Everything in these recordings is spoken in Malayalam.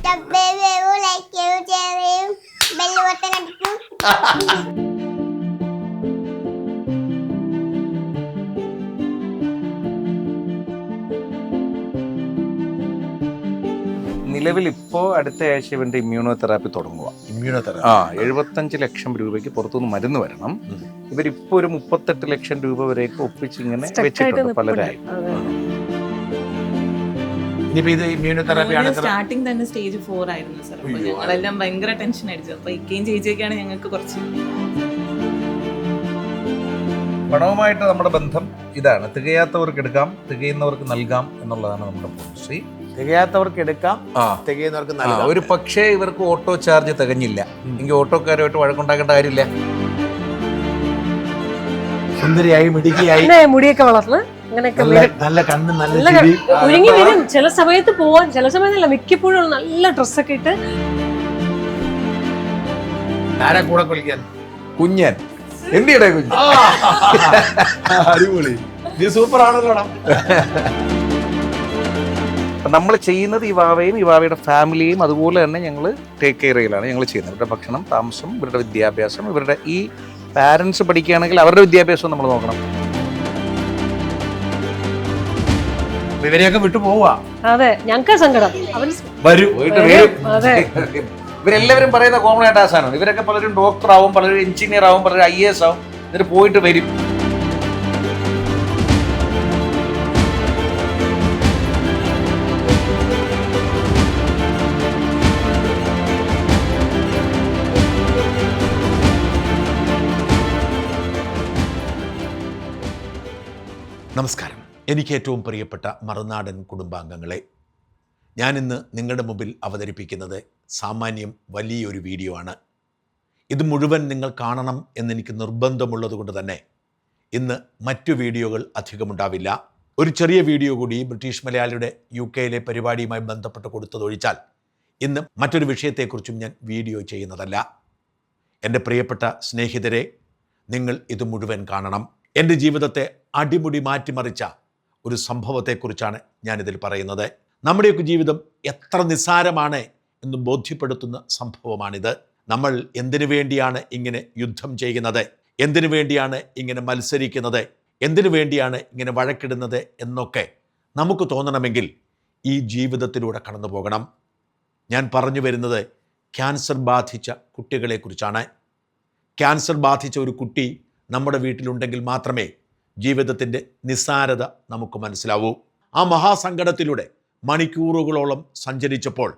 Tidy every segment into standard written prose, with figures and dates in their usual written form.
സബ്സ്ക്രൈബ് ചെയ്യൂ, ലൈക്ക് ചെയ്യൂ, ഷെയർ ചെയ്യൂ, ബെൽ ബട്ടൺ അടിക്കൂ. നിലവിൽ ഇപ്പോൾ അടുത്ത ആഴ്ച ഇവന്റെ ഇമ്മ്യൂണോ തെറാപ്പി തുടങ്ങുക. 75 ലക്ഷം രൂപയ്ക്ക് പുറത്തുനിന്ന് മരുന്ന് വരണം. ഇവരിപ്പോ ഒരു 38 ലക്ഷം രൂപ വരെയൊക്കെ ഒപ്പിച്ച് ഇങ്ങനെ വെച്ചിട്ടുണ്ട് പലരായി. സ്റ്റാർട്ടിങ് തന്നെ സ്റ്റേജ് 4 ആയിരുന്നു സർ. അപ്പൊ ഞങ്ങളെല്ലാം ഭയങ്കര ടെൻഷൻ അടിച്ചു. അപ്പൊ ഇക്കയും ചേച്ചിയൊക്കെയാണ് ഞങ്ങൾക്ക് കുറച്ച്. പണവുമായിട്ട് നമ്മുടെ ബന്ധം ഇതാണ്. തികയാത്തവർക്ക് എടുക്കാം, തികയുന്നവർക്ക് നൽകാം എന്നുള്ളതാണ് നമ്മുടെ പോളിസി. തികയാത്തവർക്ക് എടുക്കാം, തികയുന്നവർക്ക് നൽകാം. ഒരു പക്ഷേ ഇവർക്ക് ഓട്ടോ ചാർജ് തികഞ്ഞില്ല എങ്കിൽ ഓട്ടോക്കാരുമായിട്ട് വഴക്കുണ്ടാക്കേണ്ട കാര്യമില്ല. സുന്ദരിയായി മിടുക്കിയായി മുടിയൊക്കെ വളർന്ന് നല്ല കണ്ണ് നല്ല ഒരുങ്ങി വരും. ചില സമയത്ത് പോവാൻ, ചില സമയത്തല്ല, മിക്കപ്പോഴും നല്ല ഡ്രസ്സൊക്കെ ഇട്ട്. ആരാ കൂടെ കളിക്കാൻ? കുഞ്ഞൻ എന്തിയുടെ കുഞ്ഞ് അടിപൊളി, നീ സൂപ്പർ ആണല്ലോടാ. നമ്മൾ ചെയ്യുന്നത് ഈ വാവയും ഈ വാവയുടെ ഫാമിലിയും അതുപോലെ തന്നെ ഞങ്ങൾ ടേക്ക് കെയർ ചെയ്യലാണ് ഞങ്ങൾ ചെയ്യുന്നത്. ഇവരുടെ ഭക്ഷണം, താമസം, ഇവരുടെ വിദ്യാഭ്യാസം, ഇവരുടെ ഈ പാരൻസ് പഠിക്കുകയാണെങ്കിൽ അവരുടെ വിദ്യാഭ്യാസം നമ്മൾ നോക്കണം. ഇവരെയൊക്കെ വിട്ടു പോവാ. അതെ, ഞങ്ങൾക്ക് സങ്കടം. വരും. ഇവരെല്ലാവരും പറയുന്ന കോമൺ ആയിട്ട് ആ സാധനം. ഇവരൊക്കെ പലരും ഡോക്ടർ ആവും, പലരും എഞ്ചിനീയർ ആവും, പലരും IAS ആവും. എന്നിട്ട് പോയിട്ട് വരും. നമസ്കാരം. എനിക്ക് ഏറ്റവും പ്രിയപ്പെട്ട മറുനാടൻ കുടുംബാംഗങ്ങളെ, ഞാനിന്ന് നിങ്ങളുടെ മുമ്പിൽ അവതരിപ്പിക്കുന്നത് സാമാന്യം വലിയൊരു വീഡിയോ ആണ്. ഇത് മുഴുവൻ നിങ്ങൾ കാണണം എന്നെനിക്ക് നിർബന്ധമുള്ളത് കൊണ്ട് തന്നെ ഇന്ന് മറ്റു വീഡിയോകൾ അധികമുണ്ടാവില്ല. ഒരു ചെറിയ വീഡിയോ കൂടി ബ്രിട്ടീഷ് മലയാളിയുടെ UK പരിപാടിയുമായി ബന്ധപ്പെട്ട് കൊടുത്തതൊഴിച്ചാൽ ഇന്ന് മറ്റൊരു വിഷയത്തെക്കുറിച്ചും ഞാൻ വീഡിയോ ചെയ്യുന്നതല്ല. എൻ്റെ പ്രിയപ്പെട്ട സ്നേഹിതരെ, നിങ്ങൾ ഇത് മുഴുവൻ കാണണം. എൻ്റെ ജീവിതത്തെ അടിമുടി മാറ്റിമറിച്ച ഒരു സംഭവത്തെക്കുറിച്ചാണ് ഞാനിതിൽ പറയുന്നത്. നമ്മുടെയൊക്കെ ജീവിതം എത്ര നിസ്സാരമാണ് എന്ന് ബോധ്യപ്പെടുത്തുന്ന സംഭവമാണിത്. നമ്മൾ എന്തിനു വേണ്ടിയാണ് ഇങ്ങനെ യുദ്ധം ചെയ്യുന്നത്, എന്തിനു വേണ്ടിയാണ് ഇങ്ങനെ മത്സരിക്കുന്നത്, എന്തിനു വേണ്ടിയാണ് ഇങ്ങനെ വഴക്കിടുന്നത് എന്നൊക്കെ നമുക്ക് തോന്നണമെങ്കിൽ ഈ ജീവിതത്തിലൂടെ കടന്നു പോകണം. ഞാൻ പറഞ്ഞു വരുന്നത് ക്യാൻസർ ബാധിച്ച കുട്ടികളെക്കുറിച്ചാണ്. ക്യാൻസർ ബാധിച്ച ഒരു കുട്ടി നമ്മുടെ വീട്ടിലുണ്ടെങ്കിൽ മാത്രമേ ജീവിതത്തിൻ്റെ നിസ്സാരത നമുക്ക് മനസ്സിലാവൂ. ആ മഹാസങ്കടത്തിലൂടെ മണിക്കൂറുകളോളം സഞ്ചരിച്ചപ്പോൾ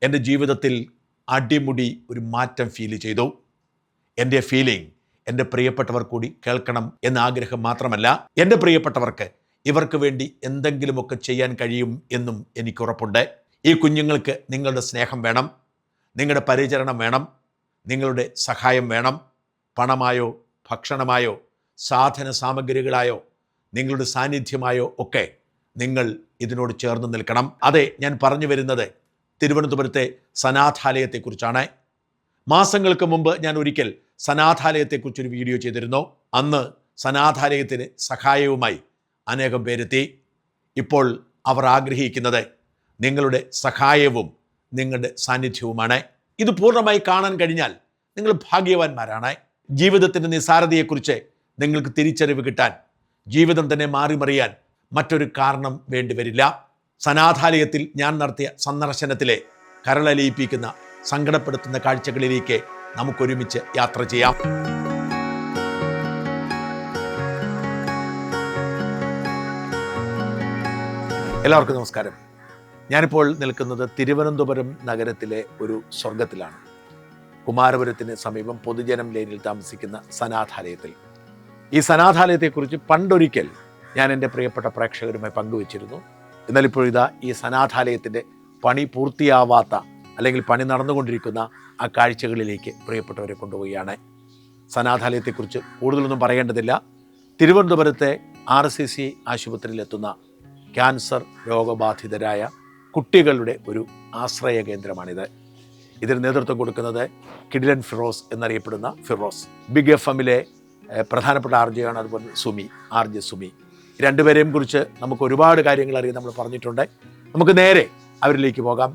എൻ്റെ ജീവിതത്തിൽ അടിമുടി ഒരു മാറ്റം ഫീൽ ചെയ്തു. എൻ്റെ ഫീലിംഗ് എൻ്റെ പ്രിയപ്പെട്ടവർ കൂടി കേൾക്കണം എന്ന ആഗ്രഹം മാത്രമല്ല, എൻ്റെ പ്രിയപ്പെട്ടവർക്ക് ഇവർക്ക് വേണ്ടി എന്തെങ്കിലുമൊക്കെ ചെയ്യാൻ കഴിയും എന്നും എനിക്കുറപ്പുണ്ട്. ഈ കുഞ്ഞുങ്ങൾക്ക് നിങ്ങളുടെ സ്നേഹം വേണം, നിങ്ങളുടെ പരിചരണം വേണം, നിങ്ങളുടെ സഹായം വേണം. പണമായോ, ഭക്ഷണമായോ, സാധന സാമഗ്രികളായോ, നിങ്ങളുടെ സാന്നിധ്യമായോ ഒക്കെ നിങ്ങൾ ഇതിനോട് ചേർന്ന് നിൽക്കണം. അതെ, ഞാൻ പറഞ്ഞു വരുന്നത് തിരുവനന്തപുരത്തെ സനാഥാലയത്തെക്കുറിച്ചാണ്. മാസങ്ങൾക്ക് മുമ്പ് ഞാൻ ഒരിക്കൽ സനാഥാലയത്തെക്കുറിച്ചൊരു വീഡിയോ ചെയ്തിരുന്നു. അന്ന് സനാഥാലയത്തിന് സഹായവുമായി അനേകം പേരെത്തി. ഇപ്പോൾ അവർ ആഗ്രഹിക്കുന്നത് നിങ്ങളുടെ സഹായവും നിങ്ങളുടെ സാന്നിധ്യവുമാണ്. ഇത് പൂർണ്ണമായി കാണാൻ കഴിഞ്ഞാൽ നിങ്ങൾ ഭാഗ്യവാന്മാരാണ്. ജീവിതത്തിൻ്റെ നിസ്സാരതയെക്കുറിച്ച് നിങ്ങൾക്ക് തിരിച്ചറിവ് കിട്ടാൻ, ജീവിതം തന്നെ മാറിമറിയാൻ മറ്റൊരു കാരണം വേണ്ടിവരില്ല. സനാഥാലയത്തിൽ ഞാൻ നടത്തിയ സന്ദർശനത്തിലെ കരളലിയിപ്പിക്കുന്ന, സങ്കടപ്പെടുത്തുന്ന കാഴ്ചകളിലേക്ക് നമുക്കൊരുമിച്ച് യാത്ര ചെയ്യാം. എല്ലാവർക്കും നമസ്കാരം. ഞാനിപ്പോൾ നിൽക്കുന്നത് തിരുവനന്തപുരം നഗരത്തിലെ ഒരു സ്വർഗത്തിലാണ്. കുമാരപുരത്തിന് സമീപം പൊതുജനം ലൈനിൽ താമസിക്കുന്ന സനാഥാലയത്തിൽ. ഈ സനാഥാലയത്തെക്കുറിച്ച് പണ്ടൊരിക്കൽ ഞാൻ എൻ്റെ പ്രിയപ്പെട്ട പ്രേക്ഷകരുമായി പങ്കുവച്ചിരുന്നു. എന്നാൽ ഇപ്പോൾ ഇതാ ഈ സനാഥാലയത്തിൻ്റെ പണി പൂർത്തിയാവാത്ത, അല്ലെങ്കിൽ പണി നടന്നുകൊണ്ടിരിക്കുന്ന ആ കാഴ്ചകളിലേക്ക് പ്രിയപ്പെട്ടവരെ കൊണ്ടുപോവുകയാണ്. സനാഥാലയത്തെക്കുറിച്ച് കൂടുതലൊന്നും പറയേണ്ടതില്ല. തിരുവനന്തപുരത്തെ RCC ആശുപത്രിയിലെത്തുന്ന ക്യാൻസർ രോഗബാധിതരായ കുട്ടികളുടെ ഒരു ആശ്രയ കേന്ദ്രമാണിത്. ഇതിന് നേതൃത്വം കൊടുക്കുന്നത് കിഡിലൻ ഫിറോസ് എന്നറിയപ്പെടുന്ന ഫിറോസ്. ബിഗ് FM-ലെ പ്രധാനപ്പെട്ട RJ-ആണ്. അതുപോലെ RJ സുമി. രണ്ടുപേരെയും കുറിച്ച് നമുക്ക് ഒരുപാട് കാര്യങ്ങൾ അറിയാൻ നമ്മൾ പറഞ്ഞിട്ടുണ്ട്. നമുക്ക് നേരെ അവരിലേക്ക് പോകാം.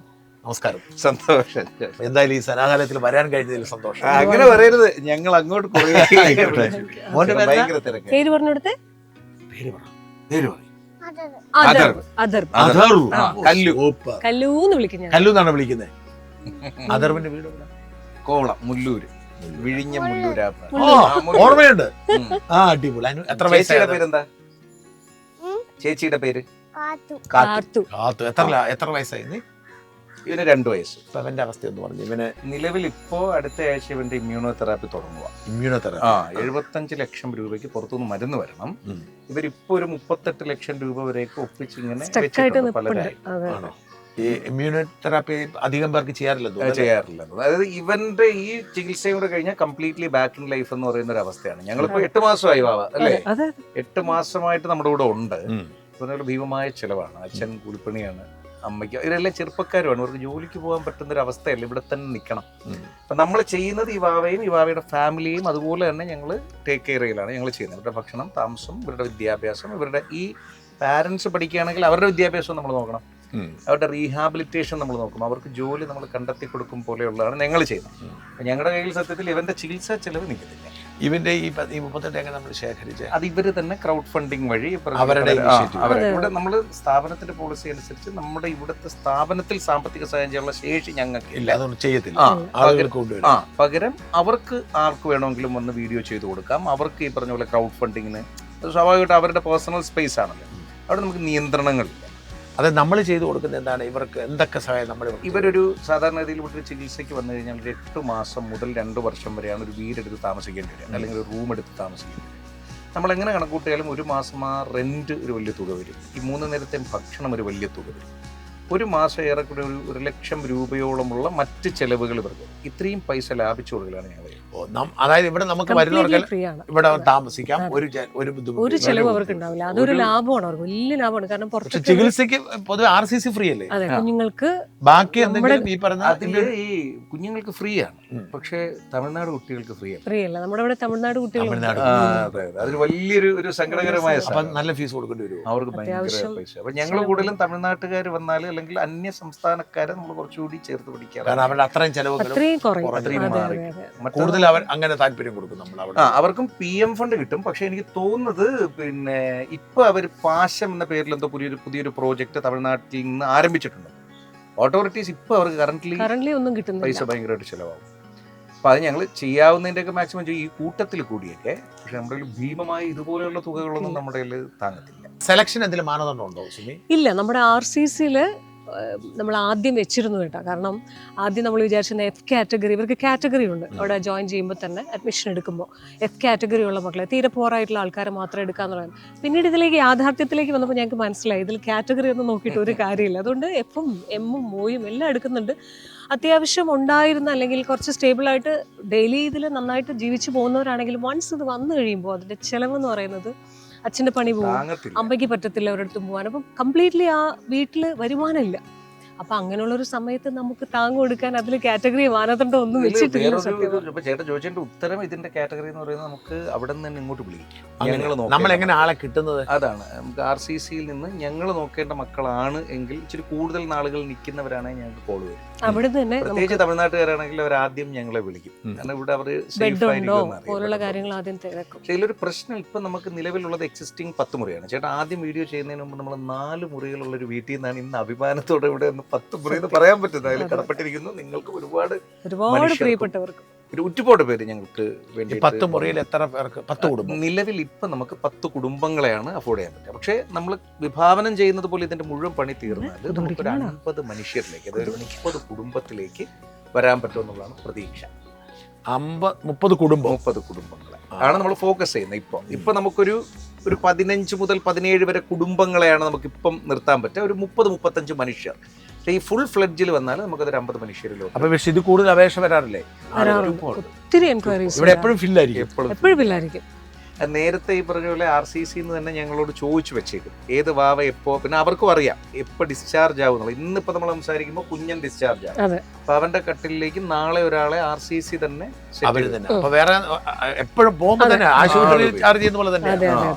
നമസ്കാരം. സന്തോഷം. എന്തായാലും ഈ സനാകാലത്തിൽ വരാൻ കഴിഞ്ഞതിൽ സന്തോഷം. അങ്ങനെ പറയരുത്, ഞങ്ങൾ അങ്ങോട്ട് കുറേ മോന്റെ പേരെന്താ? ഭയങ്കര തിരക്ക്. പേര് പറഞ്ഞെടുത്ത് പേര് പറ. പേര് പറ. അദർവ്. അദർവ്. അഥർവ്. ആ, കല്ലു. സൂപ്പർ. കല്ലൂന്ന് വിളിക്കും ഞാൻ. കല്ലു എന്നാണ് വിളിക്കുന്നത്. അഥർവിന്റെ വീട് എവിടെയാ? കോവളം, മുല്ലൂര്, വിഴിഞ്ഞ മുല്ലൂരാപ്പ്. ഓർമ്മയുണ്ട്. ആ അടിപൊളി. എത്ര ചേച്ചിയുടെ വയസ്സായത്? പേരെന്താ? ചേച്ചിയുടെ പേര് കാത്തു. കാത്തു. കാത്തു. എത്ര വയസ്സായി? നീ ഇവന് 2 വയസ്സ്. ഇപ്പൊ അവന്റെ അവസ്ഥ എന്ന് പറഞ്ഞു. ഇവന് നിലവിൽ ഇപ്പോ അടുത്ത ആഴ്ച ഇവന്റെ ഇമ്മ്യൂണോ തെറാപ്പി തുടങ്ങുക. ഇമ്മ്യൂണോതെറാപ്പി. 75 ലക്ഷം രൂപയ്ക്ക് പുറത്തുനിന്ന് മരുന്ന് വരണം. ഇവരിപ്പോ ഒരു 38 ലക്ഷം രൂപ വരെയൊക്കെ ഒപ്പിച്ചിങ്ങനെ സ്റ്റക്കായിട്ട് വെച്ചിട്ടുണ്ട് നിൽപ്പുണ്ട്. പലരായി. അതെ. ആണോ? ഈ ഇമ്മ്യൂണോതെറാപ്പി അധികം പേർക്ക് ചെയ്യാറില്ല. ചെയ്യാറില്ല. അതായത് ഇവന്റെ ഈ ചികിത്സയും കൂടെ കഴിഞ്ഞാൽ കംപ്ലീറ്റ്ലി ബാക്ക് ഇൻ ലൈഫ് എന്ന് പറയുന്ന ഒരു അവസ്ഥയാണ്. ഞങ്ങളിപ്പോ 8 മാസമായി വാവ അല്ലേ? അതെ. 8 മാസമായിട്ട് നമ്മുടെ കൂടെ ഉണ്ട്. ഇപ്പൊ ഭീമമായ ചെലവാണ്. അച്ഛൻ കൂലിപ്പണിയാണ്, അമ്മയ്ക്ക് ഇവരെല്ലാം ചെറുപ്പക്കാരുമാണ്. ഇവർക്ക് ജോലിക്ക് പോകാൻ പറ്റുന്ന ഒരു അവസ്ഥയല്ല, ഇവിടെ തന്നെ നിൽക്കണം. അപ്പൊ നമ്മൾ ചെയ്യുന്നത് ഈ വാവയും ഈ വാവയുടെ ഫാമിലിയും അതുപോലെ തന്നെ ഞങ്ങൾ ടേക്ക് കെയർ ചെയ്യലാണ് ഞങ്ങൾ ചെയ്യുന്നത്. ഇവരുടെ ഭക്ഷണം, താമസം, ഇവരുടെ വിദ്യാഭ്യാസം, ഇവരുടെ ഈ പാരന്റ്സ് പഠിക്കുകയാണെങ്കിൽ അവരുടെ വിദ്യാഭ്യാസം നമ്മൾ നോക്കണം, അവരുടെ റീഹാബിലിറ്റേഷൻ നമ്മൾ നോക്കും, അവർക്ക് ജോലി നമ്മൾ കണ്ടെത്തി കൊടുക്കും പോലെയുള്ളതാണ് ഞങ്ങൾ ചെയ്യുന്നത്. ഞങ്ങളുടെ കയ്യിൽ സത്യത്തിൽ ഇവന്റെ ചികിത്സാ ചെലവ് നിൽക്കുന്നില്ല. ഇവന്റെ ഈ 38 നമ്മൾ ശേഖരിച്ച് അത് ഇവര് തന്നെ ക്രൗഡ് ഫണ്ടിങ് വഴി അവരുടെ ഇവിടെ നമ്മൾ സ്ഥാപനത്തിന്റെ പോളിസി അനുസരിച്ച് നമ്മുടെ ഇവിടുത്തെ സ്ഥാപനത്തിൽ സാമ്പത്തിക സഹായം ചെയ്യാനുള്ള ശേഷി ഞങ്ങൾക്ക് ഇല്ല, അതൊന്നും ചെയ്യത്തില്ല. ആളുകൾക്ക് കൊണ്ടുവരും. പകരം അവർക്ക് ആർക്ക് വേണമെങ്കിലും വന്ന് വീഡിയോ ചെയ്ത് കൊടുക്കാം. അവർക്ക് ഈ പറഞ്ഞ പോലെ ക്രൗഡ് ഫണ്ടിങ്ങിന് സ്വാഭാവികമായിട്ട് അവരുടെ പേഴ്സണൽ സ്പേസ് ആണല്ലോ, അവിടെ നമുക്ക് നിയന്ത്രണങ്ങളില്ല. അത് നമ്മൾ ചെയ്തു കൊടുക്കുന്നത് എന്താണ്? ഇവർക്ക് എന്തൊക്കെ സഹായം നമ്മൾ ഇവരൊരു സാധാരണ രീതിയിൽ ഇവിടെ ചികിത്സയ്ക്ക് വന്നു കഴിഞ്ഞാൽ 8 മാസം മുതൽ 2 വർഷം വരെയാണ് ഒരു വീടെടുത്ത് താമസിക്കേണ്ടി വരിക, അല്ലെങ്കിൽ ഒരു റൂം എടുത്ത് താമസിക്കേണ്ടി വരും. നമ്മളെങ്ങനെ കണക്കൂട്ടിയാലും ഒരു മാസം ആ റെന്റ് ഒരു വലിയ തുക വരും, ഈ 3 നേരത്തെ ഭക്ഷണം ഒരു വലിയ തുക വരും, ഒരു മാസം ഏറെക്കൂടെ 1 ലക്ഷം രൂപയോളമുള്ള മറ്റ് ചെലവുകൾ ഇവർക്ക്. ഇത്രയും പൈസ ലാഭിച്ചു കൊടുക്കലാണ് ഞങ്ങൾ. അതായത് ഇവിടെ നമുക്ക് വരുന്നവർക്ക് ഫ്രീ ആണ്. ഇവിടെ താമസിക്കാം, ഒരു ഒരു ചെലവ് അവർക്ക് ഉണ്ടാവില്ല. അതൊരു ലാഭമാണ്, അവർക്ക് വലിയ ലാഭമാണ്. കാരണം പുറത്ത് ചികിത്സയ്ക്ക് പൊതുവെ RCC ഫ്രീ അല്ലേ? അതെ, കുഞ്ഞുങ്ങൾക്ക് ബാക്കി എന്തെങ്കിലും ഈ പറഞ്ഞ അതില് ഈ കുഞ്ഞുങ്ങൾക്ക് ഫ്രീ ആണ്, പക്ഷേ തമിഴ്നാട് കുട്ടികൾക്ക് ഫ്രീ ആണ്. ഫ്രീ അല്ല. നമ്മുടെ ഇവിടെ തമിഴ്നാട് കുട്ടികൾ അതെ, അതൊരു വലിയൊരു സങ്കടകരമായ നല്ല ഫീസ് കൊടുക്കേണ്ടി വരും അവർക്ക്, ഭയങ്കര പൈസ. അപ്പൊ ഞങ്ങൾ കൂടുതലും തമിഴ്നാട്ടുകാർ വന്നാൽ അല്ലെങ്കിൽ അന്യ സംസ്ഥാനക്കാരെ നമ്മൾ കുറച്ചുകൂടി ചേർത്ത് പിടിക്കാം. കാരണം അവരുടെ അത്രയും ചെലവ് അത്രയും കുറയും. കൂടുതൽ അവർ അങ്ങനെ താല്പര്യം കൊടുക്കും നമ്മൾ അവിടെ. അവർക്കും PM ഫണ്ട് കിട്ടും. പക്ഷെ എനിക്ക് തോന്നുന്നത് പിന്നെ ഇപ്പൊ അവർ പാശം എന്ന പേരിൽ എന്തോ പുതിയൊരു പ്രോജക്റ്റ് തമിഴ്നാട്ടിൽ നിന്ന് ആരംഭിച്ചിട്ടുണ്ട്. അതോറിറ്റീസ് ഇപ്പൊ അവർക്ക് കറന്റ്ലി ഒന്നും കിട്ടുന്നില്ല, പൈസ ഭയങ്കരമായിട്ട് ചിലവാകും. അപ്പൊ അത് ഞങ്ങൾ ചെയ്യാവുന്നതിന്റെയൊക്കെ മാക്സിമം ചെയ്യും, ഈ കൂട്ടത്തിൽ കൂടിയൊക്കെ. പക്ഷെ നമ്മുടെ ഭീമമായ ഇതുപോലെയുള്ള തുകകളൊന്നും നമ്മുടെ താങ്ങത്തില്ല. സെലക്ഷൻ എന്തെങ്കിലും മാനദണ്ഡം ഉണ്ടോ സുമി? ഇല്ല. നമ്മുടെ RCCയില് നമ്മൾ ആദ്യം വെച്ചിരുന്നു കേട്ടോ. കാരണം ആദ്യം നമ്മൾ വിചാരിച്ചിരുന്ന F കാറ്റഗറി, ഇവർക്ക് കാറ്റഗറി ഉണ്ട്. അവിടെ ജോയിൻ ചെയ്യുമ്പോൾ തന്നെ അഡ്മിഷൻ എടുക്കുമ്പോൾ F കാറ്റഗറി ഉള്ള മക്കളെ, തീരെ പോറായിട്ടുള്ള ആൾക്കാരെ മാത്രം എടുക്കാന്ന് പറയുന്നത്. പിന്നീട് ഇതിലേക്ക് യാഥാർത്ഥ്യത്തിലേക്ക് വന്നപ്പോൾ ഞങ്ങൾക്ക് മനസ്സിലായി ഇതിൽ കാറ്റഗറി ഒന്നും നോക്കിയിട്ട് ഒരു കാര്യമില്ല. അതുകൊണ്ട് Fഉം Mഉം Oയും എല്ലാം എടുക്കുന്നുണ്ട്. അത്യാവശ്യം ഉണ്ടായിരുന്ന അല്ലെങ്കിൽ കുറച്ച് സ്റ്റേബിളായിട്ട് ഡെയിലി ഇതിൽ നന്നായിട്ട് ജീവിച്ചു പോകുന്നവരാണെങ്കിൽ വൺസ് ഇത് വന്നു കഴിയുമ്പോൾ അതിൻ്റെ ചിലവെന്ന് പറയുന്നത് അച്ഛൻ്റെ പണി പോകും, അമ്മയ്ക്ക് പറ്റത്തില്ല ഒരിടത്തും പോകാൻ. അപ്പം കംപ്ലീറ്റ്ലി ആ വീട്ടിൽ വരുമാനമില്ല. അപ്പൊ അങ്ങനെയുള്ളൊരു സമയത്ത് നമുക്ക് താങ്ങ് കൊടുക്കാൻ അതിൽ കാറ്റഗറി മാനദണ്ഡം ഒന്നും വെച്ചിട്ടില്ല. ചേട്ടൻ ചോദിച്ചതിന്റെ ഉത്തരം ഇതിന്റെ കാറ്റഗറി എന്ന് പറയുന്നത് നമുക്ക് അവിടെ നിന്ന് തന്നെ ഇങ്ങോട്ട് വിളിക്കും. നമ്മൾ എങ്ങനെ ആളെ കിട്ടുന്നത്? അതാണ് നമുക്ക് RCCയിൽ നിന്ന് ഞങ്ങൾ നോക്കേണ്ട മക്കളാണ് എങ്കിൽ ഇച്ചിരി കൂടുതൽ നാളുകൾ നിൽക്കുന്നവരാണെങ്കിൽ ഞങ്ങൾക്ക് കോൾ വരും. അവിടെ തന്നെ പ്രത്യേകിച്ച് തമിഴ്നാട്ടുകാരാണെങ്കിൽ അവർ ആദ്യം ഞങ്ങളെ വിളിക്കും. കാരണം ഇവിടെ അവർ പോലുള്ള കാര്യങ്ങൾ ആദ്യം തിരക്കും. പക്ഷേ ഇതിലൊരു പ്രശ്നം, ഇപ്പൊ നമുക്ക് നിലവിലുള്ളത് എക്സിസ്റ്റിംഗ് 10 മുറിയാണ്. ചേട്ടാ ആദ്യം വീഡിയോ ചെയ്യുന്നതിന് മുമ്പ് നമ്മൾ 4 മുറികളുള്ള ഒരു വീട്ടിൽ നിന്നാണ് ഇന്ന് അഭിമാനത്തോടെ ഇവിടെ 10 മുറി എന്ന് പറയാൻ പറ്റുന്നത്. അതിൽ കടപ്പെട്ടിരിക്കുന്നു നിങ്ങൾക്ക് ഒരുപാട് പ്രിയപ്പെട്ടവർക്ക്. ഒരു ഉറ്റുപോട് പേര് ഞങ്ങൾക്ക് വേണ്ടി 10 മുറിയിൽ എത്ര പേർക്ക്? 10 കുടുംബം. നിലവിൽ ഇപ്പൊ നമുക്ക് 10 കുടുംബങ്ങളെയാണ് അഫോർഡ് ചെയ്യാൻ പറ്റുക. പക്ഷെ നമ്മൾ വിഭാവനം ചെയ്യുന്നത് പോലെ ഇതിന്റെ മുഴുവൻ പണി തീർന്നാൽ നമുക്കൊരു 50 മനുഷ്യരിലേക്ക്, അതായത് 30 കുടുംബത്തിലേക്ക് വരാൻ പറ്റുമെന്നുള്ളതാണ് പ്രതീക്ഷ. 30 കുടുംബങ്ങളെ ആണ് നമ്മൾ ഫോക്കസ് ചെയ്യുന്നത്. ഇപ്പൊ നമുക്കൊരു 15 മുതൽ 17 വരെ കുടുംബങ്ങളെയാണ് നമുക്ക് ഇപ്പം നിർത്താൻ പറ്റുക. ഒരു 30-35 മനുഷ്യർ. പക്ഷേ ഈ ഫുൾ ഫ്ലഡ്ജിൽ വന്നാൽ നമുക്കതൊരു 50 മനുഷ്യരിലോ. അപ്പൊ ഇത് കൂടുതൽ അപേക്ഷ വരാറില്ലേ? ഒത്തിരി എൻക്വയറീസ് ഇവിടെ എപ്പോഴും ഫില്ലായിരിക്കും. എപ്പോഴും ഫില്ലായിരിക്കും. നേരത്തെ ഈ പറഞ്ഞ പോലെ RCCന്ന് തന്നെ ഞങ്ങളോട് ചോദിച്ചു വെച്ചേക്കും ഏത് വാവ എപ്പോ. പിന്നെ അവർക്കും അറിയാം എപ്പോൾ ഡിസ്ചാർജ് ആവുന്നുള്ളൂ. ഇന്നിപ്പോ നമ്മൾ സംസാരിക്കുമ്പോൾ കുഞ്ഞൻ ഡിസ്ചാർജ് ആവും. അപ്പൊ അവന്റെ കട്ടിലേക്ക് നാളെ ഒരാളെ RCC തന്നെ അപ്പൊ വേറെ എപ്പോഴും പോകുമ്പോ തന്നെ ആശുപത്രിയിൽ ചാർജ് ചെയ്യുന്ന പോലെ തന്നെ.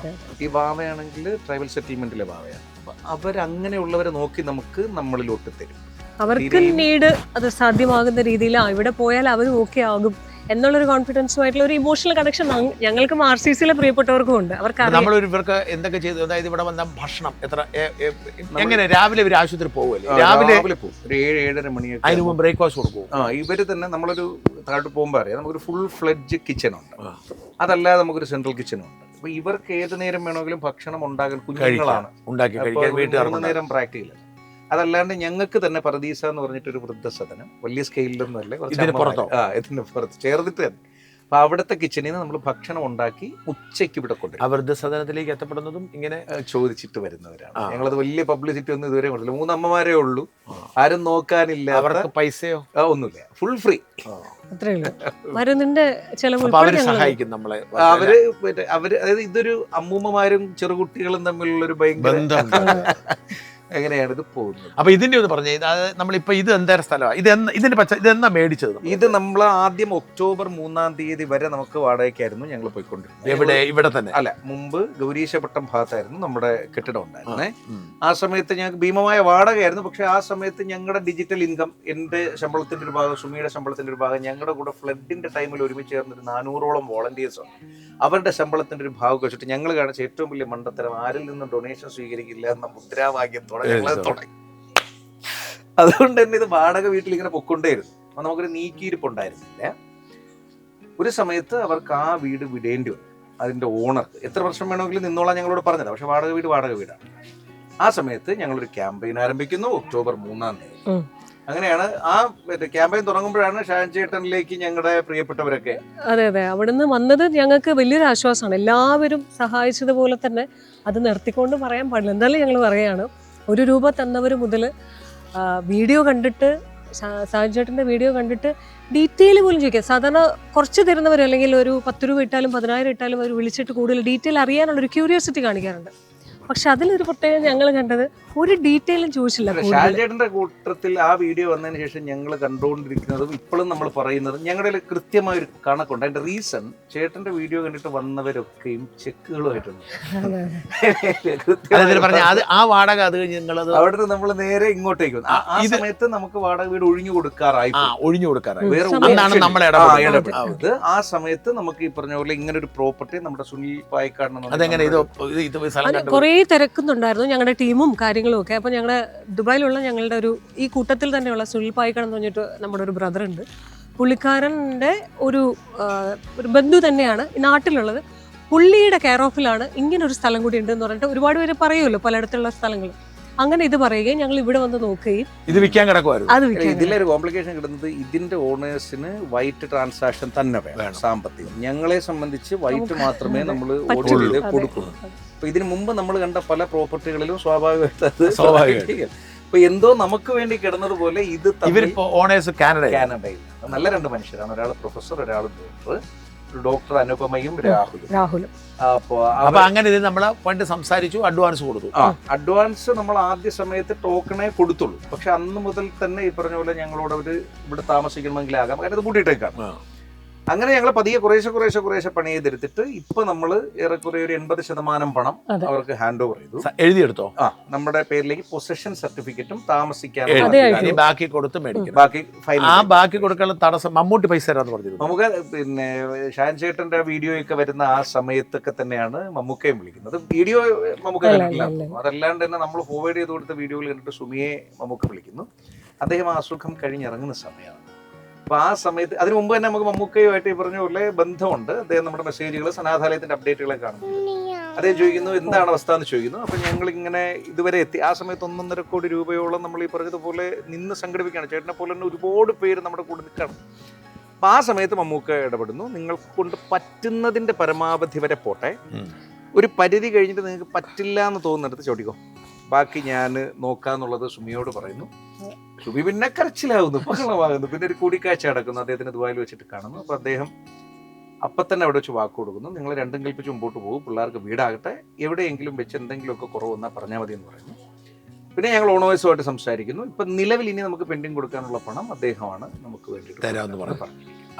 ഈ വാവയാണെങ്കിൽ ട്രൈബൽ സെറ്റിൽമെന്റിലെ വാവയാണ്. അപ്പൊ അവരങ്ങനെയുള്ളവരെ നോക്കി നമുക്ക് നമ്മളിലോട്ട് തരും. അവർക്ക് നീഡ് അത് സാധ്യമാകുന്ന രീതിയിൽ ഇവിടെ പോയാൽ അവർ ഓക്കെ ആകും എന്നുള്ളൊരു കോൺഫിഡൻസുമായിട്ടുള്ള ഒരു ഇമോഷണൽ കണക്ഷൻ ഞങ്ങൾക്കും RCCയിലെ പ്രിയപ്പെട്ടവർക്കും ഉണ്ട്. അവർക്ക് നമ്മളൊരു ഇവർക്ക് എന്തൊക്കെ ചെയ്തു, അതായത് ഇവിടെ വന്ന ഭക്ഷണം എങ്ങനെ രാവിലെ ഇവർ ആശുപത്രി പോകുമല്ലേ, രാവിലെ പോകും ഒരു 7-7:30 മണിയൊക്കെ. അതിന് മുമ്പ് ബ്രേക്ക്ഫാസ്റ്റ് കൊടുക്കും. ഇവര് തന്നെ നമ്മളൊരു താഴോട്ട് പോകുമ്പോൾ അറിയാം നമുക്കൊരു ഫുൾ ഫ്ലെഡ്ജ് കിച്ചൺ ഉണ്ട്, അതല്ലാതെ നമുക്കൊരു സെൻട്രൽ കിച്ചണും ഉണ്ട്. അപ്പൊ ഇവർക്ക് ഏത് നേരം വേണമെങ്കിലും ഭക്ഷണം ഉണ്ടാക്കാൻ കുഞ്ഞുങ്ങളാണ് ഉണ്ടാക്കി കഴിക്കാൻ വീട്ടുകാർ നേരം പ്രാക്ടിക്കൽ. അതല്ലാണ്ട് ഞങ്ങൾക്ക് തന്നെ പരദീസ എന്ന് പറഞ്ഞിട്ടൊരു വൃദ്ധസദനം, വലിയ സ്കെയിലൊന്നും അല്ലേ, ഇതിന് പുറത്ത് ചേർന്നിട്ട് തന്നെ. അപ്പൊ അവിടുത്തെ കിച്ചണിൽ നിന്ന് നമ്മൾ ഭക്ഷണം ഉണ്ടാക്കി ഉച്ചയ്ക്ക് ഇവിടെ കൊണ്ടുവരും. വൃദ്ധസദനത്തിലേക്ക് എത്തപ്പെടുന്നതും ഇങ്ങനെ ചോദിച്ചിട്ട് വരുന്നവരാണ്. ഞങ്ങളത് വലിയ പബ്ലിസിറ്റി ഒന്നും ഇതുവരെ കൊണ്ടില്ല. 3 അമ്മമാരേ ഉള്ളൂ, ആരും നോക്കാനില്ല, അവർക്ക് പൈസയോ ഒന്നുമില്ല, ഫുൾ ഫ്രീ. അത്രേ ഉള്ളൂ. മരുന്നിന്റെ ചെലവ് അവര് സഹായിക്കും നമ്മളെ. അവര് അതായത് ഇതൊരു അമ്മൂമ്മമാരും ചെറുകുട്ടികളും തമ്മിലുള്ളൊരു ഭയങ്കര എങ്ങനെയാണ് ഇത് പോകുന്നത്. അപ്പൊ ഇതിന്റെ ഒന്ന് പറഞ്ഞേ, നമ്മളിപ്പോ ഇത് എന്താ സ്ഥലമാണ്, ഇതെന്നാ മേടിച്ചത്? ഇത് നമ്മൾ ആദ്യം ഒക്ടോബർ 3-ാം തീയതി വരെ നമുക്ക് വാടകയ്ക്കായിരുന്നു ഞങ്ങൾ പോയിക്കൊണ്ടിരുന്നത്. എവിടെ? ഇവിടെ തന്നെ അല്ല, മുമ്പ് ഗൗരീശപട്ടം ഭാഗത്തായിരുന്നു നമ്മുടെ കെട്ടിടം ഉണ്ടായിരുന്നേ. ആ സമയത്ത് ഞങ്ങൾക്ക് ഭീമമായ വാടകയായിരുന്നു. പക്ഷെ ആ സമയത്ത് ഞങ്ങളുടെ ഡിജിറ്റൽ ഇൻകം, എന്റെ ശമ്പളത്തിന്റെ ഒരു ഭാഗം, സുമിയുടെ ശമ്പളത്തിന്റെ ഒരു ഭാഗം, ഞങ്ങളുടെ കൂടെ ഫ്ലഡിന്റെ ടൈമിൽ ഒരുമിച്ച് ചേർന്നൊരു 400ഓളം വോളണ്ടിയേഴ്സ് ഉണ്ട്. അവരുടെ ശമ്പളത്തിന്റെ ഒരു ഭാഗം വെച്ചിട്ട് ഞങ്ങൾ കാണിച്ച ഏറ്റവും വലിയ മണ്ടത്തരം, ആരിൽ നിന്നും ഡൊണേഷൻ സ്വീകരിക്കില്ല എന്ന മുദ്രാവാക്യത്തോടെ ഞങ്ങൾ തുടങ്ങി. അതുകൊണ്ട് തന്നെ ഇത് വാടക വീട്ടിൽ ഇങ്ങനെ പൊക്കൊണ്ടേയിരുന്നു. അപ്പൊ നമുക്കൊരു നീക്കിയിരിപ്പുണ്ടായിരുന്നില്ല. ഒരു സമയത്ത് അവർക്ക് ആ വീട് വിടേണ്ടി വന്നു. അതിന്റെ ഓണർക്ക് എത്ര വർഷം വേണമെങ്കിലും നിന്നോളാം ഞങ്ങളോട് പറഞ്ഞത്. പക്ഷെ വാടക വീടാണ്. ആ സമയത്ത് ഞങ്ങളൊരു ക്യാമ്പയിൻ ആരംഭിക്കുന്നു ഒക്ടോബർ 3-ാം തീയതി. അങ്ങനെയാണ് ആ ക്യാമ്പയിൻ തുടങ്ങുമ്പോഴാണ് ഷാൻ ചേട്ടനിലേക്ക് ഞങ്ങളുടെ പ്രിയപ്പെട്ടവരൊക്കെ. അതെ, അവിടുന്ന് വന്നത് ഞങ്ങൾക്ക് വലിയൊരു ആശ്വാസമാണ്. എല്ലാവരും സഹായിച്ചതുപോലെ തന്നെ അത് നിർത്തിക്കൊണ്ട് പറയാൻ പാടില്ല, എന്തായാലും ഞങ്ങൾ പറയാണ്. 1 രൂപ തന്നവർ മുതൽ വീഡിയോ കണ്ടിട്ട്, ഷാൻ ചേട്ടൻ്റെ വീഡിയോ കണ്ടിട്ട് ഡീറ്റെയിൽ പോലും ചോദിക്കാം. സാധാരണ കുറച്ച് തരുന്നവർ, അല്ലെങ്കിൽ ഒരു 10 രൂപ ഇട്ടാലും 10,000 ഇട്ടാലും അവർ വിളിച്ചിട്ട് കൂടുതൽ ഡീറ്റെയിൽ അറിയാനുള്ളൊരു ക്യൂരിയോസിറ്റി കാണിക്കാറുണ്ട്. പക്ഷെ അതിലൊരു പ്രത്യേകം ഞങ്ങൾ കണ്ടത്, ഒരു ഡീറ്റെയിലും ചോദിച്ചില്ല. ഷാജേട്ടന്റെ കൂട്ടത്തിൽ ആ വീഡിയോ വന്നതിന് ശേഷം ഞങ്ങൾ കണ്ടുകൊണ്ടിരിക്കുന്നതും ഇപ്പോഴും നമ്മൾ പറയുന്നതും ഞങ്ങളുടെ കൃത്യമായ ഒരു കണക്കുണ്ട്. അതിന്റെ റീസൺ, ചേട്ടന്റെ വീഡിയോ കണ്ടിട്ട് വന്നവരൊക്കെയും ചെക്കുകളുമായിട്ടുണ്ട്. ആ വാടക അത് കഴിഞ്ഞ് അവിടെ നമ്മൾ നേരെ ഇങ്ങോട്ടേക്ക് വന്നു. ആ സമയത്ത് നമുക്ക് വാടക വീട് ഒഴിഞ്ഞു കൊടുക്കാറായി. വേറെ ആ സമയത്ത് നമുക്ക് ഈ പറഞ്ഞ പോലെ ഇങ്ങനെ ഒരു പ്രോപ്പർട്ടി നമ്മുടെ സുനിൽ പായിക്കാടിന് കുറേ തിരക്കുന്നുണ്ടായിരുന്നു ഞങ്ങളുടെ ടീമും കാര്യങ്ങളും ഒക്കെ. അപ്പോൾ ഞങ്ങളുടെ ദുബായിലുള്ള ഞങ്ങളുടെ ഈ കൂട്ടത്തിൽ തന്നെയുള്ള സുനിൽ പായിക്കാട് എന്ന് പറഞ്ഞിട്ട് നമ്മുടെ ഒരു ബ്രദർ ഉണ്ട്. പുള്ളിക്കാരൻ്റെ ഒരു ബന്ധു തന്നെയാണ് ഈ നാട്ടിലുള്ളത്. പുള്ളിയുടെ കെയർ ഓഫിലാണ് ഇങ്ങനൊരു സ്ഥലം കൂടി ഉണ്ടെന്ന് പറഞ്ഞിട്ട് ഒരുപാട് പേര് പറയുമല്ലോ പലയിടത്തുള്ള സ്ഥലങ്ങൾ. അങ്ങനെ ഇത് പറയുകയും ഞങ്ങൾ ഇവിടെ വന്ന് നോക്കുകയും ഇത് വിൽക്കാൻ കിടക്കുമായിരുന്നു. ഇതിലൊരു കോംപ്ലിക്കേഷൻ കിട്ടുന്നത്, ഇതിന്റെ ഓണേഴ്സിന് വൈറ്റ് ട്രാൻസാക്ഷൻ തന്നെ വേണം, സാമ്പത്തികം. ഞങ്ങളെ സംബന്ധിച്ച് വൈറ്റ് മാത്രമേ നമ്മൾ കൊടുക്കുള്ളൂ. അപ്പൊ ഇതിനു മുമ്പ് നമ്മൾ കണ്ട പല പ്രോപ്പർട്ടികളിലും സ്വാഭാവികമായിട്ട് അപ്പൊ എന്തോ നമുക്ക് വേണ്ടി കിടന്നതുപോലെ ഇത് ഓണേഴ്സ് കാനഡയിൽ നല്ല 2 മനുഷ്യരാണ്. ഒരാൾ പ്രൊഫസർ, ഒരാൾ ഡോക്ടർ അനുപമയും രാഹുലും. അപ്പൊ അങ്ങനെ ഇത് നമ്മളെ പണ്ട് സംസാരിച്ചു, അഡ്വാൻസ് കൊടുത്തു. അഡ്വാൻസ് നമ്മൾ ആദ്യ സമയത്ത് ടോക്കണേ കൊടുത്തുള്ളൂ. പക്ഷെ അന്ന് മുതൽ തന്നെ ഈ പറഞ്ഞ പോലെ ഞങ്ങളോട് അവര് ഇവിടെ താമസിക്കണമെങ്കിലാകാം, കാരണം അത് കൂട്ടിയിട്ടേക്കാണ്. അങ്ങനെ ഞങ്ങൾ പതിയെ കുറേശ്ശെ പണി ചെയ്തെടുത്തിട്ട് ഇപ്പൊ നമ്മള് ഏറെക്കുറെ ഒരു 80% പണം അവർക്ക് ഹാൻഡ് ഓവർ ചെയ്തു. എഴുതിയെടുത്തോ? നമ്മുടെ പേരിലേക്ക് പൊസഷൻ സർട്ടിഫിക്കറ്റും താമസിക്കാൻ ബാക്കി കൊടുത്ത് മേടിക്കും. ബാക്കി കൊടുക്കാനുള്ള തടസ്സം മമ്മൂട്ടി പൈസ തരാന്ന് പറഞ്ഞു. നമുക്ക് പിന്നെ ഷാൻ ചേട്ടന്റെ വീഡിയോ ഒക്കെ വരുന്ന ആ സമയത്തൊക്കെ തന്നെയാണ് മമ്മൂക്കയും വിളിക്കുന്നത്. വീഡിയോ മമ്മൂക്ക കണ്ടിട്ടില്ല, അതല്ലാണ്ട് തന്നെ നമ്മൾ ഫോർവേഡ് ചെയ്ത് കൊടുത്ത വീഡിയോകൾ കണ്ടിട്ട് സുമിയെ മമ്മൂക്ക വിളിക്കുന്നു. അദ്ദേഹം ആ അസുഖം കഴിഞ്ഞിറങ്ങുന്ന സമയമാണ്. അപ്പൊ ആ സമയത്ത്, അതിനു മുമ്പ് തന്നെ നമുക്ക് മമ്മൂക്കയുമായിട്ട് ഈ പറഞ്ഞ പോലെ ബന്ധമുണ്ട്. അദ്ദേഹം നമ്മുടെ മെസ്സേജുകൾ, സനാഥാലയത്തിന്റെ അപ്ഡേറ്റുകളൊക്കെ കാണുന്നു. അദ്ദേഹം ചോദിക്കുന്നു എന്താണ് അവസ്ഥ എന്ന് ചോദിക്കുന്നു. അപ്പൊ ഞങ്ങൾ ഇങ്ങനെ ഇതുവരെ എത്തി. ആ സമയത്ത് 1.5 കോടി രൂപയോളം നമ്മൾ ഈ പറഞ്ഞതുപോലെ നിന്ന് സംഘടിപ്പിക്കുകയാണ്. ചേട്ടനെ പോലെ തന്നെ ഒരുപാട് പേര് നമ്മുടെ കൂടെ നിൽക്കണം. അപ്പൊ ആ സമയത്ത് മമ്മൂക്ക ഇടപെടുന്നു. നിങ്ങൾക്ക് കൊണ്ട് പറ്റുന്നതിന്റെ പരമാവധി വരെ പോട്ടെ, ഒരു പരിധി കഴിഞ്ഞിട്ട് നിങ്ങൾക്ക് പറ്റില്ല എന്ന് തോന്നുന്നിടത്ത് ചോദിക്കോ, ബാക്കി ഞാൻ നോക്കാന്നുള്ളത് സുമിയോട് പറയുന്നു. സുമി പിന്നെ കരച്ചിലാവുന്നു, ബഹളമാകുന്നു. പിന്നെ ഒരു കൂടിക്കാഴ്ച നടക്കുന്നു, അദ്ദേഹത്തിന് ദുബായിൽ വെച്ചിട്ട് കാണുന്നു. അപ്പൊ അദ്ദേഹം അപ്പം തന്നെ അവിടെ വെച്ച് വാക്ക് കൊടുക്കുന്നു, നിങ്ങൾ രണ്ടും കൽപ്പിച്ച് മുമ്പോട്ട് പോകും, പിള്ളേർക്ക് വീടാകട്ടെ, എവിടെയെങ്കിലും വെച്ച് എന്തെങ്കിലുമൊക്കെ കുറവ് വന്നാൽ പറഞ്ഞാൽ മതി എന്ന് പറയുന്നു. പിന്നെ ഞങ്ങൾ ഓണേഴ്സുമായിട്ട് സംസാരിക്കുന്നു. ഇപ്പൊ നിലവിൽ ഇനി നമുക്ക് പെൻഡിങ് കൊടുക്കാനുള്ള പണം അദ്ദേഹമാണ് നമുക്ക് വേണ്ടി തരാമെന്ന് പറഞ്ഞു.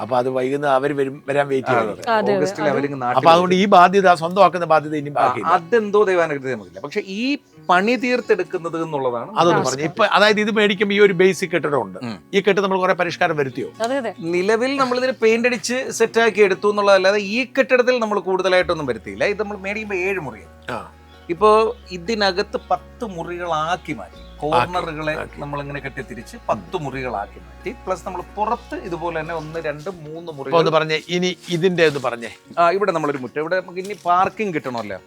അപ്പൊ അത് വൈകുന്ന അവര് വരാൻ വെയിറ്റ് ചെയ്യുന്നത്. ഓഗസ്റ്റിൽ അവരിങ്ങ് അപ്പൊ അതുകൊണ്ട് ഈ ബാധ്യത സ്വന്തമാക്കുന്ന ബാധ്യത ഇനി അതെന്തോ ദൈവാനുഗ്രഹം നമുക്കില്ല. പക്ഷെ ഈ പണി തീർത്തെടുക്കുന്നത് എന്നുള്ളതാണ് അതൊന്ന് പറഞ്ഞു. ഇപ്പൊ അതായത് ഇത് മേടിക്കുമ്പോൾ ഈ ഒരു ബേസിക് കെട്ടിടം ഉണ്ട്. ഈ കെട്ടിടം നമ്മൾ കുറെ പരിഷ്കാരം വരുത്തിയോ? നിലവിൽ നമ്മൾ ഇതിന് പെയിന്റ് അടിച്ച് സെറ്റാക്കി എടുത്തു എന്നുള്ളതല്ലാതെ ഈ കെട്ടിടത്തിൽ നമ്മൾ കൂടുതലായിട്ടൊന്നും വരുത്തിയില്ല. ഇത് നമ്മൾ മേടിക്കുമ്പോൾ 7 മുറിയാണ്. ഇപ്പോ ഇതിനകത്ത് 10 മുറികളാക്കി മാറ്റി. കോർണറുകളെ നമ്മൾ ഇങ്ങനെ കെട്ടിത്തിരിച്ച് 10 മുറികളാക്കി മാറ്റി. പ്ലസ് നമ്മൾ പുറത്ത് ഇതുപോലെ തന്നെ 1, 2, 3 മുറികൾ പറഞ്ഞേ. ഇനി ഇതിന്റെ ഒന്ന് പറഞ്ഞേ. ഇവിടെ നമ്മളൊരു മുറ്റം, ഇവിടെ നമുക്ക് ഇനി പാർക്കിംഗ് കിട്ടണമല്ലോ.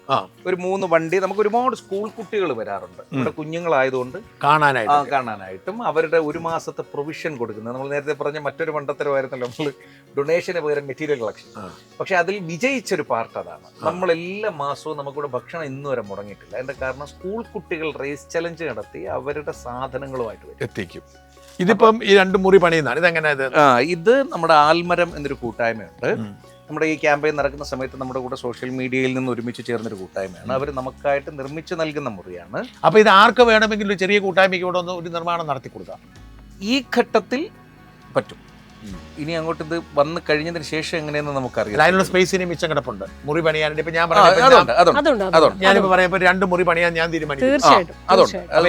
ഒരു 3 വണ്ടി. നമുക്ക് ഒരുപാട് സ്കൂൾ കുട്ടികൾ വരാറുണ്ട് ഇവിടെ, കുഞ്ഞുങ്ങളായതുകൊണ്ട് കാണാനായിട്ടും അവരുടെ 1 മാസത്തെ പ്രൊവിഷൻ കൊടുക്കുന്നത്. നമ്മൾ നേരത്തെ പറഞ്ഞ മറ്റൊരു മണ്ടത്തരമായിരുന്നല്ലോ നമ്മൾ ഡൊണേഷന് പകരം മെറ്റീരിയൽ കളക്ഷൻ. പക്ഷെ അതിൽ വിജയിച്ചൊരു പാർട്ട് അതാണ്. നമ്മൾ എല്ലാ മാസവും നമുക്കിവിടെ ഭക്ഷണം ഇന്ന് വരെ മുടങ്ങിയിട്ടില്ല. അതിന്റെ കാരണം സ്കൂൾ കുട്ടികൾ റേസ് ചലഞ്ച് നടത്തി അവരുടെ സാധനങ്ങളുമായിട്ട് എത്തിക്കും. ഇതിപ്പം ഈ 2 മുറി പണിയുന്നതാണ്. ഇതെങ്ങനെ? ഇത് നമ്മുടെ ആൽമരം എന്നൊരു കൂട്ടായ്മയുണ്ട്. നമ്മുടെ ഈ ക്യാമ്പയിൻ നടക്കുന്ന സമയത്ത് നമ്മുടെ കൂടെ സോഷ്യൽ മീഡിയയിൽ നിന്ന് ഒരുമിച്ച് ചേർന്നൊരു കൂട്ടായ്മയാണ്. അവർ നമുക്കായിട്ട് നിർമ്മിച്ച് നൽകുന്ന മുറിയാണ്. അപ്പൊ ഇത് ആർക്ക് വേണമെങ്കിലും ഒരു ചെറിയ കൂട്ടായ്മയ്ക്ക് ഇവിടെ ഒന്ന് ഒരു നിർമ്മാണം നടത്തി കൊടുക്കാം. ഈ ഘട്ടത്തിൽ പറ്റും. ഇനി അങ്ങോട്ട് ഇത് വന്നു കഴിഞ്ഞതിന് ശേഷം എങ്ങനെയെന്ന് നമുക്കറിയാം. അതിനുള്ള സ്പേസിന് മിച്ചം കിടപ്പുണ്ട്. മുറി പണിയാനുണ്ട്. ഇപ്പൊ ഞാൻ ഞാനിപ്പോ പറയുമ്പോ 2 മുറി പണിയാൻ ഞാൻ തീരുമാനിച്ചു.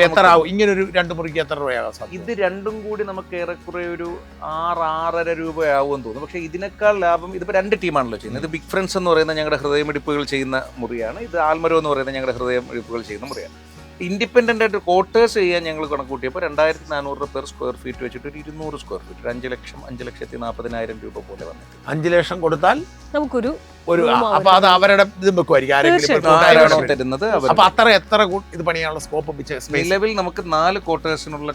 എത്ര ആവും ഇങ്ങനെ ഒരു 2 മുറിക്ക്? എത്ര രൂപയാകും? ഇത് രണ്ടും കൂടി നമുക്ക് ഏറെക്കുറെ ഒരു 6-6.5 രൂപയാവുമെന്ന് തോന്നുന്നു. പക്ഷെ ഇതിനേക്കാൾ ലാഭം ഇതിപ്പോ 2 ടീമാണല്ലോ ചെയ്യുന്നത്. ഇത് ബിഗ് ഫ്രണ്ട്സ് എന്ന് പറയുന്ന ഞങ്ങളുടെ ഹൃദയമിടിപ്പുകൾ ചെയ്യുന്ന മുറിയാണ്. ഇത് ആൽമരം എന്ന് പറയുന്ന ഞങ്ങളുടെ ഹൃദയമിടിപ്പുകൾ ചെയ്യുന്ന മുറിയാണ്. ഇൻഡിപെൻഡന്റ് ആയിട്ട് ക്വാർട്ടേഴ്സ് ചെയ്യാൻ ഞങ്ങൾ കണക്ക് കൂട്ടിയപ്പോൾ 2400 പെർ സ്ക്വയർ ഫീറ്റ് വെച്ചിട്ട് ഒരു 200 സ്ക്വയർ ഫീറ്റ് 5,40,000 രൂപ പോലെ വന്നിട്ട് 5 ലക്ഷം കൊടുത്താൽ നമുക്കൊരു അപ്പൊ അത് അവരുടെ ഇത് വെക്കുമായിരിക്കും തരുന്നത്. അപ്പൊ എത്ര ഇത് പണിയാനുള്ള സ്കോപ്പ്? നിലവിൽ നമുക്ക് 4 ക്വാർട്ടേഴ്സിനുള്ള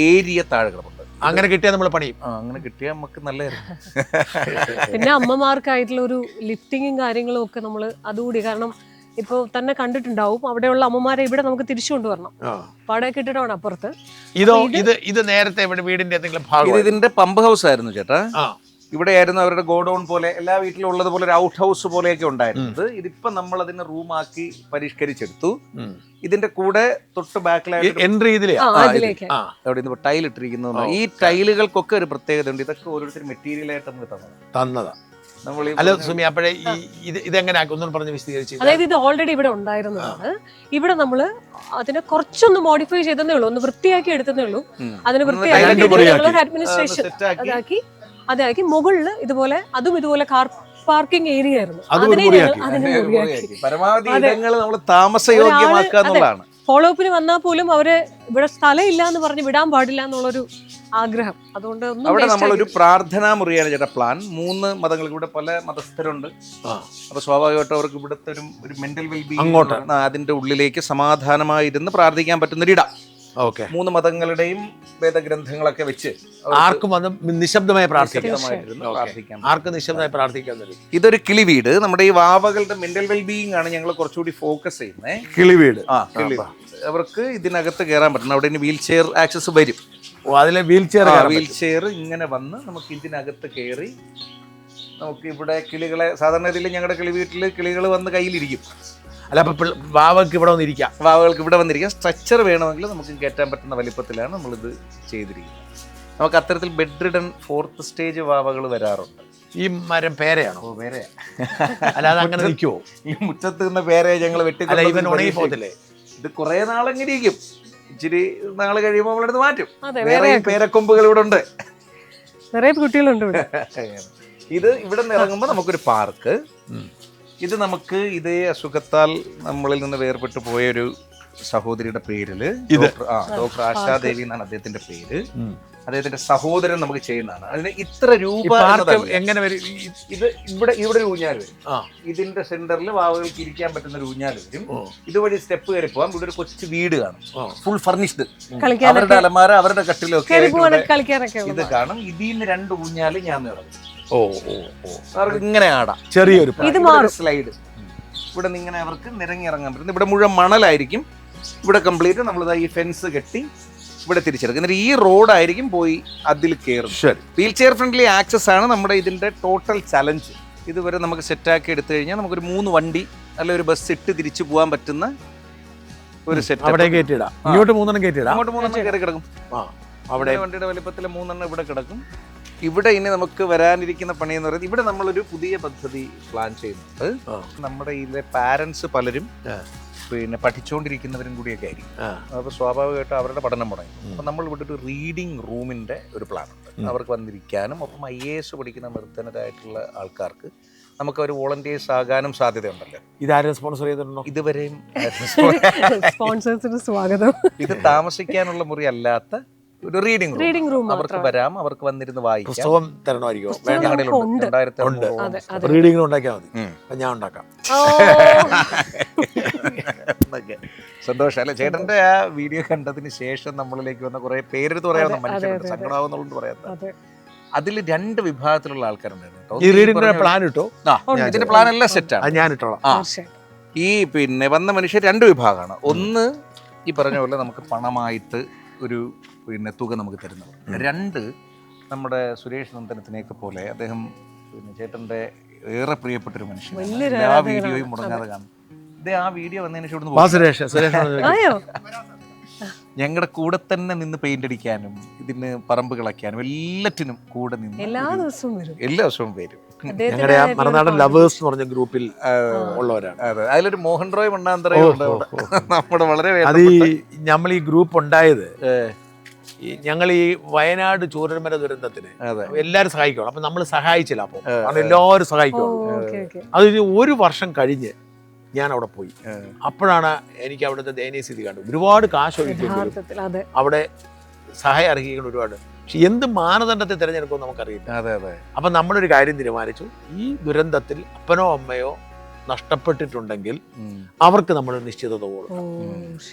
ഏരിയ താഴെ കിടപ്പുണ്ട്. അങ്ങനെ കിട്ടിയാൽ നമ്മൾ പണിയും. അങ്ങനെ കിട്ടിയാൽ നമുക്ക് നല്ലതായിരുന്നു. പിന്നെ അമ്മമാർക്കായിട്ടുള്ള ഒരു ലിഫ്റ്റിങ്ങും കാര്യങ്ങളും ഒക്കെ നമ്മൾ അതുകൂടി, കാരണം ഇപ്പോൾ തന്നെ കണ്ടിട്ടുണ്ടാവും അവിടെയുള്ള അമ്മമാരെ ഇവിടെ നമുക്ക് തിരിച്ചു കൊണ്ടുവരണം. വാടക കെട്ടിടമാണ് അപ്പുറത്ത്. ഇത് നേരത്തെ വീടിന്റെ എന്തെങ്കിലും ഭാഗം? ഇതിന്റെ പമ്പ് ഹൗസ് ആയിരുന്നു ചേട്ടാ. ഇവിടെയായിരുന്നു അവരുടെ ഗോഡൌൺ പോലെ, എല്ലാ വീട്ടിലും ഉള്ളതുപോലെ ഒരു ഔട്ട് ഹൗസ് പോലെയൊക്കെ ഉണ്ടായിരുന്നത്. ഇതിപ്പോ നമ്മൾ അതിനെ റൂമാക്കി പരിഷ്കരിച്ചെടുത്തു. ഇതിന്റെ കൂടെ തൊട്ട് ബാക്കിലായിട്ട് എൻട്രി അവിടെ ടൈൽ ഇട്ടിരിക്കുന്നത്. ഈ ടൈലുകൾക്കൊക്കെ ഒരു പ്രത്യേകത ഉണ്ട്. ഇതൊക്കെ ഓരോരുത്തർ മെറ്റീരിയൽ ആയിട്ട് നമുക്ക് തന്നതാ. അല്ല സുമി, അപ്പോഴേ ഇതെങ്ങനെ ഒന്നും പറഞ്ഞ് വിശദീകരിച്ചു. അതായത് ഇത് ഓൾറെഡി ഇവിടെ ഉണ്ടായിരുന്നതാണ്. ഇവിടെ നമ്മള് അതിനെ കുറച്ചൊന്ന് മോഡിഫൈ ചെയ്തേ ഉള്ളൂ, ഒന്ന് വൃത്തിയാക്കി എടുത്തതേ ഉള്ളൂ. അതിന് വൃത്തിയാക്കി അഡ്മിനിസ്ട്രേഷൻ അതാക്കി മുകളിൽ ഇതുപോലെ അതും ഇതുപോലെ കാർ പാർക്കിംഗ് ഏരിയ ആയിരുന്നു. ഫോളോ അപ്പിന് വന്നാൽ പോലും അവര് ഇവിടെ സ്ഥലം ഇല്ല എന്ന് പറഞ്ഞ് വിടാൻ പാടില്ല എന്നുള്ളൊരു ആഗ്രഹം. അതുകൊണ്ട് അവിടെ നമ്മളൊരു പ്രാർത്ഥനാ മുറിയാണ് ചേട്ടാ പ്ലാൻ. 3 മതങ്ങൾ, ഇവിടെ പല മതസ്ഥരുണ്ട്. അപ്പൊ സ്വാഭാവികമായിട്ടും അവർക്ക് ഇവിടുത്തെ ഒരു മെന്റൽ വെൽബീയിങ്, അതിന്റെ ഉള്ളിലേക്ക് സമാധാനമായിരുന്ന് പ്രാർത്ഥിക്കാൻ പറ്റുന്നൊരിടം. 3 മതങ്ങളുടെയും വേദഗ്രന്ഥങ്ങളൊക്കെ വെച്ച് ആർക്കും വന്ന് നിശബ്ദമായി പ്രാർത്ഥിക്കാം. ഇതൊരു കിളി വീട്. നമ്മുടെ ഈ വാവകളുടെ മെന്റൽ വെൽബീയിങ് ആണ് ഞങ്ങൾ കുറച്ചുകൂടി ഫോക്കസ് ചെയ്യുന്നത്. കിളി വീട് അവർക്ക് ഇതിനകത്ത് കയറാൻ പറ്റണം. അവിടെ വീൽ ചെയർ ആക്സസ് വരും. അതിലെ വീൽ ചെയർ ഇങ്ങനെ വന്ന് നമുക്ക് ഇതിനകത്ത് കയറി നമുക്ക് ഇവിടെ കിളികളെ, സാധാരണ ഇതിൽ ഞങ്ങളുടെ കിളി വീട്ടിൽ കിളികൾ വന്ന് കയ്യിലിരിക്കും. അല്ല, അപ്പൊ വാവകൾക്ക് ഇവിടെ വന്നിരിക്കാം. വാവകൾക്ക് ഇവിടെ വന്നിരിക്കാം. സ്ട്രക്ചർ വേണമെങ്കിൽ നമുക്ക് കയറ്റാൻ പറ്റുന്ന വലിപ്പത്തിലാണ് നമ്മളിത് ചെയ്തിരിക്കുന്നത്. നമുക്ക് അത്തരത്തിൽ ബെഡ് റിഡൻ 4th സ്റ്റേജ് വാവകൾ വരാറുണ്ട്. ഈ മരം പേരയാണോ? പേരയാ. അല്ലാതെ അങ്ങനെ നിൽക്കുവോ? ഈ മുറ്റത്ത് നിന്ന് പേരയെ ഞങ്ങൾ ഉണങ്ങി പോകത്തില്ലേ? ഇത് കുറെ നാളെങ്ങനെ ഇരിക്കും. ഇച്ചിരി നാള് കഴിയുമ്പോൾ നമ്മളെടുത്ത് മാറ്റും. വേറെ പേരക്കൊമ്പുകൾ ഇവിടെ ഉണ്ട്, നിറയെ കുട്ടികളുണ്ട് ഇവിടെ. ഇത് ഇവിടെ നിന്ന് ഇറങ്ങുമ്പോൾ നമുക്കൊരു പാർക്ക്. ഇത് നമുക്ക് ഇതേ അസുഖത്താൽ നമ്മളിൽ നിന്ന് വേർപെട്ടു പോയൊരു സഹോദരിയുടെ പേരില്, ഡോക്ടർ ആശാദേവി എന്നാണ് അദ്ദേഹത്തിന്റെ പേര്. അദ്ദേഹത്തിന്റെ സഹോദരൻ നമുക്ക് ചെയ്യുന്നതാണ്. അതിന് ഇത്ര രൂപ എങ്ങനെ വരും? ഇത് ഇവിടെ ഒരു ഊഞ്ഞാൽ വരും. ഇതിന്റെ സെന്ററിൽ വാവകൾക്ക് ഇരിക്കാൻ പറ്റുന്ന ഒരു ഊഞ്ഞാൽ വരും. ഇതുവഴി സ്റ്റെപ്പ് കയറി പോകാം. ഇവിടെ ഒരു കൊച്ചു വീട് കാണും, ഫുൾ ഫർണിഷ്ഡ്. അവരുടെ അലമാര, അവരുടെ കട്ടിലൊക്കെ ഇത് കാണും. ഇതിന്ന് 2 ഊഞ്ഞാല് ഞാൻ ഇറങ്ങും. അവർക്ക് ഇങ്ങനെ ആടാം. ചെറിയൊരു സ്ലൈഡ്. ഇവിടെ നിന്ന് ഇങ്ങനെ അവർക്ക് നിരങ്ങി ഇറങ്ങാൻ പറ്റും. ഇവിടെ മുഴുവൻ മണലായിരിക്കും. ഇവിടെ കംപ്ലീറ്റ് നമ്മളിതാ ഈ ഫെൻസ് കെട്ടി ഇവിടെ തിരിച്ചെടുക്കും. എന്നിട്ട് ഈ റോഡായിരിക്കും പോയി അതിൽ കയറും. വീൽ ചെയർ ഫ്രണ്ട്ലി ആക്സസ് ആണ് നമ്മുടെ ഇതിന്റെ ടോട്ടൽ ചലഞ്ച്. ഇതുവരെ നമുക്ക് സെറ്റാക്കി എടുത്തു കഴിഞ്ഞാൽ നമുക്കൊരു 3 വണ്ടി അല്ല ഒരു ബസ് ഇട്ട് തിരിച്ചു പോകാൻ പറ്റുന്ന ഒരു സെറ്റ് അവിടെ കയറ്റിയിടാം. ഇങ്ങോട്ട് 3 കയറ്റിയിടാം. അങ്ങോട്ട് 3 കയറി കിടക്കും. അവിടെ വണ്ടിയുടെ വലിപ്പത്തിൽ 3 ഇവിടെ കിടക്കും. ഇവിടെ ഇനി നമുക്ക് വരാനിരിക്കുന്ന പണി എന്ന് പറയുന്നത്, ഇവിടെ നമ്മളൊരു പുതിയ പദ്ധതി പ്ലാൻ ചെയ്യുന്നുണ്ട്. നമ്മുടെ ഇതിലെ പാരന്റ്സ് പലരും പിന്നെ പഠിച്ചുകൊണ്ടിരിക്കുന്നവരും കൂടിയൊക്കെ ആയിരിക്കും. അപ്പോൾ സ്വാഭാവികമായിട്ടും അവരുടെ പഠനം മുടങ്ങി. അപ്പോൾ നമ്മൾ ഇവിടെ ഒരു റീഡിംഗ് റൂമിന്റെ ഒരു പ്ലാൻ ഉണ്ട്. അവർക്ക് വന്നിരിക്കാനും ഒപ്പം IAS പഠിക്കുന്ന നിർധനരായിട്ടുള്ള ആൾക്കാർക്ക് നമുക്ക് ഒരു വോളണ്ടിയേഴ്സ് ആകാനും സാധ്യതയുണ്ടല്ലോ. ഇതാരും സ്പോൺസർ ചെയ്തിട്ടുണ്ടോ? ഇതുവരെയും സ്പോൺസേഴ്സിന് സ്വാഗതം. ഇത് താമസിക്കാനുള്ള മുറി അല്ലാത്ത ഒരു റീഡിംഗ് റൂം. അവർക്ക് വരാം, അവർക്ക് വന്നിരുന്ന് വായിക്കാം. പുസ്തകം തരണമായിരിക്കും. റീഡിംഗ് ഉണ്ടാക്കിയാൽ മതി, ഞാൻ ഉണ്ടാക്കാം. സന്തോഷം അല്ലെ? ചേട്ടന്റെ ആ വീഡിയോ കണ്ടതിന് ശേഷം നമ്മളിലേക്ക് വന്ന കുറെ പേരെടുത്ത് പറയാവുന്ന മനുഷ്യരുണ്ട്, സങ്കടമാവുന്നുള്ളത് പറയാത്ത. അതിൽ 2 വിഭാഗത്തിലുള്ള ആൾക്കാരുണ്ടായിരുന്നു. ഈ റീഡിംഗ് പ്ലാൻ ഇട്ടോ? ഇതിന്റെ പ്ലാൻ എല്ലാം സെറ്റാണ്, ഞാൻ ഇട്ടോളാം. ഈ പിന്നെ വന്ന മനുഷ്യർ 2 വിഭാഗമാണ്. ഒന്ന് ഈ പറഞ്ഞ പോലെ നമുക്ക് പണമായിട്ട് ഒരു പിന്നെ തുക നമുക്ക് തരുന്നവർ. 2 നമ്മുടെ സുരേഷ് നന്ദനത്തിനെയൊക്കെ പോലെ അദ്ദേഹം പിന്നെ ചേട്ടന്റെ ഏറെ പ്രിയപ്പെട്ട ഒരു മനുഷ്യൻ, എല്ലാ വീഡിയോയും മുടങ്ങാതെ കാണും. ആ വീഡിയോ വന്നതിന് ശേഷം ഞങ്ങളുടെ കൂടെ തന്നെ നിന്ന് പെയിന്റ് അടിക്കാനും ഇതിന് പറമ്പ് കിളയ്ക്കാനും എല്ലാറ്റിനും കൂടെ നിന്ന് എല്ലാ ദിവസവും വരും. ഞങ്ങളുടെ മറുനാടൻ ലവേഴ്സ് എന്ന് പറഞ്ഞ ഗ്രൂപ്പിൽ ഉള്ളവരാണ്. അതെ, അതിലൊരു മോഹൻ റോയ് മണ്ണാന്തരയും ഉണ്ട് നമ്മുടെ വളരെ. അത് നമ്മൾ ഈ ഗ്രൂപ്പ് ഉണ്ടായത് ഞങ്ങൾ ഈ വയനാട് ചൂരൽമല ദുരന്തത്തിന് എല്ലാവരും സഹായിക്കണം. അപ്പൊ നമ്മൾ സഹായിച്ചില്ല. അപ്പൊ എല്ലാവരും സഹായിക്കണം. അത് 1 വർഷം കഴിഞ്ഞ് ഞാൻ അവിടെ പോയി. അപ്പോഴാണ് എനിക്ക് അവിടുത്തെ ദയനീയസ്ഥിതി കണ്ടത്. ഒരുപാട് കാശ് ഒഴിക്കേണ്ടി അവിടെ സഹായം അർഹിക്കുന്ന ഒരുപാട്. പക്ഷെ എന്ത് മാനദണ്ഡത്തെ തിരഞ്ഞെടുക്കുമെന്ന് നമുക്കറിയില്ല. അപ്പൊ നമ്മളൊരു കാര്യം തീരുമാനിച്ചു, ഈ ദുരന്തത്തിൽ അപ്പനോ അമ്മയോ നഷ്ടപ്പെട്ടിട്ടുണ്ടെങ്കിൽ അവർക്ക് നമ്മൾ നിശ്ചിതത കൊടുക്കണം.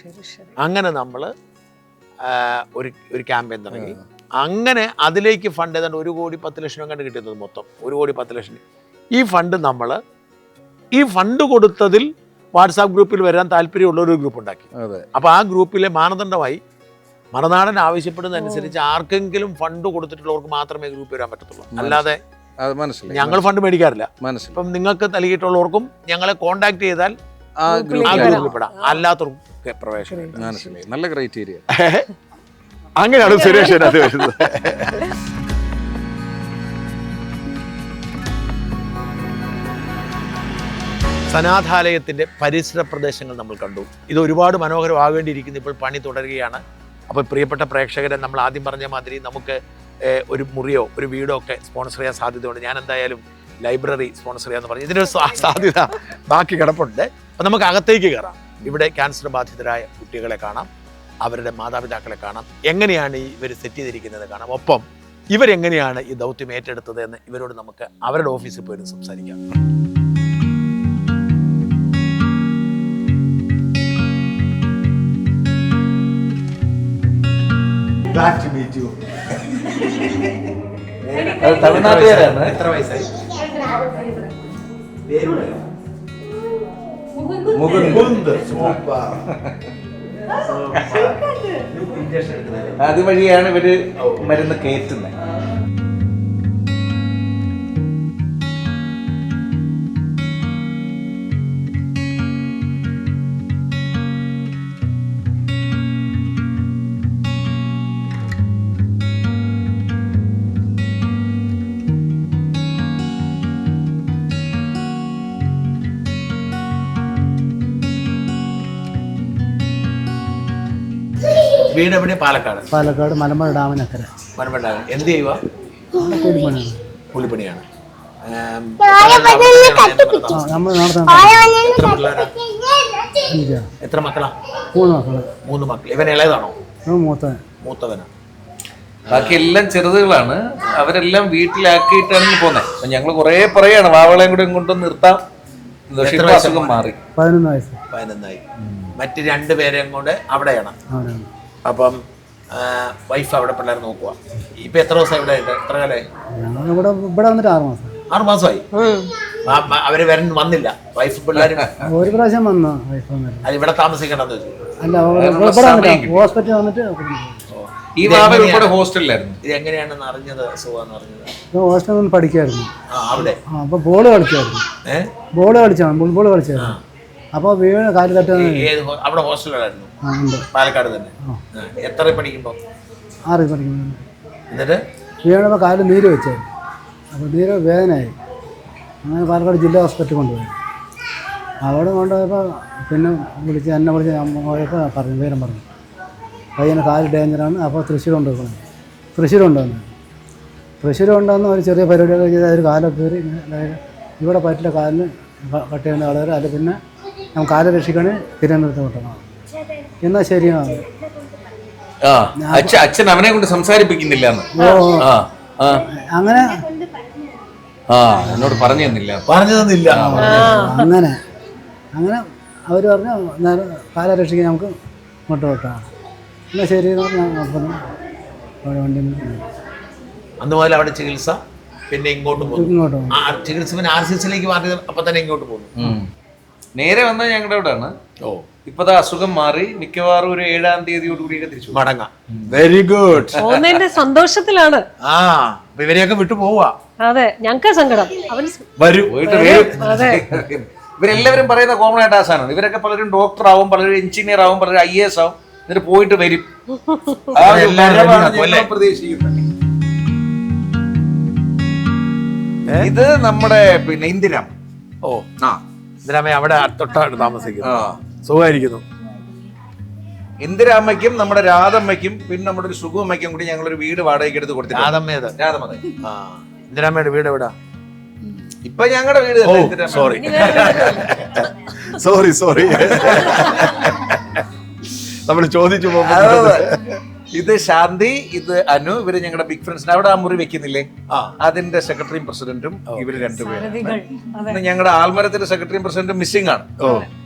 അങ്ങനെ നമ്മൾ ഒരു ക്യാമ്പയിൻ തുടങ്ങി. അങ്ങനെ അതിലേക്ക് ഫണ്ട് ഏതാണ്ട് 1,10,00,000 കണ്ട് കിട്ടുന്നത്. മൊത്തം 1,10,00,000. ഈ ഫണ്ട് കൊടുത്തതിൽ വാട്സാപ്പ് ഗ്രൂപ്പിൽ വരാൻ താല്പര്യമുള്ള ഒരു ഗ്രൂപ്പ് ഉണ്ടാക്കി. അപ്പോൾ ആ ഗ്രൂപ്പിലെ മാനദണ്ഡമായി മറുനാടൻ ആവശ്യപ്പെടുന്നതനുസരിച്ച് ആർക്കെങ്കിലും ഫണ്ട് കൊടുത്തിട്ടുള്ളവർക്ക് മാത്രമേ ഗ്രൂപ്പിൽ വരാൻ പറ്റത്തുള്ളൂ. അല്ലാതെ ഞങ്ങൾ ഫണ്ട് മേടിക്കാറില്ല. ഇപ്പം നിങ്ങൾക്ക് നൽകിയിട്ടുള്ളവർക്കും ഞങ്ങളെ കോണ്ടാക്ട് ചെയ്താൽ ആ ഗ്രൂപ്പിൽ പെടാം, അല്ലാത്തവർക്ക് പ്രവേശനം. നല്ല ക്രൈറ്റീരിയ. അങ്ങനെയാണ് സുരേഷ് അത് വരുന്നത്. സനാഥാലയത്തിൻ്റെ പരിസര പ്രദേശങ്ങൾ നമ്മൾ കണ്ടു. ഇത് ഒരുപാട് മനോഹരമാകേണ്ടിയിരിക്കുന്നു. ഇപ്പോൾ പണി തുടരുകയാണ്. അപ്പോൾ പ്രിയപ്പെട്ട പ്രേക്ഷകരെ, നമ്മൾ ആദ്യം പറഞ്ഞ മാതിരി നമുക്ക് ഒരു മുറിയോ ഒരു വീടോ ഒക്കെ സ്പോൺസർ ചെയ്യാൻ സാധ്യതയുണ്ട്. ഞാൻ എന്തായാലും ലൈബ്രറി സ്പോൺസർ ചെയ്യാമെന്ന് പറഞ്ഞു. ഇതിനൊരു സാധ്യത ബാക്കി കിടപ്പുണ്ട്. അപ്പം നമുക്ക് അകത്തേക്ക് കയറാം. ഇവിടെ ക്യാൻസർ ബാധിതരായ കുട്ടികളെ കാണാം, അവരുടെ മാതാപിതാക്കളെ കാണാം, എങ്ങനെയാണ് ഇവർ സെറ്റ് ചെയ്തിരിക്കുന്നത് കാണാം. ഒപ്പം ഇവരെങ്ങനെയാണ് ഈ ദൗത്യം ഏറ്റെടുത്തത് എന്ന് ഇവരോട് നമുക്ക് അവരുടെ ഓഫീസിൽ പോയി സംസാരിക്കാം. തമിഴ്നാട്ടുകാരാണ്. എത്ര വയസ്സായി? അതുവഴിയാണ് ഇവര് മരുന്ന് കയറ്റുന്നത്. വീട് എവിടെ? പാലക്കാട്. പാലക്കാട് മലമ്പുഴ ഡാമിനക്കര. മലമ്പുഴ ഡാം. എന്ത് ചെയ്യുക? കൂലിപ്പണിയാണ്. എത്ര മക്കളാ? 3 മക്കള്. 3 മക്കൾ. ഇവൻ ഇളയതാണോ? മൂത്തവനാ. ബാക്കി എല്ലാം ചെറുതുകളാണ്. അവരെല്ലാം വീട്ടിലാക്കിയിട്ടാണ് പോകുന്നത്. അപ്പൊ ഞങ്ങൾ കുറെ പറയാണ് വാവളെയും കൂടെ കൊണ്ടുവന്ന് നിർത്താം. അസുഖം മാറി. 11 വയസ്സ്. 11ആയി. മറ്റ് 2 പേരെയും കൊണ്ട് അവിടെയാണ്. അപ്പം വൈഫ് അവിടെ പിള്ളേർ നോക്കുക. ഇപ്പൊ എത്ര ദിവസം ഇവിടെ? എത്ര കാലമായി? ഇവിടെ വന്നിട്ട് 6 മാസം. 6 മാസമായി. അവര് വന്നില്ല വൈഫ് പിള്ളേരും? ഒരു പ്രാവശ്യം വന്നു വൈഫ്. അത് ഇവിടെ താമസിക്കണ്ടെന്ന് വെച്ചു. അല്ല, ഹോസ്പിറ്റലിൽ വന്നിട്ട് ഈ ഹോസ്റ്റലിലായിരുന്നു. ഇത് എങ്ങനെയാണെന്ന് അറിഞ്ഞത്? സുഖമെന്ന് അറിഞ്ഞത്? ഹോസ്റ്റലിൽ പഠിക്കായിരുന്നു. അവിടെ അപ്പൊ ബോള് കളിച്ചായിരുന്നു. ബോള് കളിച്ചായിരുന്നു. അപ്പോൾ വീണ് കാല് തട്ടുന്ന അവിടെ ഹോസ്റ്റലായിരുന്നു ഉണ്ട്. പാലക്കാട് തന്നെ. എത്ര പഠിക്കുമ്പോൾ? 6 പഠിക്കുന്നു. എന്നിട്ട് വീണപ്പോൾ കാല് നീര് വെച്ചായിരുന്നു. അപ്പോൾ നീര് വേദനയായി. അങ്ങനെ പാലക്കാട് ജില്ലാ ഹോസ്പിറ്റലിൽ കൊണ്ടുപോയി. അവിടെ കൊണ്ടുപോയപ്പോൾ പിന്നെ എന്നെ വിളിച്ച് പോയപ്പോൾ പറഞ്ഞു, വിവരം പറഞ്ഞു, പയ്യനെ കാല് ഡേഞ്ചറാണ്, അപ്പോൾ തൃശ്ശൂർ കൊണ്ടുപോകണം. തൃശ്ശൂർ കൊണ്ടുവന്ന് ഒരു ചെറിയ പരിപാടിയൊക്കെ ചെയ്ത് ഒരു കാലൊക്കെ കയറി അതായത് ഇവിടെ പറ്റില്ല, കാലിന് കട്ട് ചെയ്യുന്ന ആളുകൾ അത് പിന്നെ നമുക്ക് കാല് രക്ഷിക്കണേ തിരുവനന്തപുരത്ത് കൊണ്ടുപോകണം. എന്നാൽ ശരിയാണ്. അച്ഛൻ അവനെ കൊണ്ട് സംസാരിപ്പിക്കുന്നില്ല അങ്ങനെ എന്നോട് പറഞ്ഞു തന്നില്ല. അങ്ങനെ അവർ പറഞ്ഞു നേരം കാലെ രക്ഷിക്കാൻ നമുക്ക് ഇങ്ങോട്ട് വിട്ടാണ്. എന്നാൽ ശരി വണ്ടി അന്ന് മുതൽ അവിടെ ചികിത്സ, പിന്നെ ഇങ്ങോട്ട് ഇങ്ങോട്ട് ചികിത്സ പിന്നെ RCCയിലേക്ക് മാറി. അപ്പൊ തന്നെ ഇങ്ങോട്ട് പോകുന്നു. നേരെ വന്നത് ഞങ്ങളുടെ അവിടെയാണ്. ഇപ്പതാ അസുഖം മാറി, മിക്കവാറും ഒരു 7-ാം തീയതിയോടുകൂടിയൊക്കെ തിരിച്ചു മടങ്ങാം. Very good. പോകുന്നതിന്റെ സന്തോഷത്തിലാണ്. ഇവരെയൊക്കെ വിട്ടു പോവാ. അതെ, ഞങ്ങൾക്ക് സങ്കടം. അവൻ വരും. ഇവരെല്ലാവരും പറയുന്ന കോമൺ ആയിട്ട് ആ സാധനമാണ്. ഇവരൊക്കെ പലരും ഡോക്ടർ ആവും, പലരും എഞ്ചിനീയർ ആവും, പലരും IAS ആവും, എന്നിട്ട് പോയിട്ട് വരും. പ്രതീക്ഷിക്കുന്നത് ഇത് നമ്മുടെ പിന്നെ ഇന്ദിരാം. ഇന്ദിരാമ അവിടെ തൊട്ടാണ് താമസിക്കുന്നത്. സുഖമായിരിക്കുന്നു. ഇന്ദിരാമ്മയ്ക്കും നമ്മുടെ രാധമ്മയ്ക്കും പിന്നെ നമ്മുടെ ഒരു സുഖമ്മയ്ക്കും കൂടി ഞങ്ങളൊരു വീട് വാടകയ്ക്ക് എടുത്ത് കൊടുത്തിട്ടുണ്ട്. ഇന്ദിരാമയുടെ വീട് എവിടാ? ഇപ്പൊ ഞങ്ങളുടെ വീട് സോറി നമ്മൾ ചോദിച്ചു പോകും. ഇത് ശാന്തി, ഇത് അനു, ഇവര് ഞങ്ങളുടെ ബിഗ് ഫ്രണ്ട്സ്. അവിടെ ആ മുറി വെക്കുന്നില്ലേ, അതിന്റെ സെക്രട്ടറിയും പ്രസിഡന്റും ഇവര് രണ്ടുപേരും. ഞങ്ങളുടെ ആൽമരത്തിന്റെ സെക്രട്ടറിയും പ്രസിഡന്റും മിസ്സിംഗ് ആണ്.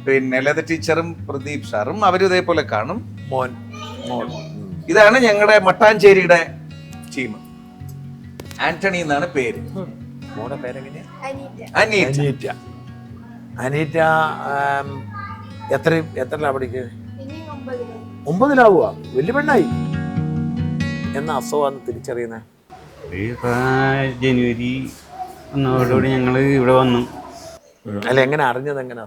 പിന്നെ ലത ടീച്ചറും പ്രദീപ് സാറും അവരും ഇതേപോലെ കാണും. മോൻ ഇതാണ് ഞങ്ങളുടെ മട്ടാഞ്ചേരിയുടെ ടീം. ആന്റണി എന്നാണ് പേര്. മോടെ പേരെങ്ങനെയാ? അനീറ്റ. എത്ര പഠിക്കുക? 9-ലാവുക. വലിയ പെണ്ണായി. എന്നാ അസുഖം തിരിച്ചറിയുന്നത്? ജനുവരി 1 ഞങ്ങള് ഇവിടെ വന്നു. അല്ല, എങ്ങനെ അറിഞ്ഞത്? എങ്ങനെ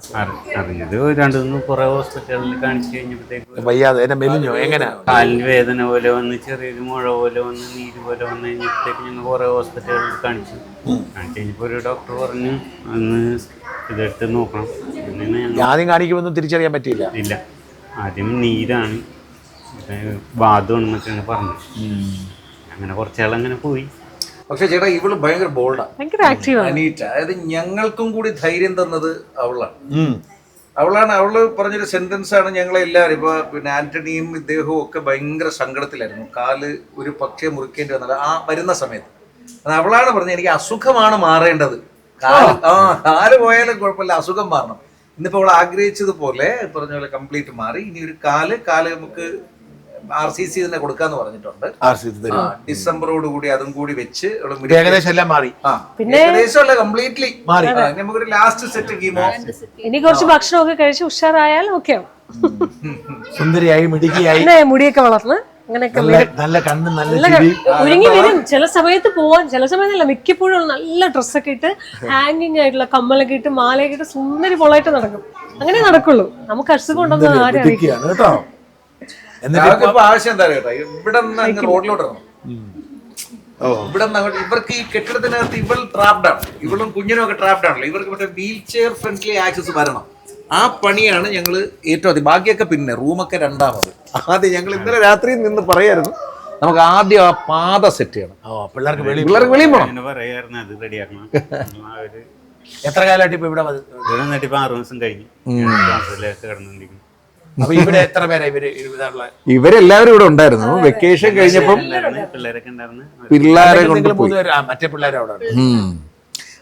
അറിഞ്ഞത് 2-3 കുറെ ഹോസ്പിറ്റലിൽ കാണിച്ചു കഴിഞ്ഞപ്പോഴത്തേക്ക് വയ്യാതെ എന്നെ മെലിഞ്ഞോ? എങ്ങനെ? കാലിന് വേദന പോലെ വന്ന്, ചെറിയൊരു മുഴ പോലെ വന്ന്, നീര് പോലെ വന്നു കഴിഞ്ഞപ്പോഴത്തേക്ക് ഞങ്ങൾ കുറെ ഹോസ്പിറ്റലിൽ കാണിച്ചു കഴിഞ്ഞപ്പോൾ ഒരു ഡോക്ടർ പറഞ്ഞു അന്ന് ഇതെടുത്ത് നോക്കണം. ആദ്യം കാണിക്കുമ്പോൾ തിരിച്ചറിയാൻ പറ്റിയില്ല. ഇല്ല, ആദ്യം നീരാണ്, വാദമാണെന്നൊക്കെയാണ് പറഞ്ഞു. അങ്ങനെ കുറച്ചാളങ്ങനെ പോയി. പക്ഷെ ചേട്ടാ, ഇവള് ഭയങ്കര ബോൾഡാണ്, ഭയങ്കര ആക്റ്റീവാണ് അനീറ്റ. അതായത് ഞങ്ങൾക്കും കൂടി ധൈര്യം തന്നത് അവളാണ്. അവള് പറഞ്ഞൊരു സെന്റൻസ് ആണ് ഞങ്ങളെ എല്ലാവരും. ഇപ്പൊ പിന്നെ ആന്റണിയും ഇദ്ദേഹവും ഒക്കെ ഭയങ്കര സങ്കടത്തിലായിരുന്നു. കാല് ഒരു പക്ഷേ മുറിക്കേണ്ടി വന്നത് ആ വരുന്ന സമയത്ത്. അത് അവളാണ് പറഞ്ഞത്, എനിക്ക് അസുഖമാണ് മാറേണ്ടത്, കാല് പോയാലും കുഴപ്പമില്ല, അസുഖം മാറണം. ഇന്നിപ്പോ അവൾ ആഗ്രഹിച്ചതുപോലെ പറഞ്ഞ പോലെ കംപ്ലീറ്റ് മാറി. ഇനി ഒരു കാല് നമുക്ക് RCC തന്നെ കൊടുക്കാന്ന് പറഞ്ഞിട്ടുണ്ട്. ഡിസംബറോട് കൂടി അതും കൂടി വെച്ച് ഏകദേശം എല്ലാം മാറി. ഏകദേശം അല്ല, കംപ്ലീറ്റ്ലി മാറി. നമുക്കൊരു ലാസ്റ്റ് സെറ്റ് കീമോ, ഇനി കുറച്ച് ഭക്ഷണമൊക്കെ കഴിച്ച് ഉഷാറായാൽ ഓക്കെ ആവും. സുന്ദരിയായി, മിടുക്കിയായി, മുടിയൊക്കെ വളർന്ന് അങ്ങനെയൊക്കെ നല്ല കണ്ണ്, നല്ല ഒരുങ്ങി വരും. ചില സമയത്ത് പോവാൻ, ചില സമയത്തല്ല, മിക്കപ്പോഴും നല്ല ഡ്രസ്സൊക്കെ ഇട്ട്, ഹാങ്ങിങ് ആയിട്ടുള്ള കമ്മലൊക്കെ ഇട്ട്, മാലയൊക്കെ ഇട്ട് സുന്ദരി പൊളായിട്ട് നടക്കും. അങ്ങനെ നടക്കുള്ളൂ. നമുക്ക് അസുഖം ഉണ്ടെന്ന് ആരും അറിയിക്കും കേട്ടോ. ആവശ്യം എന്താ കേട്ടോ, ഇവിടെ നിന്ന് റോഡിലോട്ട് ഇറങ്ങും. ഇവിടെ നിന്ന് ഇവർക്ക് ഈ കെട്ടിടത്തിനകത്ത് ഇവൾ ട്രാപ്ഡാണ്, ഇവളും കുഞ്ഞിനും ഒക്കെ ട്രാപ്ഡാണല്ലോ. ഇവർക്ക് മറ്റേ വീൽ ചെയർ ഫ്രണ്ട്ലി ആക്സസ് വരണം. ആ പണിയാണ് ഞങ്ങൾ ഏറ്റവും ആദ്യം. ബാക്കിയൊക്കെ പിന്നെ റൂമൊക്കെ രണ്ടാമത്. ആദ്യം ഞങ്ങൾ ഇന്നലെ രാത്രി നിന്ന് പറയായിരുന്നു, നമുക്ക് ആദ്യം ആ പാത സെറ്റ് ചെയ്യണം. പിള്ളേർക്ക് വെളിയിൽ പോകണം. എത്ര കാലമായിട്ട് ഇപ്പൊ ഇവിടെ 6 മാസം കഴിഞ്ഞു കിടന്നുകൊണ്ടിരിക്കുന്നു. അപ്പൊ ഇവിടെ എത്ര പേരാ ഇവരെല്ലാവരും ഇവിടെ ഉണ്ടായിരുന്നു. വെക്കേഷൻ കഴിഞ്ഞപ്പം പിള്ളേരെ കൊണ്ട് മറ്റേ പിള്ളേരെ അവിടെ.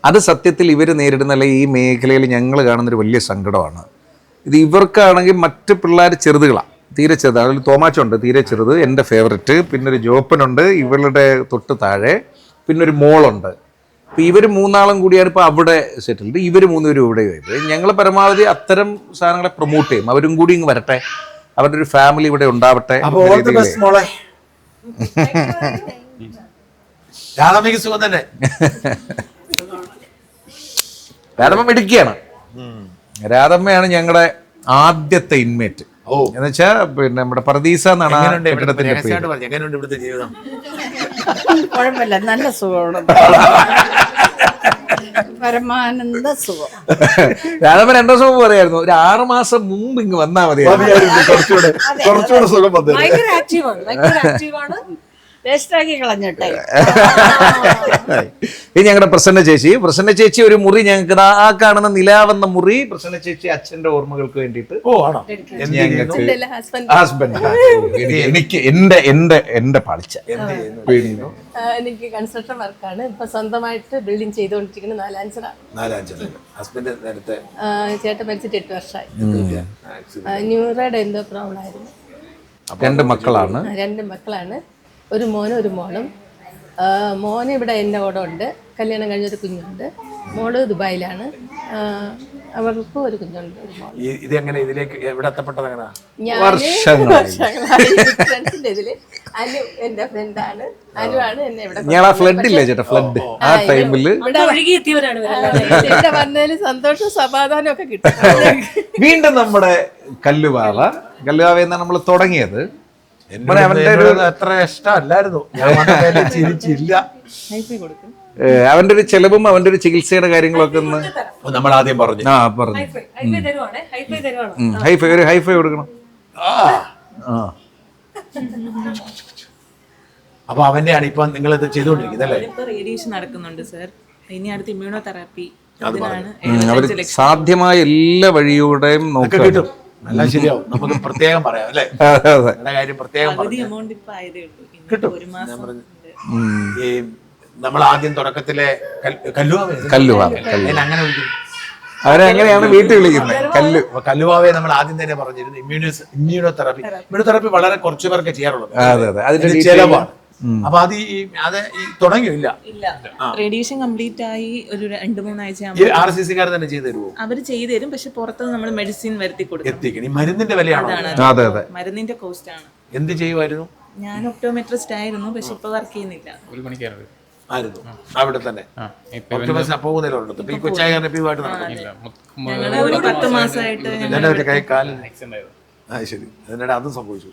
അത് സത്യത്തിൽ ഇവർ നേരിടുന്ന, അല്ലെങ്കിൽ ഈ മേഖലയിൽ ഞങ്ങൾ കാണുന്നൊരു വലിയ സങ്കടമാണ്. ഇത് ഇവർക്കാണെങ്കിൽ മറ്റ് പിള്ളേർ ചെറുതുകളാണ്, തീരെ ചെറുതാണ്. അതിൽ തോമാച്ചുണ്ട്, തീരെ ചെറുത്, എൻ്റെ ഫേവററ്റ്. പിന്നെ ഒരു ജോപ്പനുണ്ട് ഇവളുടെ തൊട്ട് താഴെ, പിന്നെ ഒരു മോളുണ്ട്. അപ്പോൾ ഇവർ 3 കൂടിയാണ് ഇപ്പോൾ അവിടെ സെറ്റിൽഡ്. ഇവർ 3 പേരും ഇവിടെ ആയിട്ട് ഞങ്ങൾ പരമാവധി അത്തരം സാധനങ്ങളെ പ്രൊമോട്ട് ചെയ്യും. അവരും കൂടി ഇങ്ങ് വരട്ടെ, അവരുടെ ഒരു ഫാമിലി ഇവിടെ ഉണ്ടാവട്ടെ. സുഖം തന്നെ. രാധമ്മ മിടുക്കിയാണ്. രാധമ്മയാണ് ഞങ്ങളുടെ ആദ്യത്തെ ഇൻമേറ്റ്. എന്ന് വെച്ചാ പിന്നെ നമ്മുടെ പർദീസ എന്നാണ് ആ കെട്ടിടത്തിന്റെ പേര്. എങ്ങനെയുണ്ട് ഇവിടുത്തെ ജീവിതം? കുഴപ്പമില്ല, നല്ല സുഖമാണ്. പരമാനന്ദ സുഖം. രാധമ്മ 2 ദിവസം മുമ്പ് പറയായിരുന്നു, ഒരു 6 മാസം മുമ്പ് ഇങ്ങ് വന്നാ മതിയായിരുന്നു, കുറച്ചുകൂടെ സുഖം വന്നു. ഭയങ്കര ആക്റ്റീവാണ്. വേസ്റ്റാക്കി കളഞ്ഞിട്ടെ. ഇത് ഞങ്ങളുടെ പ്രസന്ന ചേച്ചി ഒരു മുറി ഞങ്ങൾക്ക് ആ കാണുന്ന നിലാവെന്ന മുറി പ്രസന്ന ചേച്ചി അച്ഛന്റെ ഓർമ്മകൾക്ക് വേണ്ടിയിട്ട് ഹസ്ബൻഡ് എനിക്ക് എന്റെ പാളിച്ച. എനിക്ക് കൺസ്ട്രക്ഷൻ വർക്കാണ്. ഇപ്പൊ സ്വന്തമായിട്ട് ബിൽഡിംഗ് ചെയ്തുകൊണ്ടിരിക്കുന്നത് 4-5 ഹസ്ബൻഡ് നേരത്തെ ചേട്ടൻ മരിച്ചിട്ട് 8 വർഷമായി. ന്യൂറോയുടെ എന്തോ പ്രോബ്ലം ആയിരുന്നു. 2 മക്കളാണ്. 2 മക്കളാണ്, ഒരു മോനും ഒരു മോളും. മോന് ഇവിടെ എൻ്റെ കൂടെ ഉണ്ട്, കല്യാണം കഴിഞ്ഞൊരു കുഞ്ഞുണ്ട്. മോള് ദുബായിലാണ്, അവർക്കും ഒരു കുഞ്ഞുണ്ട്, ഒരു മോൾ. ഇതെങ്ങനെ ഇതിലേക്ക് എവിടെ എത്തപ്പെട്ടത്? എങ്ങനെ? ഫ്രണ്ട്സിന്റെ ഇതില് അനു എന്റെ ഫ്രണ്ടാണ്. അനുവാണ് എന്നെ ഇവിടെ ഫ്ലഡ് ഇല്ലേ ചേട്ടാ, ഫ്ലഡ് ആ ടൈമില് ഒഴുകിയെത്തിയവരാണ്. എന്റെ വന്നതിൽ സന്തോഷവും സമാധാനവും ഒക്കെ കിട്ടും. വീണ്ടും നമ്മുടെ കല്ലുവാവെന്നാണ് നമ്മൾ തുടങ്ങിയത്. അവന്റെ അത്ര ഇഷ്ടമല്ലായിരുന്നു, ചിരിച്ചില്ല. അവന്റെ ഒരു ചെലവും അവന്റെ ഒരു ചികിത്സയുടെ കാര്യങ്ങളൊക്കെ ഒന്ന് നമ്മൾ ആദ്യം പറഞ്ഞു. ഹൈഫൈ കൊടുക്കണം. അപ്പൊ അവന്റെയാണ് ഇപ്പൊ നിങ്ങൾ ഇത് ചെയ്തുകൊണ്ടിരിക്കുന്നത് അല്ലേ? റേഡിയേഷൻ നടക്കുന്നുണ്ട് സർ. ഇനി അടുത്ത് ഇമ്മ്യൂണോ തെറാപ്പി. അവര് സാധ്യമായ എല്ലാ വഴിയൂടെയും നോക്കാം, കിട്ടും. എല്ലാം ശരിയാവും. നമുക്ക് പ്രത്യേകം പറയാം അല്ലേ? കാര്യം പ്രത്യേകം കിട്ടും. ഈ നമ്മൾ ആദ്യം തുടക്കത്തിലെ കല്ലുവാവെ അങ്ങനെ വിളിക്കും. അവരെങ്ങനെയാണ് വീട്ടിൽ വിളിക്കുന്നത്? കല്ലുവാവെ നമ്മൾ ആദ്യം തന്നെ പറഞ്ഞിരുന്നു. ഇമ്മ്യൂണോ തെറാപ്പി വളരെ കുറച്ചു പേർക്ക് ചെയ്യാറുള്ളത്. അതിന്റെ ചെലവാണ്. അപ്പൊ അത് തുടങ്ങിയില്ല. റേഡിയേഷൻ കംപ്ലീറ്റ് ആയി ഒരു 2-3 ആഴ്ച RCC തന്നെ ചെയ്തു തരുമോ? അവര് ചെയ്തു തരും, പക്ഷെ പുറത്ത് നമ്മൾ മെഡിസിൻ വരുത്തി കൊടുക്കും. ഈ മരുന്നിന്റെ വിലയാണോ? മരുന്നിന്റെ കോസ്റ്റ് ആണ്. എന്ത് ചെയ്യുമായിരുന്നു? ഞാൻ ഒപ്റ്റോമെട്രിസ്റ്റ് ആയിരുന്നു, പക്ഷെ ഇപ്പൊ വർക്ക് ചെയ്യുന്നില്ല. ആയിരുന്നു അവിടെ തന്നെ പോകുന്നില്ല. ഈ കൊച്ചായിട്ട് ഞങ്ങള് ഒരു 10 മാസമായിട്ട് ശരി, അതിനിടെ അതും സംഭവിച്ചു.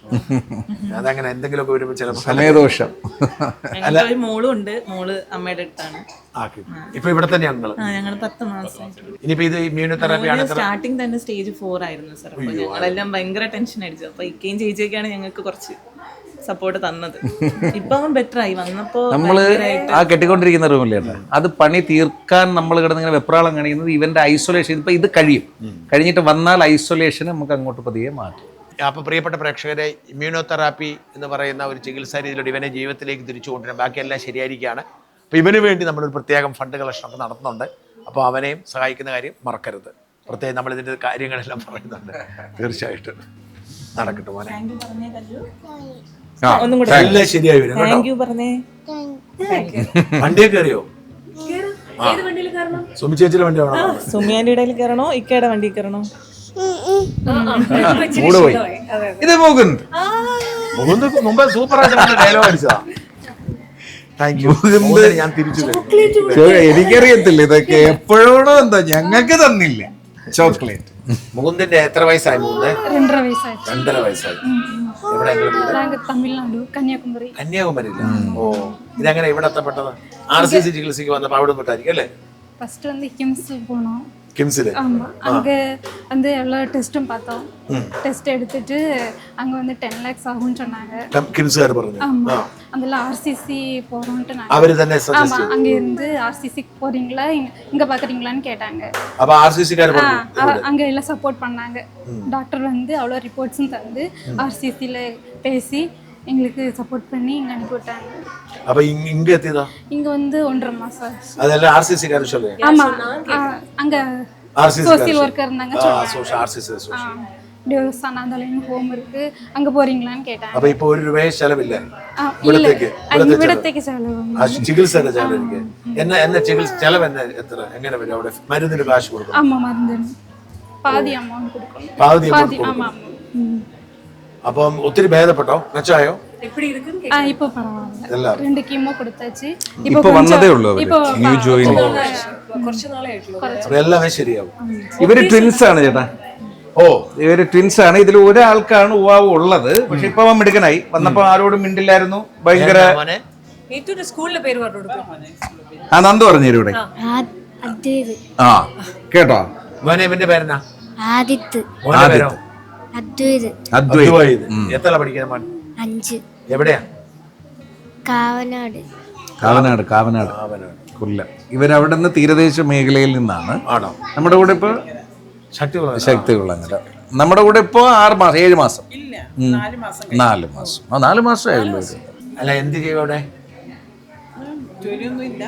അതങ്ങനെ എന്തെങ്കിലുമൊക്കെ വരുമ്പോ ചിലപ്പോൾ സമയദോഷം. ഒരു മോളും ഉണ്ട്, മോള് അമ്മയുടെ അടുത്താണ്. ഇപ്പൊ ഇവിടെ തന്നെയാണ് ഞങ്ങള് 10 മാസം. ഇനിയിപ്പോ ഇത് ഇമ്മ്യൂണോ തെറാപ്പി ആണ്. സ്റ്റാർട്ടിങ് തന്നെ സ്റ്റേജ് 4 ആയിരുന്നു സർ. അപ്പൊ ഞങ്ങളെല്ലാം ഭയങ്കര ടെൻഷൻ അടിച്ചു. അപ്പൊ ഇക്കയും ചേച്ചിയൊക്കെയാണ് ഞങ്ങൾക്ക് കുറച്ച് സപ്പോർട്ട് തന്നത്. ഇപ്പൊ അവൻ ബെറ്റർ ആയി. വന്നപ്പോ നമ്മള് ആ കെട്ടിക്കൊണ്ടിരിക്കുന്ന റൂമില്ലേ, അത് പണി തീർക്കാൻ നമ്മൾ കിടന്നിങ്ങനെ വെപ്രാളം കാണിക്കുന്നത് ഇവന്റെ ഐസൊലേഷൻ. ഇപ്പൊ ഇത് കഴിഞ്ഞിട്ട് വന്നാൽ ഐസൊലേഷൻ നമുക്ക് അങ്ങോട്ട് പതിയെ മാറ്റും. അപ്പോൾ പ്രിയപ്പെട്ട പ്രേക്ഷകരെ, ഇമ്മ്യൂണോ തെറാപ്പി എന്ന് പറയുന്ന ഒരു ചികിത്സാ രീതിയിലൂടെ ഇവനെ ജീവിതത്തിലേക്ക് തിരിച്ചു കൊണ്ടുവരാൻ ബാക്കിയെല്ലാം ശരിയായിരിക്കുകയാണ്. അപ്പോൾ ഇവന് വേണ്ടി നമ്മളൊരു പ്രത്യേകം ഫണ്ട് കളക്ഷനൊക്കെ നടത്തുന്നുണ്ട്. അപ്പോൾ അവനെയും സഹായിക്കുന്ന കാര്യം മറക്കരുത്. പ്രത്യേകം നമ്മളിതിൻ്റെ കാര്യങ്ങളെല്ലാം പറയുന്നുണ്ട്. തീർച്ചയായിട്ടും നടക്കട്ടെ മോനെ. എല്ലാം ശരിയായി വരും കേട്ടോ. വണ്ടിയെ കയറിയോ? സുമി ചേച്ചിയുടെ വണ്ടി ആണോ? സുമിയാന്റെ ഇടയിൽ കയറണോ ഇക്കയുടെ വണ്ടി കയറണോ? ഇത് മുകുന്ദ് മുമ്പ് സൂപ്പറായിട്ട് ഡയലോഗ് അടിച്ചതാ. ഞാൻ തിരിച്ചു. എനിക്കറിയത്തില്ല ഇതൊക്കെ എപ്പോഴാണോ എന്തോ ഞങ്ങൾക്ക് തന്നില്ല ചോക്ലേറ്റ്. മുകുന്ദിന്റെ എത്ര വയസ്സായി? 2.5 വയസ്സായി. 2.5 വയസ്സായി. തമിഴ്നാട് കന്യാകുമാരി. കന്യാകുമാരിയില്ല. ഓ, ഇതെങ്ങനെ ഇവിടെ എത്തപ്പെട്ടത്? RCC ചികിത്സയ്ക്ക് വന്നപ്പോ അവിടെ വിട്ടായിരിക്കും അല്ലേ? ஃபர்ஸ்ட் வந்து கிம்ஸ் போனோம். கிம்ஸ்ல ஆமா, அங்க வந்து எல்லா டெஸ்டும் பார்த்தோம். டெஸ்ட் எடுத்துட்டு அங்க வந்து 10 lakhs ஆகும்னு சொன்னாங்க. கிம்ஸ்கார் പറഞ്ഞു. ஆமா, அதெல்லாம் RCC போறோம்னு நான். அவரு തന്നെ ஆமா, அங்க இருந்து RCC போறீங்களா இங்க பாக்குறீங்களான்னு கேட்டாங்க. அப்ப RCC கார் പറഞ്ഞു. அங்க எல்லாம் சப்போர்ட் பண்ணாங்க. டாக்டர் வந்து அவ்வளோ ரிப்போர்ட்ஸும் தந்து RCCல பேசி எங்களுக்கு சப்போர்ட் பண்ணி இங்க அனுப்பி விட்டாங்க. அப்ப இங்க எத்தியதா? இங்க வந்து 1.5 மாசம். அதெல்லாம் RCC கார சொல்லுங்க. ஆமா, அங்க சோசியல் ஒர்க்கர் இருந்தாங்க சொன்னாங்க. RCC சோசியல் டிவோர்ஸ் ஆனாலும் ஹோம் இருக்கு, அங்க போறீங்களான்னு கேட்டாங்க. அப்ப இப்போ 1 രൂപ ചെലവില്ല ഇവിടത്തേക്ക് ചെലവ്. ചികിത്സയുടെ ചെലവ് என்ன ചികിത്സ ചെലവ് എത്ര എങ്ങനെ വരും? അവിടെ മരുന്നിന് കാശ് കൊടുക്കണം. ஆமா, மருந்துன்னு பாதி அமௌண்ட் கொடுக்கணும். പാതി. ആമാ. അപ്പം ഒത്തിരി ഭേദപ്പെട്ടോ? മെച്ചമായോ? எப்படி இருக்குன்னு இப்போ பரவாயில்ல எல்லாரும் 2 கீமோ கொடுத்தாச்சு ഇപ്പൊ വന്നതേ ഉള്ളൂ അവര്. இப்போ ന്യൂ ജോയിൻ കുറച്ച് നാളേ ആയിട്ടുള്ളൂ. അപ്പൊ എല്ലാമേ ശരിയാവും. ഇവര് ട്വിൻസ് ആണ് ചേട്ടാ. ഓ, ഇവര് ട്വിൻസ് ആണ്. ഇതിൽ ഒരാൾക്കാണ് ഉവാവ് ഉള്ളത്. പക്ഷെ ഇപ്പൊ അവൻ മിടുക്കനായി. വന്നപ്പോ ആരോടും മിണ്ടില്ലായിരുന്നു. ഭയങ്കര മോനെ നീറ്റൂടെ സ്കൂളിലെ പേര് പറഞ്ഞു കൊടുക്കും. ആ നന്ദു പറഞ്ഞു ഇവിടെ. ആ കേട്ടോ. മോനെ ഇവന്റെ പേരെന്നാ? ആദിത്ത് മോന്റെ പേരോ? അദ്വൈത് അദ്വൈത്. എത്ര പഠിക്കുന്ന മോൻ? 5 എവിടെയാ? കാവനാട് കാവനാട് കൊല്ലം. ഇവരവിടെ നിന്ന് തീരദേശ മേഖലയിൽ നിന്നാണ്. ആണോ? നമ്മുടെ കൂടെ ഇപ്പൊ ശക്തികുളങ്ങര. നമ്മുടെ കൂടെ ഇപ്പൊ 6 മാസം 7 മാസം 4 മാസം 4 മാസം ആയുള്ളൂ. അല്ല, എന്ത് ചെയ്യും അവിടെ? ജോലിയൊന്നും ഇല്ല.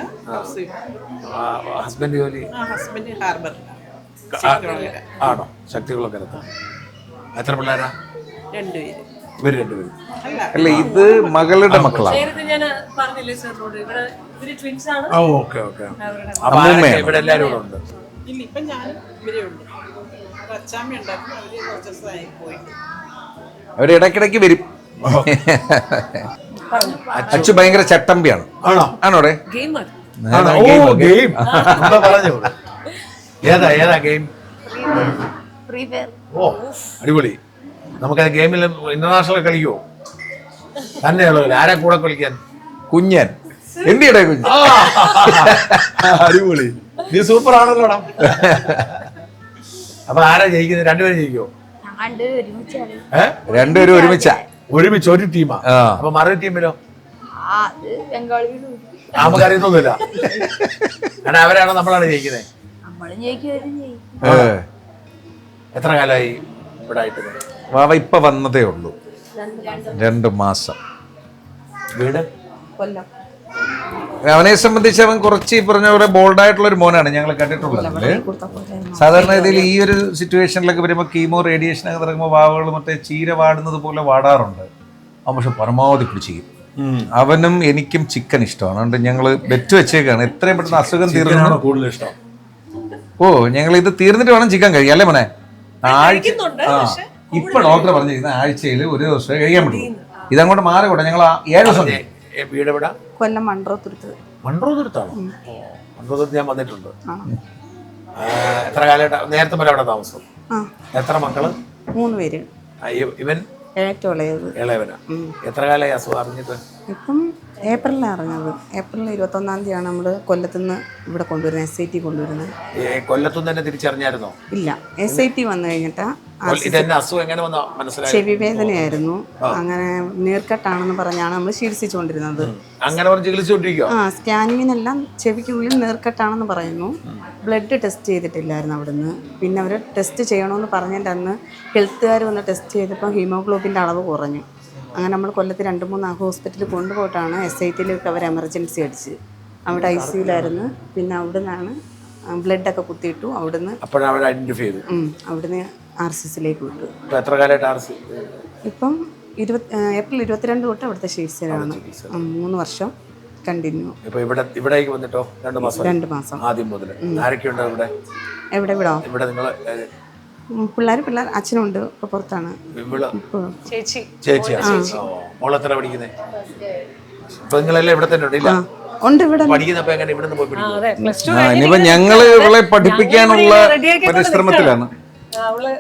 ഹസ്ബൻഡ് ജോലി ഹസ്ബൻഡ് ഹാർബർ. ആണോ? ശക്തികുളങ്ങരത്ത്. എത്ര പിള്ളേരാ? 2 പേര്. ഇവര് 2 പേരും. അല്ല, ഇത് മകളുടെ മക്കളാണ്. നേരത്തെ ഞാൻ പറഞ്ഞില്ലേ സാറിനോട് ഇവര് ട്വിൻസ് ആണ്. ഓക്കെ. അപ്പൊ ആരൊക്കെ ഇവിടെ എല്ലാരും ഇവിടെ ഉണ്ട്? ഇല്ല, ഇപ്പം ഞാനും ഇവരേ ഉള്ളൂ. അച്ചാമ്മ ഉണ്ടാക്കും. അവര് കുറച്ച് ദിവസമായി പോയിട്ട്. അവര് ഇടയ്ക്കിടയ്ക്ക് വരും. അച്ചു ഭയങ്കര ചട്ടമ്പിയാണ്. ആണോടെ? ഗെയിമാണ്. ഗെയിം പറഞ്ഞു. ഏതാ ഗെയിം? ഓ, അടിപൊളി. നമുക്കത് ഗെയിമിൽ ഇന്റർനാഷണൽ കളിക്കുവോ? തന്നെയുള്ളൂ. ആരാ കൂടെ കളിക്കാൻ? കുഞ്ഞൻ. എന്തിയുടെ കുഞ്ഞ്? അടിപൊളി. നീ സൂപ്പർ ആണല്ലോടാ. അപ്പൊ ആരാ ജയിക്കുന്നത്? 2 പേരും ജയിക്കുവോ? രണ്ടുപേരും ഒരുമിച്ചാ? ഒരുമിച്ച് ഒരു ടീമാ. അപ്പൊ മറു ടീമിലോ? നമുക്ക് അറിയത്തൊന്നുമില്ല. കാരണം അവരാണോ നമ്മളാണ് ജയിക്കുന്നത്? എത്ര കാലമായി ഇവിടെ ആയിട്ട്? വാവ ഇപ്പൊ വന്നതേ ഉള്ളൂ. 2 മാസം. വീട് അവനെ സംബന്ധിച്ച് അവൻ കുറച്ച് ഈ പറഞ്ഞ പോലെ ബോൾഡായിട്ടുള്ള ഒരു മോനാണ് ഞങ്ങൾ കണ്ടിട്ടുള്ളത്. സാധാരണ ഇതിൽ ഈ ഒരു സിറ്റുവേഷനിലൊക്കെ വരുമ്പോൾ കീമോ റേഡിയേഷൻ ഒക്കെ തുടങ്ങുമ്പോൾ വാവകൾ മറ്റേ ചീര വാടുന്നത് പോലെ വാടാറുണ്ട്. അവൻ പക്ഷെ പരമാവധി പിടിച്ചിരിക്കും. അവനും എനിക്കും ചിക്കൻ ഇഷ്ടമാണ്. അതുകൊണ്ട് ഞങ്ങൾ ബെറ്റ് വെച്ചേക്കാണ് എത്രയും പെട്ടെന്ന് അസുഖം തീർന്നു. കൂടുതൽ ഇഷ്ടം. ഓ, ഞങ്ങൾ ഇത് തീർന്നിട്ട് വേണം ചിക്കൻ കഴിക്കാം അല്ലേ മോനെ? ഇപ്പൊ ഡോക്ടർ പറഞ്ഞിരിക്കുന്ന ആഴ്ചയിൽ 1 ദിവസം കഴിയാൻ പറ്റും. ഇതങ്ങോട്ട് മാറിക്കോട്ടെ. ഞങ്ങൾ 7 ദിവസം. വീട് എവിടെ? കൊല്ലം മൺട്രോത്തുരുത്ത്. മൺട്രോത്തുരുത്താണോ? മൺട്രോത്തുരുത്ത് ഞാൻ വന്നിട്ടുണ്ട്. എത്ര കാലമായിട്ട്? നേരത്തെ പോലെ അവിടെ താമസം? എത്ര മക്കള്? 3 പേര്. ഇവൻ ഏറ്റവും ഇളയവനാ. എത്ര കാലമായി അസുഖം അറിഞ്ഞിട്ട്? ഇപ്പം ഏപ്രിലാണ് അറിഞ്ഞത്. ഏപ്രിൽ 21-ാം തീയതിയാണ് നമ്മൾ കൊല്ലത്തുനിന്ന് ഇവിടെ കൊണ്ടുവരുന്നത്, SIT കൊണ്ടുവരുന്നത്. കൊല്ലത്തുനിന്ന് തന്നെ തിരിച്ചറിഞ്ഞായിരുന്നോ? ഇല്ല, SIT വന്നു കഴിഞ്ഞിട്ടാ അസുഖം എങ്ങനെ വന്നോ മനസ്സിലായി? ചെവി വേദനയായിരുന്നു. അങ്ങനെ നീർക്കെട്ടാണെന്ന് പറഞ്ഞാണ് നമ്മൾ ചികിത്സിച്ചുകൊണ്ടിരുന്നത്. അങ്ങനെ പറഞ്ഞ് ചികിത്സിച്ചോണ്ടിരിക്കുക. സ്കാനിങ്ങിനെല്ലാം ചെവിക്കുള്ളിൽ നീർക്കെട്ടാണെന്ന് പറയുന്നു. ബ്ലഡ് ടെസ്റ്റ് ചെയ്തിട്ടില്ലായിരുന്നു അവിടുന്ന്. പിന്നെ അവർ ടെസ്റ്റ് ചെയ്യണമെന്ന് പറഞ്ഞതിൻ്റെ അന്ന് ഹെൽത്തുകാർ വന്ന് ടെസ്റ്റ് ചെയ്തപ്പോൾ ഹീമോഗ്ലോബിൻ്റെ അളവ് കുറഞ്ഞു. അങ്ങനെ നമ്മൾ കൊല്ലത്ത് 2-3 ഹോസ്പിറ്റലിൽ കൊണ്ടുപോയിട്ടാണ് SITയിലേക്ക് അവർ എമർജൻസി അടിച്ച്. അവിടെ ICUലായിരുന്നു. പിന്നെ അവിടെ നിന്നാണ് ബ്ലഡൊക്കെ കുത്തിയിട്ടു. അവിടുന്ന് അവിടുന്ന് RCCയിലേക്ക് വിട്ടു. എത്ര കാലമായിട്ട്? ഇപ്പം ഏപ്രിൽ 22 തൊട്ട് അവിടുത്തെ ചികിത്സയിലാണ്. 3 വർഷം കണ്ടിന്യൂ. ഇവിടേക്ക് വന്നിട്ടോ? 2 മാസം ആദ്യം മുതൽ. ആരൊക്കെയുണ്ടോ ഇവിടെ? ഇവിടെ നിങ്ങൾ പിള്ളേർ അച്ഛനുണ്ട്. ഇപ്പൊ പുറത്താണ്. ചേച്ചിയാ? മോളെത്ര പഠിക്കുന്നേ? ഇപ്പൊ നിങ്ങളെല്ലാം ഇവിടെ തന്നെ ഉണ്ടോ? ഉണ്ട് ഇവിടെ. പഠിക്കുന്നപ്പോ എങ്ങനെ ഇവിടെ നിന്ന് പോയി പഠിക്കും? ഇനിയിപ്പോ ഞങ്ങള് ഇവളെ പഠിപ്പിക്കാനുള്ള പരിശ്രമത്തിലാണ്. അവള്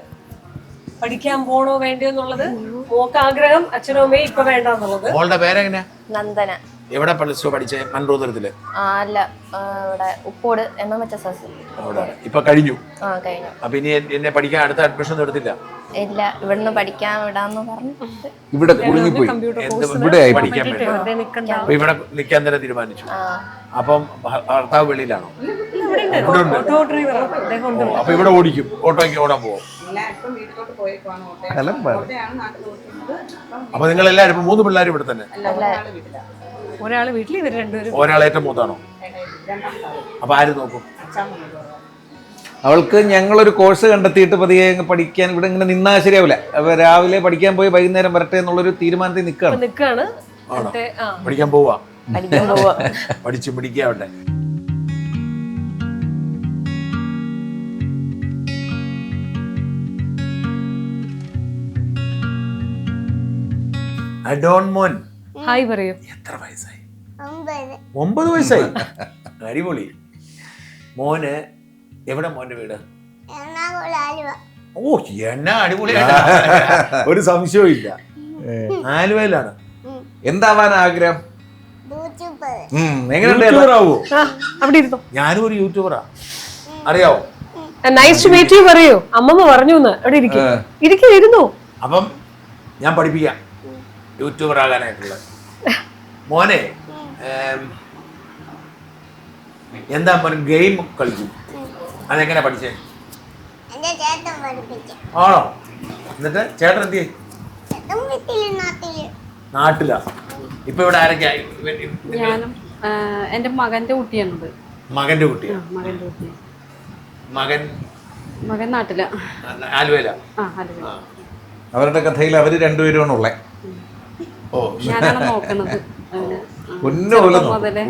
പഠിക്കാൻ പോണോ വേണ്ടയോ എന്നുള്ളത് മോക്ക് ആഗ്രഹം. അച്ഛനും അമ്മയും ഇപ്പൊ വേണ്ടെന്നുള്ളത്. മോളുടെ പേരെങ്ങനെയാ? നന്ദന. എവിടെ പഠിച്ചേ? മൺട്രോത്തുരുത്തില്? അല്ല, ഇവിടെ ഉപ്പോട് MMHS. ഇപ്പൊ കഴിഞ്ഞു. കഴിഞ്ഞു. അപ്പൊ ഇനി എന്നെ പഠിക്കാൻ അടുത്ത അഡ്മിഷൻ എടുത്തില്ല? ഇല്ല, ഇവിടുന്ന് പഠിക്കാൻ വിടാന്ന് പറഞ്ഞു. ഇവിടെ കുടുങ്ങിപ്പോയി. ഇവിടെ പഠിക്കാൻ അപ്പൊ ഇവിടെ നിൽക്കാൻ തന്നെ തീരുമാനിച്ചു. അപ്പം ഭർത്താവ് വെളിയിലാണോ? അപ്പൊ ഇവിടെ ഓടിക്കും? ഓട്ടോയ്ക്ക് ഓടാൻ പോവും? അപ്പൊ നിങ്ങൾ എല്ലാവരും 3 പിള്ളേരും ഇവിടെ തന്നെ? ഒരാള് വീട്ടിൽ, ഇവർ 2 പേരും. ഒരാൾ ഏറ്റവും മൂത്താണോ? അപ്പൊ ആര് നോക്കും? അവൾക്ക് ഞങ്ങളൊരു കോഴ്സ് കണ്ടെത്തിയിട്ട് പതിയെ പഠിക്കാൻ ഇവിടെ ഇങ്ങനെ നിന്നാ ശരിയാവില്ല. അപ്പൊ രാവിലെ പഠിക്കാൻ പോയി വൈകുന്നേരം വരട്ടെ എന്നുള്ളൊരു തീരുമാനത്തിൽ നിൽക്കുകയാണ്. പഠിക്കാൻ പോവാ? പഠിച്ചു പിടിക്കാവട്ടെ. അഡോൺ മോൻ ഹായ് പറയൂ. എത്ര വയസ്സായി? 9. 9 വയസ്സായി. അടിപൊളി. മോന് എവിടെ മോന്റെ വീട്? എറണാകുളം ആലുവ. ഓ എന്നാ അടിപൊളിയാണ്. ഒരു സംശയവും ഇല്ല. ആലുവയിലാണ്. എന്താവാൻ ആഗ്രഹം? യൂട്യൂബർ. എങ്ങനെയുണ്ട്? അവിടെ ഇരുന്നോ. ഞാനും ഒരു യൂട്യൂബറാ, അറിയാവോ? നൈസ് ടു മീറ്റ് യു പറയൂ. അമ്മമ്മ പറഞ്ഞു അവിടെ ഇരിക്കും. ഇരുന്നു. അപ്പം ഞാൻ പഠിപ്പിക്കാം യൂട്യൂബർ ആകാനായിട്ടുള്ളത്. മോനെ എന്താ മോൻ ഗെയിം കളിക്കും? അതെങ്ങനെ പഠിച്ചേ? എന്റെ ചേട്ടൻ പഠിപ്പിച്ചു. ആണോ? എന്നിട്ട് ചേട്ടൻ എന്ത് ചെയ്യും? ചേട്ടൻ വീട്ടില് നാട്ടില്. നാട്ടിലാ. ഇപ്പൊ ഇവിടെ ആരൊക്കെയാ? ഞാനും എൻ്റെ മകൻ്റെ കുട്ടിയാണത്. മകന്റെ കുട്ടിയാ? മകൻ്റെ കുട്ടി. മകൻ നാട്ടിലാ, ആലുവയില. അവരുടെ കഥയിൽ അവര് രണ്ടുപേരും ഉള്ളേ. ഓ, ഞാനാണ് നോക്കണത്.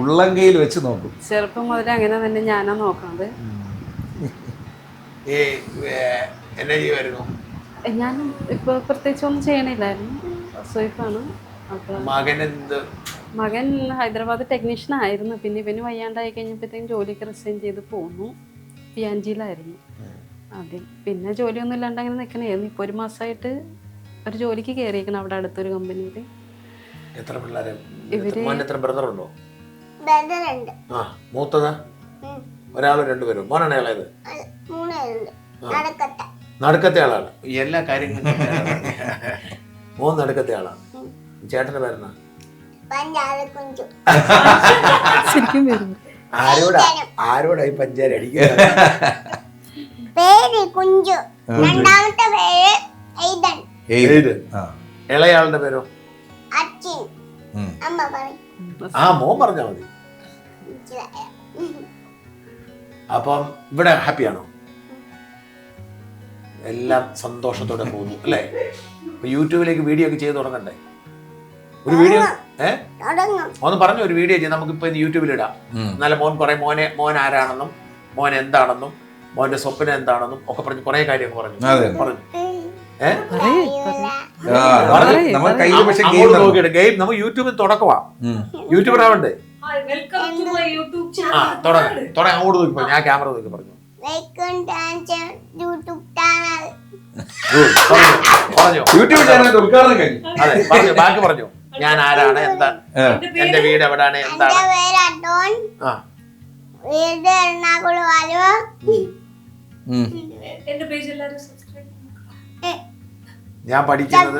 ഉള്ളങ്കയിൽ വെച്ച് നോക്കും. ചെറുപ്പം മുതലേ അങ്ങനെ തന്നെ ഞാനാ നോക്കണത്. എന്നാ ചെയ്യുമായിരുന്നു? ഞാനും ഇപ്പൊ പ്രത്യേകിച്ച് ഒന്നും ചെയ്യണില്ലായിരുന്നു. സ്വൈഫാണ്. അപ്പൊ മകൻ ഹൈദരാബാദ് ടെക്നീഷ്യൻ ആയിരുന്നു. പിന്നെ ഇവന് വയ്യാണ്ടായി കഴിഞ്ഞപ്പോഴത്തേക്കും ജോലിയൊക്കെ റിസൈൻ ചെയ്ത് പോന്നു. പിയാൻജിയിലായിരുന്നു ആദ്യം. പിന്നെ ജോലിയൊന്നും ഇല്ലാണ്ട് അങ്ങനെ നിൽക്കണായിരുന്നു. ഇപ്പോൾ 1 മാസമായിട്ട് ഒരു ജോലിക്ക് കയറിയിരിക്കണം അവിടെ അടുത്തൊരു കമ്പനിയിൽ. എത്ര പിള്ളേരെ? ഇവര് എത്ര ബ്രദറുണ്ടോ? ബ്രദറുണ്ട്. ആ, മൂത്തതാ? ഒരാളോ രണ്ടുപേരും? മോനാണ് ഇളയത്? 3 പേരുണ്ട്. നടക്കട്ടെ. നടുക്കത്തെ ആളാണ്. എല്ലാ കാര്യങ്ങളും മോൻ നടുക്കത്തെ ആളാണ്. ചേട്ടന്റെ പേരെന്നാ? പഞ്ചാര കുഞ്ചു. ശരിക്കും വരും. ആരോടായി പഞ്ചാര അടിക്കുന്നത്? പേര് കുഞ്ചു. രണ്ടാമത്തെ പേര് എയ്തൻ. ഇളയാളുടെ പേരോ? അച്ഛൻ. അമ്മ പറയും. ആ, മോൻ പറഞ്ഞാ മതി. അപ്പം ഇവിടെ ഹാപ്പിയാണോ? എല്ലാം സന്തോഷത്തോടെ പോകുന്നു അല്ലേ? യൂട്യൂബിലേക്ക് വീഡിയോ ഒക്കെ ചെയ്ത് തുടങ്ങണ്ടേ? ഒരു വീഡിയോ ഒന്ന് പറഞ്ഞു, ഒരു വീഡിയോ ചെയ്ത് നമുക്കിപ്പോ യൂട്യൂബിൽ ഇടാം. എന്നാലും മോൻ കുറെ മോൻ ആരാണെന്നും മോൻ എന്താണെന്നും മോന്റെ സ്വപ്നം എന്താണെന്നും ഒക്കെ പറഞ്ഞു കുറെ കാര്യമൊക്കെ പറഞ്ഞു. ഗെയിം നമുക്ക് യൂട്യൂബിൽ തുടക്കവാ. യൂട്യൂബർ ആവണ്ടേ? അങ്ങോട്ട് നോക്കിപ്പോ, ഞാൻ ക്യാമറ നോക്കി പറഞ്ഞു. യൂട്യൂബ് ചാനൽ ഉദ്ഘാടനം കഴിഞ്ഞു. അതെ, പറഞ്ഞു. ബാക്കി പറഞ്ഞു. ഞാൻ ആരാണ്, എന്താ, എന്റെ വീട് എവിടാണ്, എന്താണ്? വീട് എറണാകുളം ആലുവ. ഞാൻ പഠിക്കുന്നത്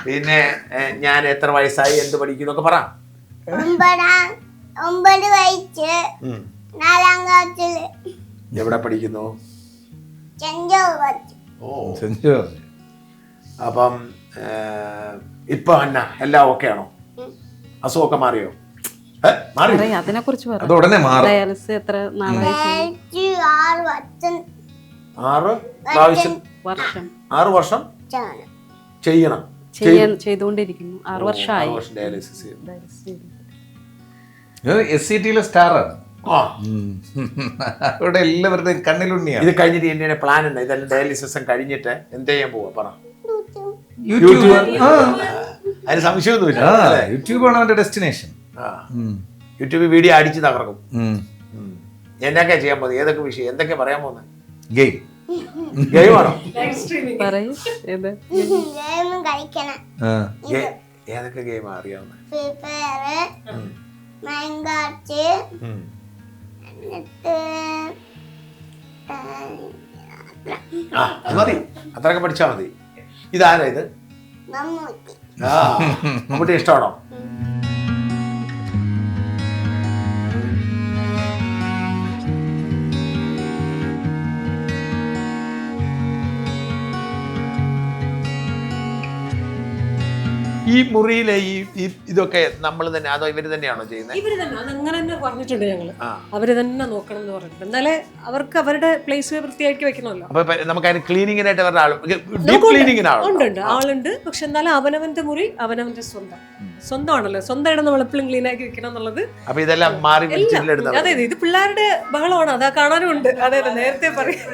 പിന്നെ ഞാൻ എത്ര വയസ്സായി, എന്ത് പഠിക്കുന്നു ഒക്കെ പറ. 9 വയസ്സ്, 4ാം ക്ലാസ്സില്. എവിടെ പഠിക്കുന്നു? ഓ, അപ്പം ഇപ്പൊ അന്ന എല്ലാം ഓക്കെ ആണോ? അസുഖമൊക്കെ മാറിയോ? അതിനെ കുറിച്ച് അത് ഉടനെ മാറും. ഡയാലിസിസ് എത്ര നാളായി? 6 വർഷം ചെയ്യണം. ചെയ്തുകൊണ്ടിരിക്കുന്നു. 6 വർഷമായി. SCT-യിലെ സ്റ്റാറാണ്. അവിടെ എല്ലാവരുടെയും കണ്ണിലുണ്ണിയാണ്. ഇത് കഴിഞ്ഞിട്ട് എന്നെ പ്ലാൻ ഉണ്ട്. ഇതെല്ലാം ഡയാലിസിസ് കഴിഞ്ഞിട്ട് എന്ത് ചെയ്യാൻ പോവാ പറ? അതിന് സംശയമൊന്നുമില്ല. യൂട്യൂബാണ് അവന്റെ ഡെസ്റ്റിനേഷൻ. യൂട്യൂബ് വീഡിയോ അടിച്ച് തകർക്കും. എന്നൊക്കെ ചെയ്യാൻ പോകുന്നത്? ഏതൊക്കെ വിഷയം, എന്തൊക്കെ പറയാൻ പോകുന്നത്? ഗെയിമാണോ? ഏതൊക്കെ ഗെയിമാ അറിയാവുന്നത്? മതി, അത്രയൊക്കെ പഠിച്ചാ മതി. ഇതാരാ ഇത്? മമ്മൂട്ടി ഇഷ്ടമാണോ? ഈ മുറിയിലെ ഇതൊക്കെ നമ്മൾ തന്നെ, അതോ ഇവര് തന്നെയാണോ ചെയ്യുന്നത്? ഇവര് തന്നെ, അതങ്ങനെ തന്നെ പറഞ്ഞിട്ടുണ്ട് ഞങ്ങള്. അവര് തന്നെ നോക്കണം എന്ന് പറഞ്ഞിട്ടുണ്ട്. എന്നാലേ അവർക്ക് അവരുടെ പ്ലേസ് വൃത്തിയാക്കി വെക്കണമല്ലോ. അപ്പൊ നമുക്ക് അതിന് ക്ലീനിങ്ങിനായിട്ട് അവരുടെ ഉണ്ട്, ആളുണ്ട്. പക്ഷെ എന്നാലും അവനവന്റെ മുറി അവനവന്റെ സ്വന്തമാണല്ലോ. സ്വന്തം ഇടം നമ്മൾ എപ്പോഴും ക്ലീൻ ആക്കി വെക്കണം എന്നുള്ളത്. അപ്പൊ ഇതെല്ലാം മാറി. അതെ, ഇത് പിള്ളേരുടെ ബഹളമാണ്. അതാ കാണാനും ഉണ്ട്. അതെ, നേരത്തെ പറയാം.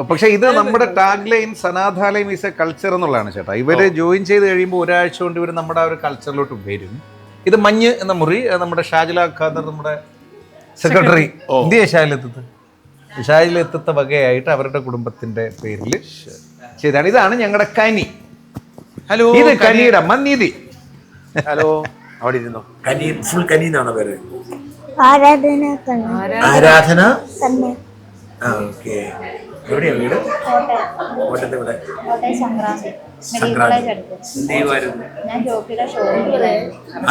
പക്ഷെ ഇത് നമ്മുടെ tag line Sanathalayam is a culture എന്നുള്ളതാണ് ചേട്ടാ. ഇവര് ജോയിൻ ചെയ്ത് കഴിയുമ്പോൾ ഒരാഴ്ച കൊണ്ട് ഇവർ നമ്മുടെ ആ ഒരു കൾച്ചറിലോട്ട് വരും. ഇത് മഞ്ഞ് എന്ന മുറി നമ്മുടെ ഷാജില ഖാദർ നമ്മുടെ സെക്രട്ടറി ഇന്ത്യ ഷാജിലെത്തത്തെ വകയായിട്ട് അവരുടെ കുടുംബത്തിന്റെ പേരിൽ ചെയ്താണ്. ഇതാണ് ഞങ്ങളുടെ കനി. ഹലോ, ഇത് കനിയുടെ അമ്മ നീതി. ഹലോ, അവിടെ ഇരുന്നോ. കനി, ഫുൾ കനി എന്നാണ് പേര്. ആരാധന ആരാധന. ഓക്കെ. എവിടെയാണ് വീട്? കോട്ടയത്ത്. ഇവിടെ സംക്രാന്തി എന്തെയ്യുമായിരുന്നു?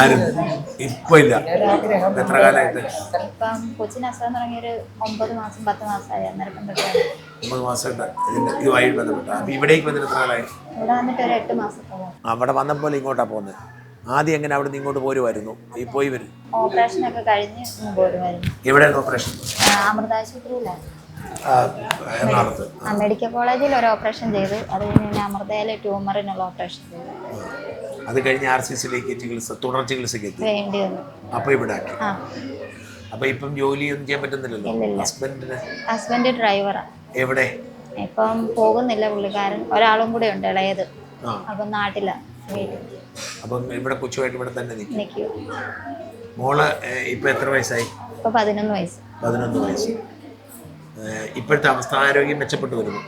ആരും ഇപ്പൊ ഇല്ല. എത്ര കാലമായിട്ട്? കൊച്ചിന് അസുഖം തുടങ്ങിയൊരു 9 മാസം 10 മാസമായി. 9 മാസമായിട്ട് ഇതുമായി ബന്ധപ്പെട്ട. അപ്പൊ ഇവിടേക്ക് വന്നിട്ട് എത്ര കാലമായി? ഇവിടെ വന്നിട്ട് ഒരു 8 മാസത്തോളം. അവിടെ വന്നപ്പോൾ ഇങ്ങോട്ടാ പോകുന്നത്. ആദ്യം എങ്ങനെ അവിടെ നിന്ന് ഇങ്ങോട്ട് പോരുമായിരുന്നു? ഈ പോയി വരും. ഓപ്പറേഷൻ ഒക്കെ കഴിഞ്ഞ് പോരുമായിരുന്നു. എവിടെയാണ് ഓപ്പറേഷൻ? അമൃതാശുപത്രിയിലാണ്. എറണാകുളത്ത് മെഡിക്കൽ കോളേജിൽ ഒരു ഓപ്പറേഷൻ ചെയ്തു. അത് കഴിഞ്ഞ് അമൃതയിലെ ട്യൂമറിനുള്ള ഓപ്പറേഷൻ ചെയ്തു. അത് കഴിഞ്ഞ് RCCയിലേക്ക് തുടർ ചികിത്സയ്ക്ക് എത്തി. വേണ്ടി വന്നു. അപ്പൊ ഇവിടെ ആക്കി. അപ്പൊ ഇപ്പം ജോലിയൊന്നും ചെയ്യാൻ പറ്റുന്നില്ലല്ലോ. ഹസ്ബൻഡ് ഡ്രൈവറാ. എവിടെ? ഇപ്പം പോകുന്നില്ല പുള്ളിക്കാരൻ. ഒരാളും കൂടെ ഉണ്ട്, ഇളയത്. അപ്പം നാട്ടിലാ. അപ്പം ഇവിടെ കൊച്ചുമായിട്ട് ഇവിടെ തന്നെ നിൽക്കും. മോള് ഇപ്പൊ എത്ര വയസ്സായി? ഇപ്പൊ 11 വയസ്സ്. 11 വയസ്സ്. ഇപ്പോഴത്തെ അവസ്ഥ ആരോഗ്യം മെച്ചപ്പെട്ടു വരുന്നു.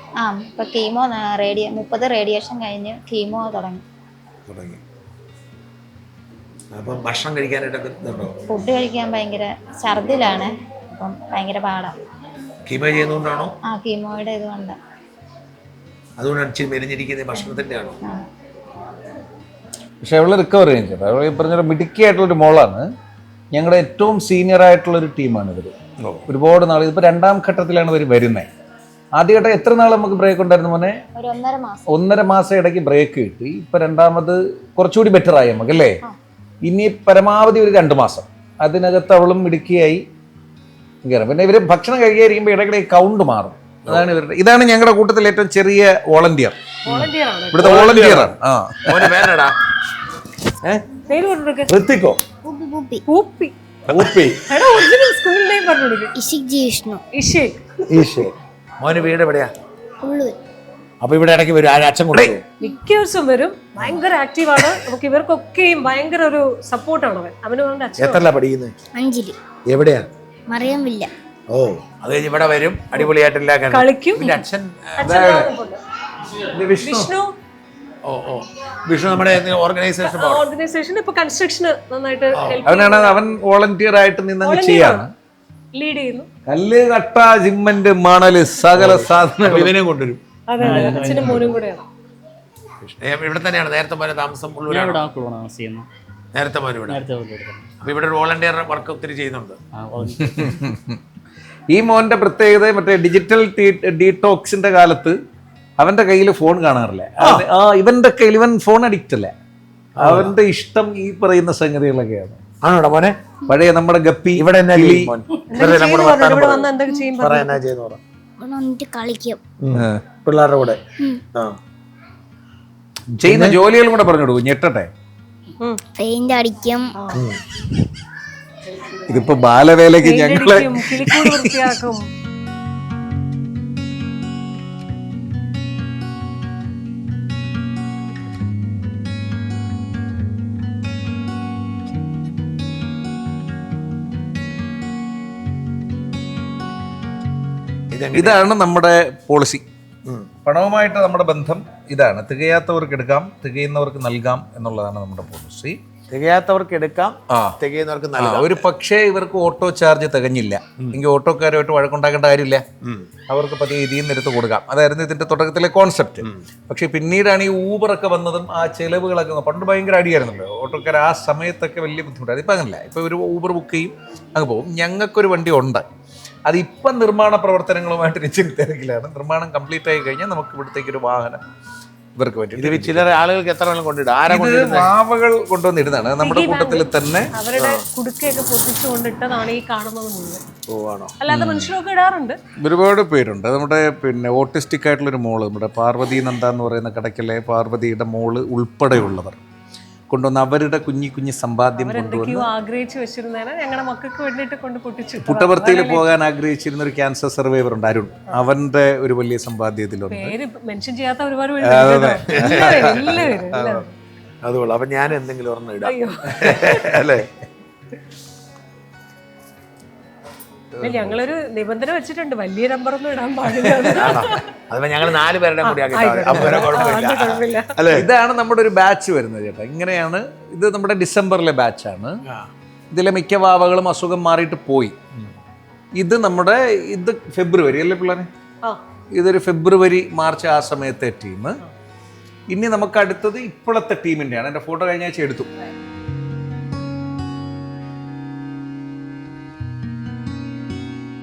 ഇപ്പൊ കീമോ 30 റേഡിയേഷൻ കഴിഞ്ഞ് കീമോ തുടങ്ങി. അപ്പം ഭക്ഷണം കഴിക്കാനായിട്ടൊക്കെ ഇതുണ്ടോ? ഫുഡ് കഴിക്കാൻ ഭയങ്കര ഛർദിലാണ്. അപ്പം ഭയങ്കര പാടാണ്. കീമോ ചെയ്യുന്നതുകൊണ്ടാണോ? കീമോയുടെ ഇതുകൊണ്ട്. അതുകൊണ്ടാണ് ഇച്ചിരി മെലിഞ്ഞിരിക്കുന്നത് ഭക്ഷണത്തിന്റെ ആണോ? പക്ഷെ അവള് റിക്കവർ ചെയ്യും ചേട്ടാ. അവൾ ഈ പറഞ്ഞ മിടുക്കി ആയിട്ടുള്ളൊരു മോളാണ്. ഞങ്ങളുടെ ഏറ്റവും സീനിയർ ആയിട്ടുള്ളൊരു ടീമാണ് ഇവർ. ഒരുപാട് നാൾ ഇതിപ്പോൾ 2ാം ഘട്ടത്തിലാണ് ഇവർ വരുന്നത്. ആദ്യഘട്ടം എത്ര നാൾ നമുക്ക് ബ്രേക്ക് ഉണ്ടായിരുന്നു മോനെ? 1.5 മാസം ഇടയ്ക്ക് ബ്രേക്ക് കിട്ടി. ഇപ്പം 2ാമത് കുറച്ചുകൂടി ബെറ്റർ ആയി നമുക്ക് അല്ലേ? ഇനി പരമാവധി ഒരു 2 മാസം അതിനകത്ത് അവളും മിടുക്കിയായി കയറും. പിന്നെ ഇവർ ഭക്ഷണം കഴിക്കാതിരിക്കുമ്പോൾ ഇടയ്ക്കിടെ കൗണ്ട് മാറും. അതാണ് ഇവരുടെ. ഇതാണ് ഞങ്ങളുടെ കൂട്ടത്തിൽ ഏറ്റവും ചെറിയ വോളണ്ടിയർ. ഇവിടുത്തെ വോളണ്ടിയറാണ്. ഋത്തിക്കോ? മോന് വീട് എവിടെയാ? അപ്പൊ ഇവിടെ ഇടയ്ക്ക് വരും. അച്ഛൻ കൂടെ മിക്ക ദിവസവും വരും. ഭയങ്കര ആക്റ്റീവാണ്. നമുക്ക് ഇവർക്കൊക്കെയും ഭയങ്കര ഒരു സപ്പോർട്ടാണ് അവൻ. അവന് എത്രല്ല പഠിക്കുന്നത്? 5 എവിടെയാ? മറിയമില്ല. ഓ, അത് കഴിഞ്ഞ് ഇവിടെ വരും. അടിപൊളിയായിട്ടില്ല കളിക്കും. പിന്നെ അച്ഛൻ വിഷ്ണു. വിഷ്ണു നമ്മുടെ ഓർഗനൈസേഷൻ ഇപ്പൊ കൺസ്ട്രക്ഷൻ നന്നായിട്ട് അവൻ വോളണ്ടിയർ ആയിട്ട് നിന്ന് ചെയ്യാണ്. ലീഡ് ചെയ്യുന്നു. കല്ല്, കട്ട, സിമന്റ്, മണല്, സകല സാധനങ്ങൾ ഇവനെ കൊണ്ടുവരും. അതെ, അച്ഛനും മോനും കൂടെയാണ്. ഇവിടെ തന്നെയാണ് നേരത്തെ പോലെ താമസം? നേരത്തെ പോലെ ഇവിടെ. അപ്പൊ ഇവിടെ ഒരു വോളണ്ടിയർ വർക്ക് ഒത്തിരി ചെയ്യുന്നുണ്ട്. ഈ മോന്റെ പ്രത്യേകത മറ്റേ ഡിജിറ്റൽ ഡീടോക്സിന്റെ കാലത്ത് അവന്റെ കയ്യിൽ ഫോൺ കാണാറില്ല. ഇവന്റെ കയ്യിൽ ഇവൻ ഫോൺ അഡിക്റ്റ് അല്ല. അവന്റെ ഇഷ്ടം ഈ പറയുന്ന സംഗതികളൊക്കെയാണ്. ആണോടാ മോനെ? പഴയ നമ്മുടെ ഗപ്പി ഇവിടെ കളിക്കും പിള്ളേരുടെ കൂടെ ചെയ്യുന്ന ജോലികളും കൂടെ പറഞ്ഞു കൊടുക്കും. ഞെട്ടട്ടെ. പെയിന്റ് അടിക്കും. ഇതിപ്പോ ബാലവേലയ്ക്ക് ഞങ്ങള് വൃത്തിയാക്കും. ഇതാണ് നമ്മുടെ പോളിസി. പണവുമായിട്ട് നമ്മുടെ ബന്ധം ഇതാണ്. തികയാത്തവർക്ക് എടുക്കാം, തികയുന്നവർക്ക് നൽകാം എന്നുള്ളതാണ് നമ്മുടെ പോളിസി. തികയാത്തവർക്ക് എടുക്കാം, തികയുന്നവർക്ക് നൽകാം. ഒരു പക്ഷേ ഇവർക്ക് ഓട്ടോ ചാർജ് തികഞ്ഞില്ല എങ്കിൽ ഓട്ടോക്കാരുമായിട്ട് വഴക്കുണ്ടാക്കേണ്ട കാര്യമില്ല. അവർക്ക് പതിയെ ഇതിൽ നിന്ന് എടുത്ത് കൊടുക്കാം. അതായിരുന്നു ഇതിന്റെ തുടക്കത്തിലെ കോൺസെപ്റ്റ്. പക്ഷെ പിന്നീടാണ് ഈ ഊബറൊക്കെ വന്നതും ആ ചെലവുകളൊക്കെ. പണ്ട് ഭയങ്കര അടിയായിരുന്നല്ലോ ഓട്ടോക്കാർ. ആ സമയത്തൊക്കെ വലിയ ബുദ്ധിമുട്ടാണ്. ഇപ്പം അങ്ങനല്ല. ഇപ്പൊ ഒരു ഊബർ ബുക്ക് ചെയ്യും, അങ്ങ് പോകും. ഞങ്ങൾക്കൊരു വണ്ടി ഉണ്ട്. അതിപ്പം നിർമ്മാണ പ്രവർത്തനങ്ങളുമായിട്ട് നിശ്ചിത തിരക്കിലാണ്. നിർമ്മാണം കംപ്ലീറ്റ് ആയി കഴിഞ്ഞാൽ നമുക്ക് ഇവിടത്തേക്ക് ഒരു വാഹനം ഇവർക്ക് വേണ്ടി. ചില ആളുകൾക്ക് എത്ര വേണം കൊണ്ടിടും. മാവകൾ കൊണ്ടുവന്നിരുന്നതാണ് നമ്മുടെ കൂട്ടത്തിൽ തന്നെ. അവരുടെ കുടുക്കയൊക്കെ പൊട്ടിച്ചുകൊണ്ടിട്ടതാണ് ഈ കാണുന്നത് മുഴുവൻ. അല്ലാതെ മനുഷ്യരൊക്കെ ഇടാറുണ്ട്. ഒരുപാട് പേരുണ്ട്. നമ്മുടെ ഓട്ടിസ്റ്റിക് ആയിട്ടുള്ളൊരു മോള്, നമ്മുടെ പാർവതി നന്ദ എന്ന് പറയുന്ന കടയ്ക്കലെ പാർവതിയുടെ മോള് ഉൾപ്പെടെയുള്ളവർ കൊണ്ടുവന്ന് അവരുടെ കുഞ്ഞു സമ്പാദ്യം അവരെന്തൊക്കെയോ കൊണ്ടുവന്ന് ആഗ്രഹിച്ചു വെച്ചിരുന്നേനെ ഞങ്ങളുടെ മക്കൾക്ക് വേണ്ടിയിട്ട് കൊണ്ട് പൊട്ടിച്ചു. പുട്ടപർത്തിയിൽ പോകാൻ ആഗ്രഹിച്ചിരുന്ന ഒരു ക്യാൻസർ സർവൈവർ ഉണ്ട് അരുൺ. അവന്റെ ഒരു വലിയ സമ്പാദ്യത്തിലുണ്ട്. പേര് മെൻഷൻ ചെയ്യാത്ത ഒരുപാട് പേര്. അതുകൊള്ളു. അപ്പൊ ഞാൻ എന്തെങ്കിലും ഒരെണ്ണം ഇടാം അയ്യോ അല്ലേ? ഞങ്ങളൊരു നിബന്ധന വെച്ചിട്ടുണ്ട്, വലിയ നമ്പറൊന്നും ഇടാൻ പാടില്ല. അതിപ്പോ ഞങ്ങൾ 4 പേരുടെ കൂടി കുഴപ്പമില്ല. അല്ലെ, ഇതാണ് നമ്മുടെ ഒരു ബാച്ച് വരുന്നത് ചേട്ടാ. ഇങ്ങനെയാണ് ഇത്. നമ്മുടെ ഡിസംബറിലെ ബാച്ചാണ്. ഇതിലെ മിക്ക വാവകളും അസുഖം മാറിയിട്ട് പോയി. ഇത് നമ്മുടെ ഇത് ഫെബ്രുവരി അല്ലേ പിള്ളേരെ? ഇതൊരു ഫെബ്രുവരി മാർച്ച് ആ സമയത്തെ ടീം. ഇനി നമുക്ക് അടുത്തത് ഇപ്പോഴത്തെ ടീമിൻ്റെയാണ്. എൻ്റെ ഫോട്ടോ കഴിഞ്ഞ ആഴ്ച എടുത്തു.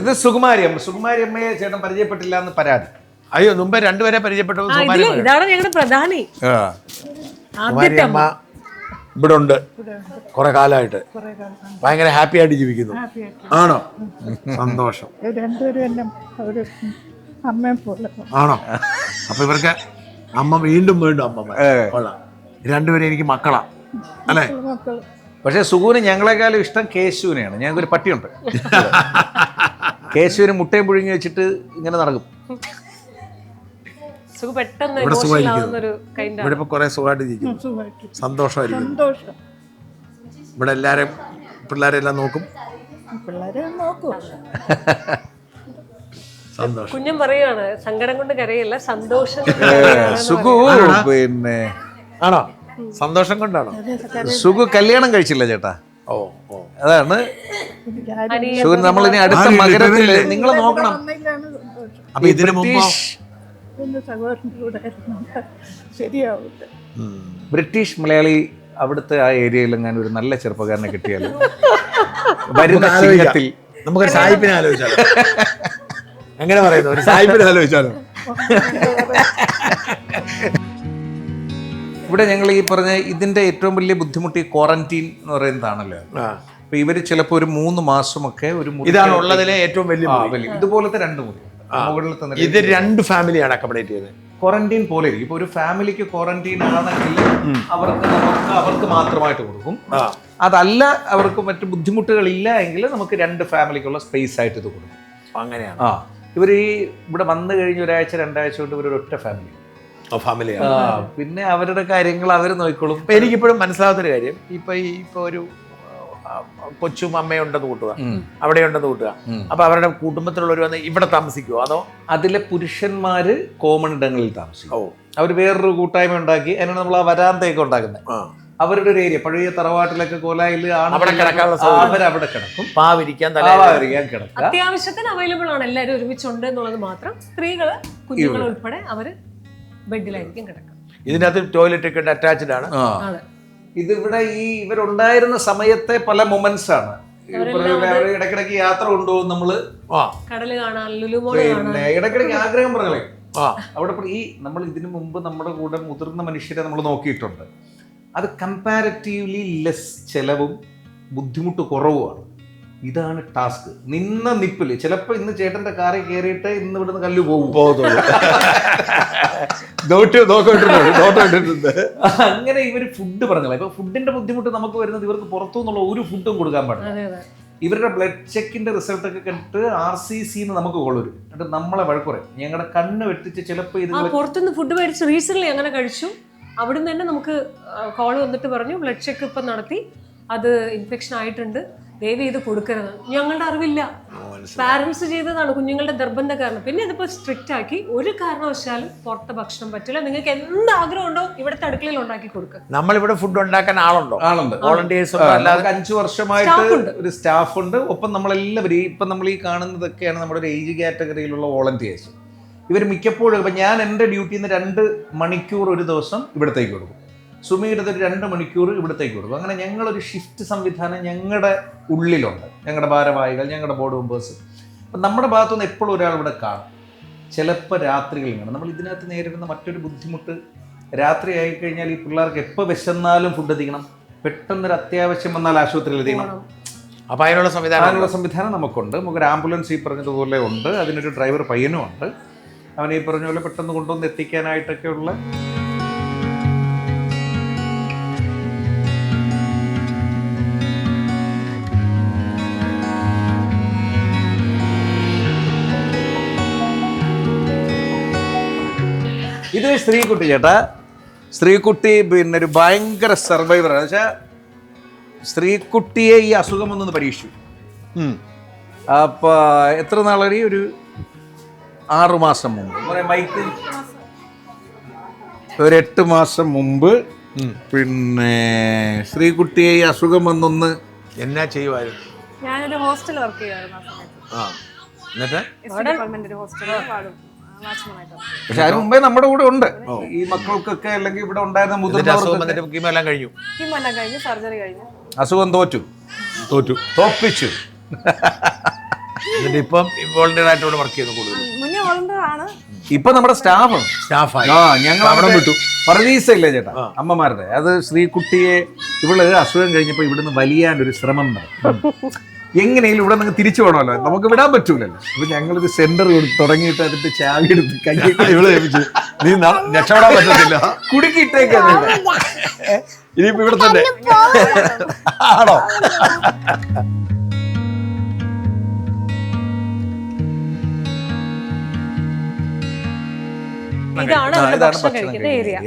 ഇത് സുകുമാരി അമ്മയെ ചേട്ടൻ പരിചയപ്പെട്ടില്ല എന്ന് പരാതി. അയ്യോ, മുമ്പേ 2 പേരെ പരിചയപ്പെട്ടു. ഇതാണ് ഞങ്ങളുടെ പ്രധാനി. അമ്മ ഇവിടെ ഉണ്ട് കുറെ കാലമായിട്ട്. ഭയങ്കര ഹാപ്പി ആയിട്ട് ജീവിക്കുന്നു. ആണോ? സന്തോഷം. ആണോ? അപ്പൊ ഇവർക്ക് അമ്മ വീണ്ടും അമ്മ കൊള്ളാം. 2 പേരും എനിക്ക് മക്കളാ അല്ലേ? പക്ഷെ സുഖുവിന് ഞങ്ങളെക്കാളും ഇഷ്ടം കേശുവിനെയാണ്. ഞങ്ങൾക്കൊരു പട്ടിയുണ്ട്. കേശുവിന് മുട്ടയും പുഴുങ്ങി വെച്ചിട്ട് ഇങ്ങനെ നടക്കും. ഇവിടെ ഇപ്പൊ കുറെ സുഖമായിട്ട് ഇരിക്കും. സന്തോഷമായിരിക്കും. ഇവിടെ എല്ലാരും പിള്ളേരെല്ലാം നോക്കും. സന്തോഷം. കുഞ്ഞും പറയാണ് സങ്കടം കൊണ്ട് കരയല്ല, സന്തോഷം. സുഖു പിന്നെ ആണോ? സന്തോഷം കൊണ്ടാണോ? സുഖു കല്യാണം കഴിച്ചില്ല ചേട്ടാ. ഓ അതാണ് സുഖു. നമ്മളിനി അടുത്ത മകരത്തില് നിങ്ങൾ നോക്കണം. അപ്പൊ ഇതിന് മുമ്പ് ബ്രിട്ടീഷ് മലയാളി അവിടുത്തെ ആ ഏരിയയിൽ ഞാൻ ഒരു നല്ല ചെറുപ്പക്കാരനെ കിട്ടിയാലും വരുന്ന ചിഹ്നത്തിൽ നമുക്കൊരു സായിപ്പിനെ ആലോചിച്ചാലോ? എങ്ങനെ പറയുന്നു? ഒരു സായിപ്പിനെ ആലോചിച്ചാലോ? ഇവിടെ ഞങ്ങൾ ഈ പറഞ്ഞ ഇതിന്റെ ഏറ്റവും വലിയ ബുദ്ധിമുട്ട് ഈ ക്വാറന്റീൻ എന്ന് പറയുന്നതാണല്ലോ. അപ്പൊ ഇവര് ചിലപ്പോ ഒരു 3 മാസമൊക്കെ ഒരു ഇതാണ് ഉള്ളതിലെ ഏറ്റവും വലിയ ഇതുപോലത്തെ 2 മുറി. ഇത് 2 ഫാമിലിയാണ് അക്കോമഡേറ്റ് ചെയ്തത്. ക്വാറന്റീൻ പോലെ ഇരിക്കും. ഇപ്പൊ ഒരു ഫാമിലിക്ക് ക്വാറന്റീൻ ആണെങ്കിൽ അവർക്ക് മാത്രമായിട്ട് കൊടുക്കും. അതല്ല, അവർക്ക് മറ്റു ബുദ്ധിമുട്ടുകളില്ല എങ്കിൽ നമുക്ക് 2 ഫാമിലിക്കുള്ള സ്പേസ് ആയിട്ട് ഇത് കൊടുക്കും. അങ്ങനെയാണ്. ഇവർ ഈ ഇവിടെ വന്നു കഴിഞ്ഞ 1-2 ആഴ്ച കൊണ്ട് ഇവരൊരു ഒറ്റ ഫാമിലി. പിന്നെ അവരുടെ കാര്യങ്ങൾ അവർ നോക്കിക്കോളും. ഇപ്പൊ എനിക്കിപ്പോഴും മനസ്സിലാവാത്തൊരു കാര്യം, ഇപ്പൊ ഒരു കൊച്ചും അമ്മയുണ്ടെന്ന് കൂട്ടുക, അവിടെ ഉണ്ടെന്ന് കൂട്ടുക. അപ്പൊ അവരുടെ കുടുംബത്തിലുള്ളവർ വന്ന് ഇവിടെ താമസിക്കുമോ? അതോ അതിലെ പുരുഷന്മാര് കോമൺ ഇടങ്ങളിൽ താമസിക്കും. അവർ വേറൊരു കൂട്ടായ്മ ഉണ്ടാക്കി. അതിനാണ് നമ്മൾ ആ വരാന്തയൊക്കെ ഉണ്ടാക്കുന്നത്. അവരുടെ ഒരു ഏരിയ, പഴയ തറവാട്ടിലൊക്കെ കോലായിൽ അവിടെ അവരവിടെ കിടക്കും. പാവിരിക്കാൻ കിടക്കും. അത്യാവശ്യത്തിന് അവൈലബിൾ ആണ്. എല്ലാവരും ഒരുമിച്ചുണ്ട് എന്നുള്ളത് മാത്രം. സ്ത്രീകള് കുഞ്ഞുങ്ങൾ ഉൾപ്പെടെ അവര് ബെഡിലായിരിക്കും കിടക്കുക. ഇതിനകത്ത് ടോയ്ലറ്റ് ഒക്കെ അറ്റാച്ച്ഡ് ആണ്. ഇതിവിടെ ഈ ഇവരുണ്ടായിരുന്ന സമയത്തെ പല മൊമെന്റ്സ് ആണ്. ഇടയ്ക്കിടയ്ക്ക് യാത്ര കൊണ്ടുപോകും നമ്മള്. കടല് കാണാൻ, ലുലുമോള് കാണാൻ. പിന്നെ ഇടയ്ക്കിടയ്ക്ക് ആഗ്രഹം പറഞ്ഞേ അവിടെ ഈ നമ്മൾ ഇതിനു മുമ്പ് നമ്മുടെ കൂടെ മുതിർന്ന മനുഷ്യരെ നമ്മൾ നോക്കിയിട്ടുണ്ട്. അത് കമ്പാരിറ്റീവ്ലി ലെസ് ചെലവും ബുദ്ധിമുട്ട് കുറവുമാണ്. ഇതാണ് ടാസ്ക്. നിന്ന നിപ്പില് ചിലപ്പോ ഇന്ന് ചേട്ടന്റെ കാറിൽ കയറിയിട്ട് ഇന്ന് ഇവിടുന്ന് കല്ല് പോകത്തുള്ളൂ. അങ്ങനെ ഇവര് ഫുഡ് പറഞ്ഞത്. ഇപ്പൊ ഫുഡിന്റെ ബുദ്ധിമുട്ട് നമുക്ക് വരുന്നത് ഇവർക്ക് പുറത്തുനിന്നുള്ള ഒരു ഫുഡും കൊടുക്കാൻ പാടില്ല. ഇവരുടെ ബ്ലഡ് ചെക്കിന്റെ റിസൾട്ട് ഒക്കെ കണ്ടിട്ട് RCC നമുക്ക് കൊള്ളൂരും. എന്നിട്ട് നമ്മളെ വഴക്കുറയും. ഞങ്ങളുടെ കണ്ണ് വെട്ടിച്ച് ചിലപ്പോ ഇത് പുറത്തുനിന്ന് ഫുഡ് മേടിച്ച് റീസെന്റ് അങ്ങനെ കഴിച്ചു. അവിടുന്ന് തന്നെ നമുക്ക് കോൾ വന്നിട്ട് പറഞ്ഞു ബ്ലഡ് ചെക്ക് ഇപ്പം നടത്തി, അത് ഇൻഫെക്ഷൻ ആയിട്ടുണ്ട്, ദയവ് ചെയ്ത് കൊടുക്കരുത്. ഞങ്ങളുടെ അറിവില്ല, പാരന്റ്സ് ചെയ്തതാണ് കുഞ്ഞുങ്ങളുടെ നിർബന്ധ കാരണം. പിന്നെ ഇതിപ്പോ സ്ട്രിക്റ്റ് ആക്കി ഒരു കാരണവശാലും പുറത്തെ ഭക്ഷണം പറ്റില്ല. നിങ്ങൾക്ക് എന്ത് ആഗ്രഹം ഉണ്ടോ ഇവിടുത്തെ അടുക്കളയിൽ ഉണ്ടാക്കി കൊടുക്കുക. നമ്മളിവിടെ ഫുഡ് ഉണ്ടാക്കാൻ ആളുണ്ട്. വോളണ്ടിയേഴ്സ് 5 വർഷമായിട്ട് ഒരു സ്റ്റാഫ് ഉണ്ട്. ഒപ്പം നമ്മളെല്ലാവരും ഇപ്പം നമ്മൾ ഈ കാണുന്നതൊക്കെയാണ് നമ്മുടെ ഒരു ഏജ് കാറ്റഗറിയിലുള്ള വോളണ്ടിയേഴ്സ്. ഇവർ മിക്കപ്പോഴും ഇപ്പം ഞാൻ എൻ്റെ ഡ്യൂട്ടിയിൽ നിന്ന് 2 മണിക്കൂർ ഒരു ദിവസം ഇവിടത്തേക്ക് കൊടുക്കും. സുമിയുടെ 2 മണിക്കൂർ ഇവിടത്തേക്ക് കൊടുക്കും. അങ്ങനെ ഞങ്ങളൊരു ഷിഫ്റ്റ് സംവിധാനം ഞങ്ങളുടെ ഉള്ളിലുണ്ട്. ഞങ്ങളുടെ ഭാരവാഹികൾ, ഞങ്ങളുടെ ബോർഡ് മെമ്പേഴ്സ്. അപ്പം നമ്മുടെ ഭാഗത്തുനിന്ന് എപ്പോഴും ഒരാൾ ഇവിടെ കാണും. ചിലപ്പോൾ രാത്രികളിൽ കാണും. നമ്മൾ ഇതിനകത്ത് നേരിടുന്ന മറ്റൊരു ബുദ്ധിമുട്ട്, രാത്രി ആയിക്കഴിഞ്ഞാൽ ഈ പിള്ളേർക്ക് എപ്പോൾ വിശന്നാലും ഫുഡ് എത്തിക്കണം. പെട്ടെന്നൊരു അത്യാവശ്യം വന്നാൽ ആശുപത്രിയിൽ എത്തിക്കണം. അപ്പോൾ അതിനുള്ള സംവിധാനം നമുക്കുണ്ട്. നമുക്കൊരു ആംബുലൻസ് ഈ പറഞ്ഞതുപോലെ ഉണ്ട്. അതിനൊരു ഡ്രൈവർ പയ്യനും ഉണ്ട്. അവൻ ഈ പറഞ്ഞ പോലെ പെട്ടെന്ന് കൊണ്ടുവന്ന് എത്തിക്കാനായിട്ടൊക്കെയുള്ള ശ്രീകുട്ടി ചേട്ടാ, ശ്രീകുട്ടി പിന്നെ ഒരു ഭയങ്കര സർവൈവറാണ്. വെച്ചാൽ ശ്രീകുട്ടിയെ ഈ അസുഖം ഒന്നൊന്ന് പരീക്ഷിച്ചു. അപ്പൊ എത്ര നാളടി? ഒരു 6 മാസം മുമ്പ്, മൈക്ക് ഒരു 8 മാസം മുമ്പ് പിന്നെ ശ്രീകുട്ടിയെ ഈ അസുഖം വന്നൊന്ന് എന്നാ ചെയ്യുമായിരുന്നു? ഞാനൊരു ഹോസ്റ്റൽ വർക്ക് ചെയ്യുമായിരുന്നു ആ സമയത്ത്. എന്നിട്ട് പക്ഷെ അതിന് മുമ്പേ നമ്മുടെ കൂടെ ഉണ്ട് ഈ മക്കൾക്കൊക്കെ, അല്ലെങ്കിൽ ഇവിടെ ഉണ്ടായിരുന്ന മുതിർന്നവർക്ക് എല്ലാം കഴിഞ്ഞു. കഴിഞ്ഞു, സർജറി കഴിഞ്ഞു, അസുഖം തോപ്പിച്ചു. എന്നിട്ട് ഇപ്പം വോളണ്ടിയർ ആയിട്ട് ഇവിടെ വർക്ക് ചെയ്യുന്നു. കൂടുതൽ മുന്നേ വോളണ്ടിയർ ആണ്, ഇപ്പൊ നമ്മുടെ സ്റ്റാഫായി. ഞങ്ങൾ അവിടെ വിട്ടു. പറദീസ ഇല്ലേ ചേട്ടാ അമ്മമാരുടെ, അത് ശ്രീകുട്ടിയെ ഇവള് അസുഖം കഴിഞ്ഞപ്പോ ഇവിടുന്ന് വലിയാനൊരു ശ്രമം നടന്നു. എങ്ങനെയും ഇവിടെ നിന്ന് തിരിച്ചു പോകണമല്ലോ, നമുക്ക് വിടാൻ പറ്റൂലല്ലോ. അപ്പൊ ഞങ്ങളൊരു സെന്റർ തുടങ്ങിയിട്ട് അതിന്റെ ചാവി എടുത്ത് കയ്യേക്ക് ഇവിടെ ഏൽപ്പിച്ചു. നീ രക്ഷപ്പെടാൻ പറ്റത്തില്ല, കുടുക്കിയിട്ടേക്കാ ഇനിയിപ്പോ ഇവിടെ തന്നെ ആണോ? ഇതാണ് ഭക്ഷണം കഴിക്കുന്ന ഏരിയ.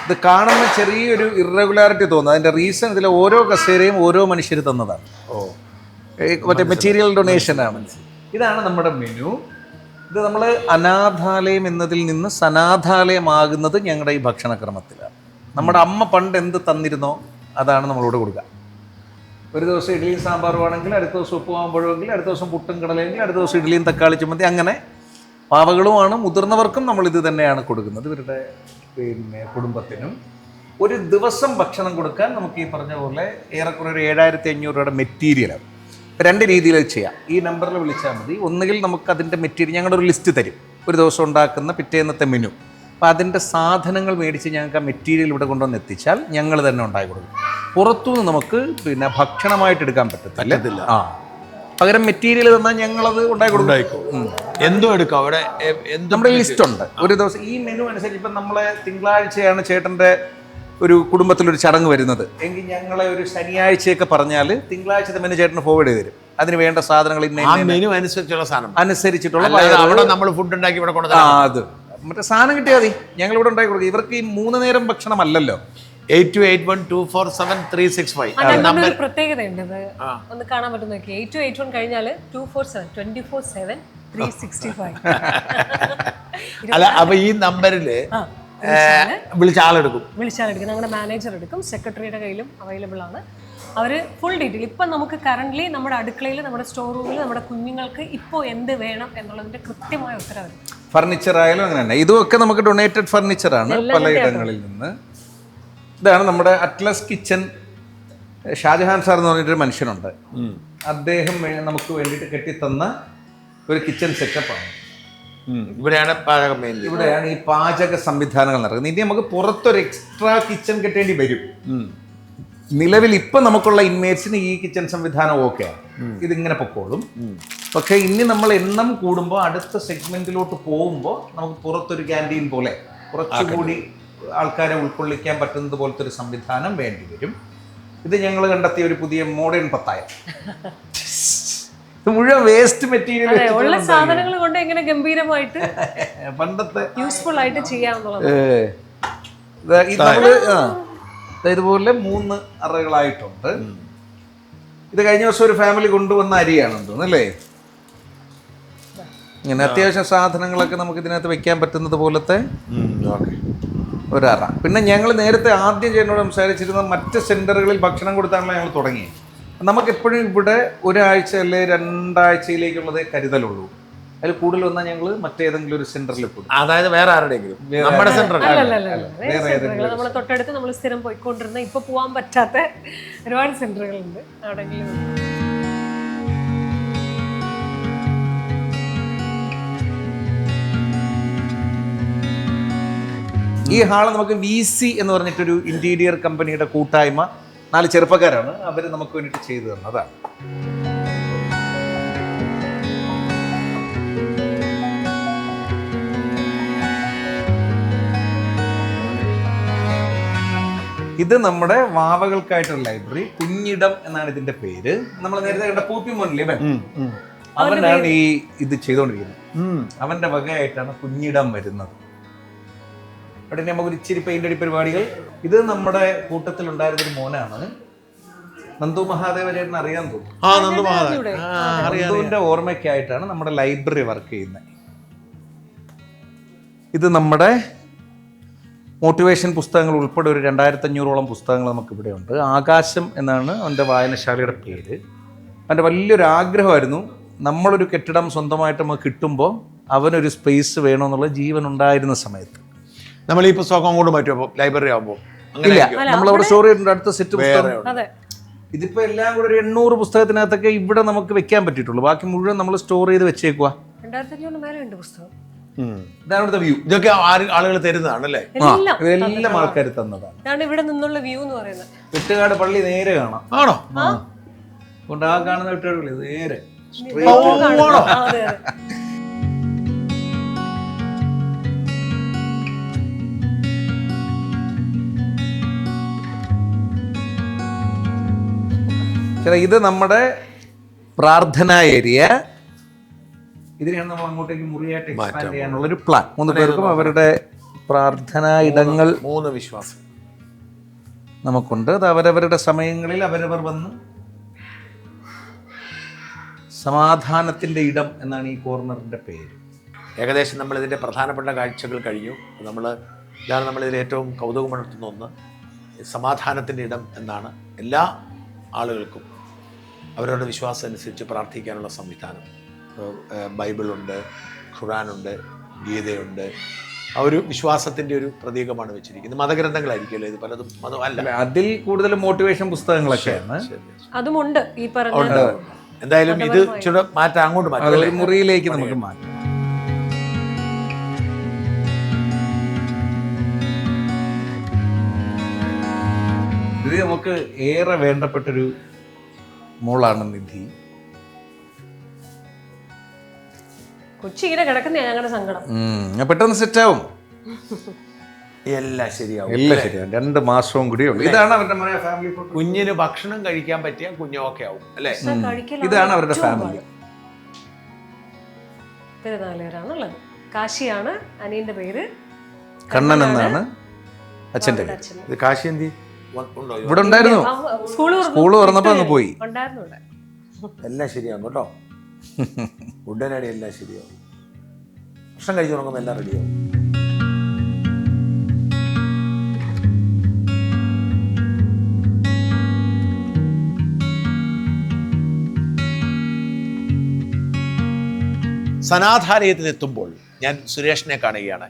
ഇത് കാണുന്ന ചെറിയൊരു ഇറഗുലാരിറ്റി തോന്നുന്നു. അതിന്റെ റീസൺ ഇതിലെ ഓരോ കസേരയും ഓരോ മനുഷ്യർ തന്നതാണ്. മറ്റേ മെറ്റീരിയൽ ഡൊണേഷൻ ആണ്. ഇതാണ് നമ്മുടെ മെനു. ഇത് നമ്മൾ അനാഥാലയം എന്നതിൽ നിന്ന് സനാഥാലയമാകുന്നത് ഞങ്ങളുടെ ഈ ഭക്ഷണക്രമത്തിലാണ്. നമ്മുടെ അമ്മ പണ്ട് എന്ത് തന്നിരുന്നോ അതാണ് നമ്മളിവിടെ കൊടുക്കുക. ഒരു ദിവസം ഇഡ്ഡലിയും സാമ്പാറും ആണെങ്കിൽ അടുത്ത ദിവസം ഉപ്പുമാകുമ്പോഴെങ്കിൽ, അടുത്ത ദിവസം പുട്ടും കടലെങ്കിൽ, അടുത്ത ദിവസം ഇഡ്ഡലിയും തക്കാളി ചമ്മന്തി, അങ്ങനെ പാവകളുമാണ്. മുതിർന്നവർക്കും നമ്മളിത് തന്നെയാണ് കൊടുക്കുന്നത്. ഇവരുടെ പിന്നെ കുടുംബത്തിനും ഒരു ദിവസം ഭക്ഷണം കൊടുക്കാൻ നമുക്ക് ഈ പറഞ്ഞ പോലെ ഏറെക്കുറെ ഒരു 7500 രൂപയുടെ മെറ്റീരിയലാണ്. 2 രീതിയിൽ ചെയ്യാം. ഈ നമ്പറിൽ വിളിച്ചാൽ മതി. ഒന്നുകിൽ നമുക്ക് അതിൻ്റെ മെറ്റീരിയൽ ഞങ്ങളുടെ ഒരു ലിസ്റ്റ് തരും, ഒരു ദിവസം ഉണ്ടാക്കുന്ന പിറ്റേന്നത്തെ മെനു. അപ്പോൾ അതിൻ്റെ സാധനങ്ങൾ മേടിച്ച് ഞങ്ങൾക്ക് ആ മെറ്റീരിയൽ ഇവിടെ കൊണ്ടുവന്ന് എത്തിച്ചാൽ ഞങ്ങൾ തന്നെ ഉണ്ടാക്കി കൊടുക്കും. പുറത്തുനിന്ന് നമുക്ക് പിന്നെ ഭക്ഷണമായിട്ട് എടുക്കാൻ പറ്റത്തില്ല. പകരം മെറ്റീരിയൽ തന്നാൽ ഞങ്ങളത് ഉണ്ടാക്കി കൊടുക്കും. എന്തോ എടുക്കാം അവിടെ. നമ്മുടെ ലിസ്റ്റ് ഉണ്ട്. ഒരു ദിവസം ഈ മെനു അനുസരിച്ച് ഇപ്പം നമ്മളെ തിങ്കളാഴ്ചയാണ് ചേട്ടൻ്റെ ഒരു കുടുംബത്തിലൊരു ചടങ്ങ് വരുന്നത് എങ്കിൽ ഞങ്ങളെ ഒരു ശനിയാഴ്ചയൊക്കെ പറഞ്ഞാൽ തിങ്കളാഴ്ചത്തെ മെനു ചേട്ടന് ഫോർവേഡ് ചെയ്ത് തരും. അതിന് വേണ്ട സാധനങ്ങൾ മെനു അനുസരിച്ചിട്ടുള്ള നമ്മൾ ഫുഡ് ഉണ്ടാക്കി ഇവിടെ കൊണ്ടുവരാം. അത് മറ്റേ സാധനം കിട്ടിയാൽ മതി, ഞങ്ങൾ ഇവിടെ ഉണ്ടാക്കി കൊടുക്കും. ഇവർക്ക് ഈ 3 നേരം ഭക്ഷണം അല്ലല്ലോ. 8281247365 പ്രത്യേകതയുണ്ട്. ഒന്ന് കാണാൻ പറ്റും നോക്കി. 8281 കഴിഞ്ഞാൽ 247 24/7 365. അല്ല, അപ്പൊ ഈ നമ്പറില് വിളിച്ചാലെടുക്കും. ഞങ്ങളുടെ മാനേജർ എടുക്കും. സെക്രട്ടറിയുടെ കയ്യിലും അവൈലബിൾ ആണ്. അവർ ഫുൾ ഡീറ്റെയിൽ ഇപ്പം നമുക്ക് കറൻ്റ്ലി നമ്മുടെ അടുക്കളയിൽ, നമ്മുടെ സ്റ്റോർ റൂമിൽ നമ്മുടെ കുഞ്ഞുങ്ങൾക്ക് ഇപ്പോൾ എന്ത് വേണം എന്നുള്ളതിൻ്റെ കൃത്യമായ ഉത്തരവ്. ഫർണിച്ചർ ആയാലും അങ്ങനെ തന്നെ. ഇതുമൊക്കെ നമുക്ക് ഡൊണേറ്റഡ് ഫർണിച്ചറാണ് പലയിടങ്ങളിൽ നിന്ന്. ഇതാണ് നമ്മുടെ അറ്റ്ലസ് കിച്ചൺ. ഷാജഹാൻ സാർ എന്ന് പറഞ്ഞിട്ടൊരു മനുഷ്യനുണ്ട്. അദ്ദേഹം നമുക്ക് വേണ്ടിയിട്ട് കെട്ടിത്തന്ന ഒരു കിച്ചൺ സെറ്റപ്പാണ്. ഇവിടെയാണ് പാചകം. ഇവിടെയാണ് ഈ പാചക സംവിധാനങ്ങൾ നടക്കുന്നത്. ഇനി നമുക്ക് പുറത്തൊരു എക്സ്ട്രാ കിച്ചൺ കെട്ടേണ്ടി വരും. നിലവിൽ ഇപ്പം നമുക്കുള്ള ഇൻമേറ്റ്സിന് ഈ കിച്ചൺ സംവിധാനം ഓക്കെയാണ്, ഇതിങ്ങനെ പൊക്കോളും. പക്ഷേ ഇനി നമ്മൾ എണ്ണം കൂടുമ്പോൾ അടുത്ത സെഗ്മെന്റിലോട്ട് പോകുമ്പോൾ നമുക്ക് പുറത്തൊരു ക്യാൻറ്റീൻ പോലെ കുറച്ചുകൂടി ആൾക്കാരെ ഉൾക്കൊള്ളിക്കാൻ പറ്റുന്നത് പോലത്തെ ഒരു സംവിധാനം വേണ്ടി വരും. ഇത് ഞങ്ങൾ കണ്ടെത്തിയ ഒരു പുതിയ മോഡേൺ പത്തായം. മുഴുവൻ വേസ്റ്റ് മെറ്റീരിയൽ ഉള്ള സാധനങ്ങൾ കൊണ്ട് എങ്ങനെ ഗംഭീരമായിട്ട് പണ്ടത്തെ യൂസ്ഫുൾ ആയിട്ട് ചെയ്യാന്നുള്ളത്. ഇതുപോലെ 3 അറകളായിട്ടുണ്ട്. ഇത് കഴിഞ്ഞ ദിവസം ഒരു ഫാമിലി കൊണ്ടുവന്ന അരിയാണെന്ന് തോന്നുന്നല്ലേ. ഇങ്ങനെ അത്യാവശ്യം സാധനങ്ങളൊക്കെ നമുക്ക് ഇതിനകത്ത് വെക്കാൻ പറ്റുന്നത് പോലത്തെ ഒരറ. പിന്നെ ഞങ്ങൾ നേരത്തെ ആദ്യം ചേട്ടനോട് സംസാരിച്ചിരുന്ന മറ്റ് സെന്ററുകളിൽ ഭക്ഷണം കൊടുത്താണല്ലോ ഞങ്ങൾ തുടങ്ങി. നമുക്കെപ്പോഴും ഇവിടെ ഒരാഴ്ച അല്ലെ 2 ആഴ്ചയിലേക്കുള്ളതേ കരുതലുള്ളൂ. അതിൽ കൂടുതൽ വന്നാൽ ഞങ്ങൾ മറ്റേതെങ്കിലും ഒരു സെന്ററിൽ പോകും. അതായത് വേറെ ആരുടെയെങ്കിലും നമ്മുടെ സെന്റർ നമ്മളെ തൊട്ടടുത്ത് നമ്മൾ സ്ഥിരം പോയിക്കൊണ്ടിരുന്ന ഇപ്പൊ പോകാൻ പറ്റാത്ത ഒരുപാട് സെന്ററുകളുണ്ട്. അവിടെങ്കിലും ഈ ഹാള് നമുക്ക് VC എന്ന് പറഞ്ഞിട്ടൊരു ഇന്റീരിയർ കമ്പനിയുടെ കൂട്ടായ്മ, 4 ചെറുപ്പക്കാരാണ്, അവർ നമുക്ക് വേണ്ടിയിട്ട് ചെയ്തു തന്നതാണ്. ഇത് നമ്മുടെ വാവകൾക്കായിട്ടുള്ള ലൈബ്രറി. കുഞ്ഞിടം എന്നാണ് ഇതിന്റെ പേര്. നമ്മൾ നേരത്തെ കണ്ട പൂപ്പി മോനില്ലേ, അവനാണ് ഈ ഇത് ചെയ്തുകൊണ്ടിരിക്കുന്നത്. അവന്റെ വകയായിട്ടാണ് കുഞ്ഞിടം വരുന്നത്. ഇവിടെ നമുക്ക് ഇച്ചിരി പെയിന്റ് അടി പരിപാടികൾ. ഇത് നമ്മുടെ കൂട്ടത്തിലുണ്ടായിരുന്നൊരു മോനാണ്, നന്ദു മഹാദേവ ചേട്ടൻ അറിയാൻ തോന്നുന്നു. നന്ദുവിന്റെ ഓർമ്മയ്ക്കായിട്ടാണ് നമ്മുടെ ലൈബ്രറി വർക്ക് ചെയ്യുന്നത്. ഇത് നമ്മുടെ മോട്ടിവേഷൻ പുസ്തകങ്ങൾ ഉൾപ്പെടെ ഒരു 2500ഓളം പുസ്തകങ്ങൾ നമുക്കിവിടെ ഉണ്ട്. ആകാശം എന്നാണ് അവൻ്റെ വായനശാലയുടെ പേര്. അവൻ്റെ വലിയൊരു ആഗ്രഹമായിരുന്നു നമ്മളൊരു കെട്ടിടം സ്വന്തമായിട്ട് നമുക്ക് കിട്ടുമ്പോൾ അവനൊരു സ്പേസ് വേണമെന്നുള്ള ജീവൻ ഉണ്ടായിരുന്ന സമയത്ത്. നമ്മൾ ഈ പുസ്തകം അങ്ങോട്ട് മാറ്റുമോ ലൈബ്രറി ആകുമ്പോൾ? ഇല്ല, നമ്മളവിടെ സ്റ്റോർ ചെയ്തിട്ടുണ്ട്. അടുത്ത സെറ്റ് പുസ്തകം ഇതിപ്പോൾ എല്ലാം കൂടെ ഒരു 800 പുസ്തകത്തിനകത്തൊക്കെ ഇവിടെ നമുക്ക് വെക്കാൻ പറ്റിയിട്ടുള്ളൂ. ബാക്കി മുഴുവൻ നമ്മൾ സ്റ്റോർ ചെയ്ത് വെച്ചേക്കുക. 2500 മേലെയുണ്ട് പുസ്തകം. ഇതാണ് ഇവിടുത്തെ വ്യൂ. ഇതൊക്കെ ആളുകൾ തരുന്നതാണല്ലേ? ഇതെല്ലാം ആൾക്കാർ തന്നതാണ്. ഇതാണ് ഇവിടെ നിന്നുള്ള വ്യൂ എന്ന് പറയുന്നത്. വെട്ടുകാട് പള്ളി നേരെ കാണാം. ആണോ? അതുകൊണ്ട് ആ കാണുന്ന വെട്ടുകാട് പള്ളി നേരെ ഇത് നമ്മുടെ പ്രാർത്ഥനാ ഏരിയ. ഇതിനെയാണ് നമ്മൾ അങ്ങോട്ടേക്ക് മുറിയായിട്ട് എക്സ്പാൻഡ് ചെയ്യാനുള്ള ഒരു പ്ലാൻ. 3 പേർക്കും അവരുടെ പ്രാർത്ഥനാ ഇടങ്ങൾ 3 വിശ്വാസം നമുക്കുണ്ട്. അത് അവരവരുടെ സമയങ്ങളിൽ അവരവർ വന്ന് സമാധാനത്തിൻ്റെ ഇടം എന്നാണ് ഈ കോർണറിൻ്റെ പേര്. ഏകദേശം നമ്മളിതിൻ്റെ പ്രധാനപ്പെട്ട കാഴ്ചകൾ കഴിഞ്ഞു. ഇതാണ് നമ്മളിതിൽ ഏറ്റവും കൗതുകമുണർത്തുന്ന ഒന്ന്. സമാധാനത്തിൻ്റെ ഇടം എന്നാണ്. എല്ലാ ആളുകൾക്കും അവരവരുടെ വിശ്വാസം അനുസരിച്ച് പ്രാർത്ഥിക്കാനുള്ള സംവിധാനം. ബൈബിളുണ്ട്, ഖുറാനുണ്ട്, ഗീതയുണ്ട്. ആ ഒരു വിശ്വാസത്തിൻ്റെ ഒരു പ്രതീകമാണ് വെച്ചിരിക്കുന്നത്. മതഗ്രന്ഥങ്ങളായിരിക്കുമല്ലോ ഇത് പലതും. മതം അല്ല, അതിൽ കൂടുതൽ മോട്ടിവേഷൻ പുസ്തകങ്ങളൊക്കെയാണ്. അതുമുണ്ട് ഈ പറഞ്ഞ. എന്തായാലും ഇത് മാറ്റാം, അങ്ങോട്ട് മാറ്റാം, മുറിയിലേക്ക് നമുക്ക് മാറ്റാം. ഇത് നമുക്ക് ഏറെ വേണ്ടപ്പെട്ടൊരു മോളാണ് നിധി. കൊച്ചി ഇങ്ങനെ കിടക്കുന്ന ഞങ്ങളുടെ സങ്കടം. പെട്ടെന്ന് സെറ്റാവും, എല്ലാം ശരിയാവും. 2 മാസവും കൂടി ഉള്ളു. ഇതാണ് അവരുടെ ഫാമിലി. കുഞ്ഞിന് ഭക്ഷണം കഴിക്കാൻ പറ്റിയ കുഞ്ഞൊക്കെ ആവും അല്ലേ? ഇതാണ് അവരുടെ ഫാമിലി. പേര് 4 പേരാണുള്ളത്. കാശിയാണ് അനിയന്റെ പേര്, കണ്ണൻ എന്നാണ് അച്ഛൻ്റെ പേര്. ഇത് കാശി എന്തി ഇവിടെ ഉണ്ടായിരുന്നു. സ്കൂള് തുറന്നപ്പോ അങ്ങ് പോയി. എല്ലാം ശരിയാവും കേട്ടോ. ഉടനടി എല്ലാം ശരിയാവും. ഭക്ഷണം കഴിച്ചു തുടങ്ങുമ്പോൾ എല്ലാം റെഡിയാവും. സനാഥാലയത്തിലെത്തുമ്പോൾ ഞാൻ സുരേഷിനെ കാണുകയാണ്.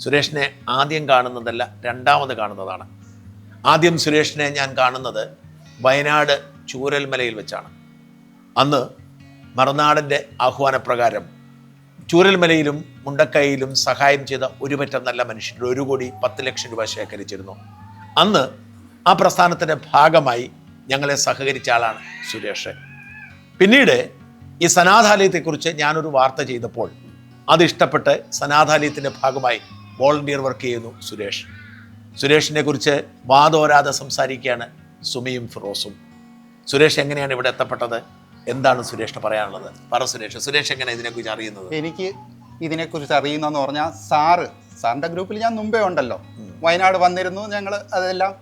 സുരേഷിനെ ആദ്യം കാണുന്നതല്ല, രണ്ടാമത് കാണുന്നതാണ്. ആദ്യം സുരേഷിനെ ഞാൻ കാണുന്നത് വയനാട് ചൂരൽമലയിൽ വെച്ചാണ്. അന്ന് മറുനാടൻ്റെ ആഹ്വാനപ്രകാരം ചൂരൽമലയിലും മുണ്ടക്കൈയിലും സഹായം ചെയ്ത ഒരുപറ്റം നല്ല മനുഷ്യർ 1,10,00,000 രൂപ ശേഖരിച്ചിരുന്നു. അന്ന് ആ പ്രസ്ഥാനത്തിൻ്റെ ഭാഗമായി ഞങ്ങളെ സഹകരിച്ച ആളാണ് സുരേഷ്. പിന്നീട് ഈ സനാഥാലയത്തെക്കുറിച്ച് ഞാനൊരു വാർത്ത ചെയ്തപ്പോൾ അതിഷ്ടപ്പെട്ട് സനാഥാലയത്തിൻ്റെ ഭാഗമായി വോളണ്ടിയർ വർക്ക് ചെയ്യുന്നു സുരേഷ്. സുരേഷിനെ കുറിച്ച് വാദോരാതെ സംസാരിക്കുകയാണ് സുമിയും ഫിറോസും. സുരേഷ് എങ്ങനെയാണ് ഇവിടെ എത്തപ്പെട്ടത്? എന്താണ് സുരേഷിന് പറയാനുള്ളത്? പറ സുരേഷ്. സുരേഷ് എങ്ങനെ ഇതിനെക്കുറിച്ച് അറിയുന്നത്? എനിക്ക് ഇതിനെക്കുറിച്ച് അറിയുന്നതെന്ന് പറഞ്ഞാൽ സാറിൻ്റെ ഗ്രൂപ്പിൽ ഞാൻ മുമ്പേ ഉണ്ടല്ലോ. വയനാട് വന്നിരുന്നു. ഞങ്ങൾ അതെല്ലാം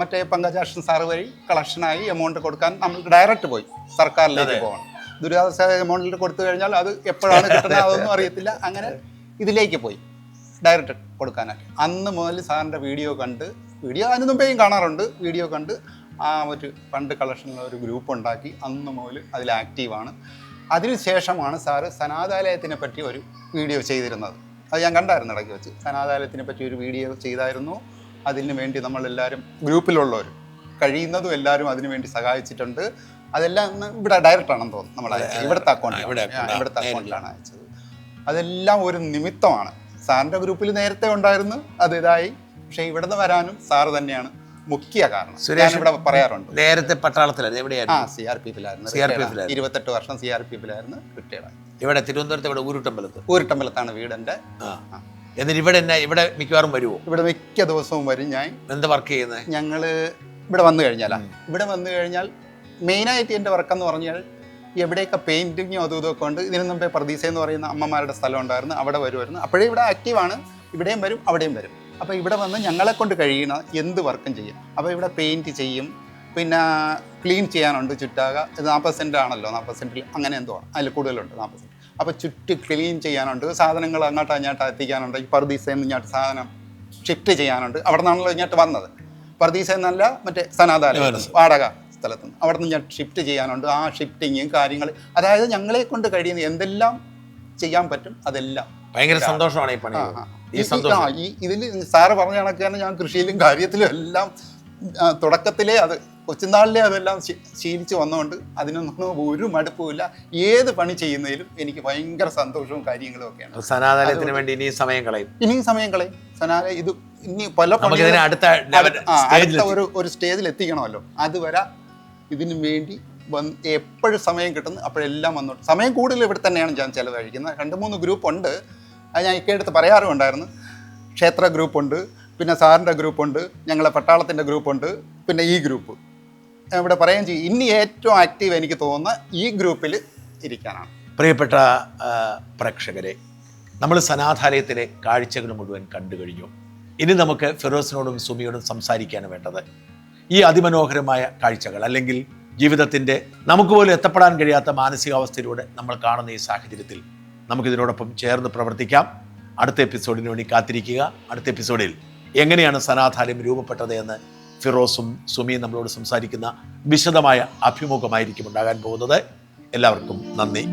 മറ്റേ പങ്കജാക്ഷൻ സാറ് വഴി കളക്ഷനായി എമൗണ്ട് കൊടുക്കാൻ നമ്മൾ ഡയറക്റ്റ് പോയി സർക്കാരിലേക്ക് പോകണം. ദുരിതാശ്വാസ എമൗണ്ടിൽ കൊടുത്തു കഴിഞ്ഞാൽ അത് എപ്പോഴാണ് കിട്ടുന്നത് അതൊന്നും അറിയത്തില്ല. അങ്ങനെ ഇതിലേക്ക് പോയി ഡയറക്റ്റ് കൊടുക്കാനായിട്ട്. അന്ന് മുതൽ സാറിൻ്റെ വീഡിയോ അതിന് മുമ്പേയും കാണാറുണ്ട്. വീഡിയോ കണ്ട് ആ ഒരു ഫണ്ട് കളക്ഷനിൽ ഒരു ഗ്രൂപ്പ് ഉണ്ടാക്കി അന്ന് മുതൽ അതിൽ ആക്റ്റീവാണ്. അതിനുശേഷമാണ് സാറ് സനാഥാലയത്തിനെ പറ്റി ഒരു വീഡിയോ ചെയ്തിരുന്നത്. അത് ഞാൻ കണ്ടായിരുന്നു ഇടയ്ക്ക് വെച്ച്. സനാഥാലയത്തിനെ പറ്റി ഒരു വീഡിയോ ചെയ്തായിരുന്നു. അതിന് വേണ്ടി നമ്മളെല്ലാവരും ഗ്രൂപ്പിലുള്ളവർ കഴിയുന്നതും എല്ലാവരും അതിനു വേണ്ടി സഹായിച്ചിട്ടുണ്ട്. അതെല്ലാം ഇവിടെ ഡയറക്റ്റാണെന്ന് തോന്നുന്നു. നമ്മൾ ഇവിടുത്തെ അക്കൗണ്ടിലാണ് അയച്ചത്. അതെല്ലാം ഒരു നിമിത്തമാണ്. സാറിൻ്റെ ഗ്രൂപ്പിൽ നേരത്തെ ഉണ്ടായിരുന്നു, അത് ഇതായി. പക്ഷേ ഇവിടുന്ന് വരാനും സാറ് തന്നെയാണ് മുഖ്യ കാരണം. സുരേഷ് ഇവിടെ പറയാറുണ്ട്. നേരത്തെ പട്ടാളത്തിലായിരുന്നു. എവിടെയായിരുന്നു? CRPFിലായിരുന്നു. 28 വർഷം CRPFിലായിരുന്നു. റിട്ടയർഡ്. ഇവിടെ തിരുവനന്തപുരത്ത് ഇവിടെ ഊരുട്ടമ്പലത്താണ് വീടെൻ്റെ. എന്നിട്ട് ഇവിടെ മിക്കവാറും വരുമോ? ഇവിടെ മിക്ക ദിവസവും വരും. ഞാൻ എന്താ വർക്ക് ചെയ്യുന്നത്? ഞങ്ങൾ ഇവിടെ വന്നു കഴിഞ്ഞാൽ മെയിനായിട്ട് എൻ്റെ വർക്കെന്ന് പറഞ്ഞാൽ എവിടെയൊക്കെ പെയിൻറ്റിങ്ങും അതും ഇതൊക്കെ ഉണ്ട്. ഇതിനു മുമ്പേ പ്രതീക്ഷ എന്ന് പറയുന്ന അമ്മമാരുടെ സ്ഥലം ഉണ്ടായിരുന്നു, അവിടെ വരുമായിരുന്നു. അപ്പോഴേ ഇവിടെ ആക്റ്റീവാണ്. ഇവിടെയും വരും, അവിടെയും വരും. അപ്പോൾ ഇവിടെ വന്ന് ഞങ്ങളെ കൊണ്ട് കഴിയുന്ന എന്ത് വർക്കും ചെയ്യും. അപ്പോൾ ഇവിടെ പെയിൻറ്റ് ചെയ്യും, പിന്നെ ക്ലീൻ ചെയ്യാനുണ്ട് ചുറ്റാക. ഇത് 40 സെൻറ്റ് ആണല്ലോ, 40 സെൻറ്റിൽ അങ്ങനെ എന്തോ അതിൽ കൂടുതലുണ്ട് 40 സെൻറ്റ്. അപ്പോൾ ചുറ്റ് ക്ലീൻ ചെയ്യാനുണ്ട്, സാധനങ്ങൾ അങ്ങോട്ടോ ഇങ്ങോട്ടോ എത്തിക്കാനുണ്ട്. ഈ പർദീസയിൽ നിന്ന് ഇങ്ങോട്ട് സാധനം ഷിഫ്റ്റ് ചെയ്യാനുണ്ട്. അവിടെ നിന്നാണല്ലോ ഇങ്ങോട്ട് വന്നത്. പർദീസയിൽ നിന്നല്ല, മറ്റേ സനാതാലയം വാടക സ്ഥലത്ത് നിന്ന് അവിടെ നിന്ന് ഇങ്ങോട്ട് ഷിഫ്റ്റ് ചെയ്യാനുണ്ട്. ആ ഷിഫ്റ്റിങ്ങും കാര്യങ്ങൾ, അതായത് ഞങ്ങളെ കൊണ്ട് കഴിയുന്ന എന്തെല്ലാം ചെയ്യാൻ പറ്റും അതെല്ലാം. ഭയങ്കര സന്തോഷമാണ് ഈ പണി. ഇതിൽ സാറ് പറഞ്ഞ കണക്ക് തന്നെ ഞാൻ കൃഷിയിലും കാര്യത്തിലും എല്ലാം തുടക്കത്തിലേ അത് കൊച്ചുനാളിലേ അതെല്ലാം ശീലിച്ച് വന്നുകൊണ്ട് അതിനൊന്നും ഒരു മടുപ്പുമില്ല. ഏത് പണി ചെയ്യുന്നതിലും എനിക്ക് ഭയങ്കര സന്തോഷവും കാര്യങ്ങളും ഒക്കെയാണ്. സനാതനത്തിന് വേണ്ടി ഇനിയും സമയം കളയും. സനാതന ഇത് ഇനി പല അടുത്ത ഒരു സ്റ്റേജിൽ എത്തിക്കണമല്ലോ. അതുവരെ ഇതിനു വേണ്ടി എപ്പോഴും സമയം കിട്ടുന്നു അപ്പോഴെല്ലാം വന്നോട്ട്. സമയം കൂടുതൽ ഇവിടെ തന്നെയാണ് ഞാൻ ചിലവഴിക്കുന്നത്. 2-3 ഗ്രൂപ്പുണ്ട്, അത് ഞാൻ ഇക്കടുത്ത് പറയാറുണ്ടായിരുന്നു. ക്ഷേത്ര ഗ്രൂപ്പുണ്ട്, പിന്നെ സാറിൻ്റെ ഗ്രൂപ്പുണ്ട്, ഞങ്ങളെ പട്ടാളത്തിൻ്റെ ഗ്രൂപ്പുണ്ട്, പിന്നെ ഈ ഗ്രൂപ്പ്. ഇവിടെ പറയുകയും ചെയ്യും, ഇനി ഏറ്റവും ആക്റ്റീവ് എനിക്ക് തോന്നുന്ന ഈ ഗ്രൂപ്പിൽ ഇരിക്കാനാണ്. പ്രിയപ്പെട്ട പ്രേക്ഷകരെ, നമ്മൾ സനാഥാലയത്തിലെ കാഴ്ചകൾ മുഴുവൻ കണ്ടു കഴിഞ്ഞു. ഇനി നമുക്ക് ഫിറോസിനോടും സുമിയോടും സംസാരിക്കാണ് വേണ്ടത്. ഈ അതിമനോഹരമായ കാഴ്ചകൾ, അല്ലെങ്കിൽ ജീവിതത്തിൻ്റെ നമുക്ക് പോലും എത്തപ്പെടാൻ കഴിയാത്ത മാനസികാവസ്ഥയിലൂടെ നമ്മൾ കാണുന്ന ഈ സാഹചര്യത്തിൽ നമുക്കിതിനോടൊപ്പം ചേർന്ന് പ്രവർത്തിക്കാം. അടുത്ത എപ്പിസോഡിന് വേണ്ടി കാത്തിരിക്കുക. അടുത്ത എപ്പിസോഡിൽ എങ്ങനെയാണ് സനാഥാലയം രൂപപ്പെട്ടത് എന്ന് ഫിറോസും സുമിയും നമ്മളോട് സംസാരിക്കുന്ന വിശദമായ അഭിമുഖമായിരിക്കും ഉണ്ടാകാൻ പോകുന്നത്. എല്ലാവർക്കും നന്ദി.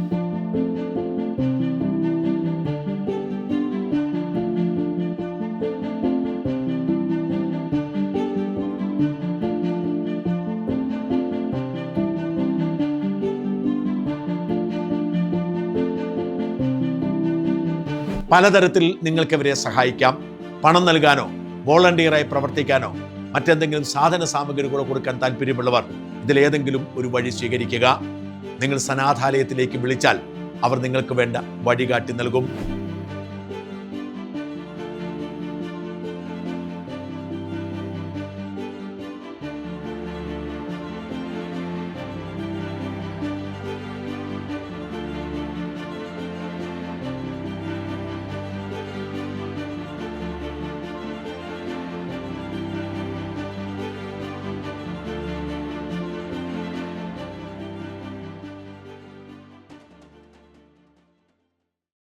പലതരത്തിൽ നിങ്ങൾക്കിവരെ സഹായിക്കാം. പണം നൽകാനോ വോളണ്ടിയറായി പ്രവർത്തിക്കാനോ മറ്റെന്തെങ്കിലും സാധന സാമഗ്രികളോ കൊടുക്കാൻ താല്പര്യമുള്ളവർ ഇതിലേതെങ്കിലും ഒരു വഴി സ്വീകരിക്കുക. നിങ്ങൾ സനാഥാലയത്തിലേക്ക് വിളിച്ചാൽ അവർ നിങ്ങൾക്ക് വേണ്ട വഴികാട്ടി നൽകും.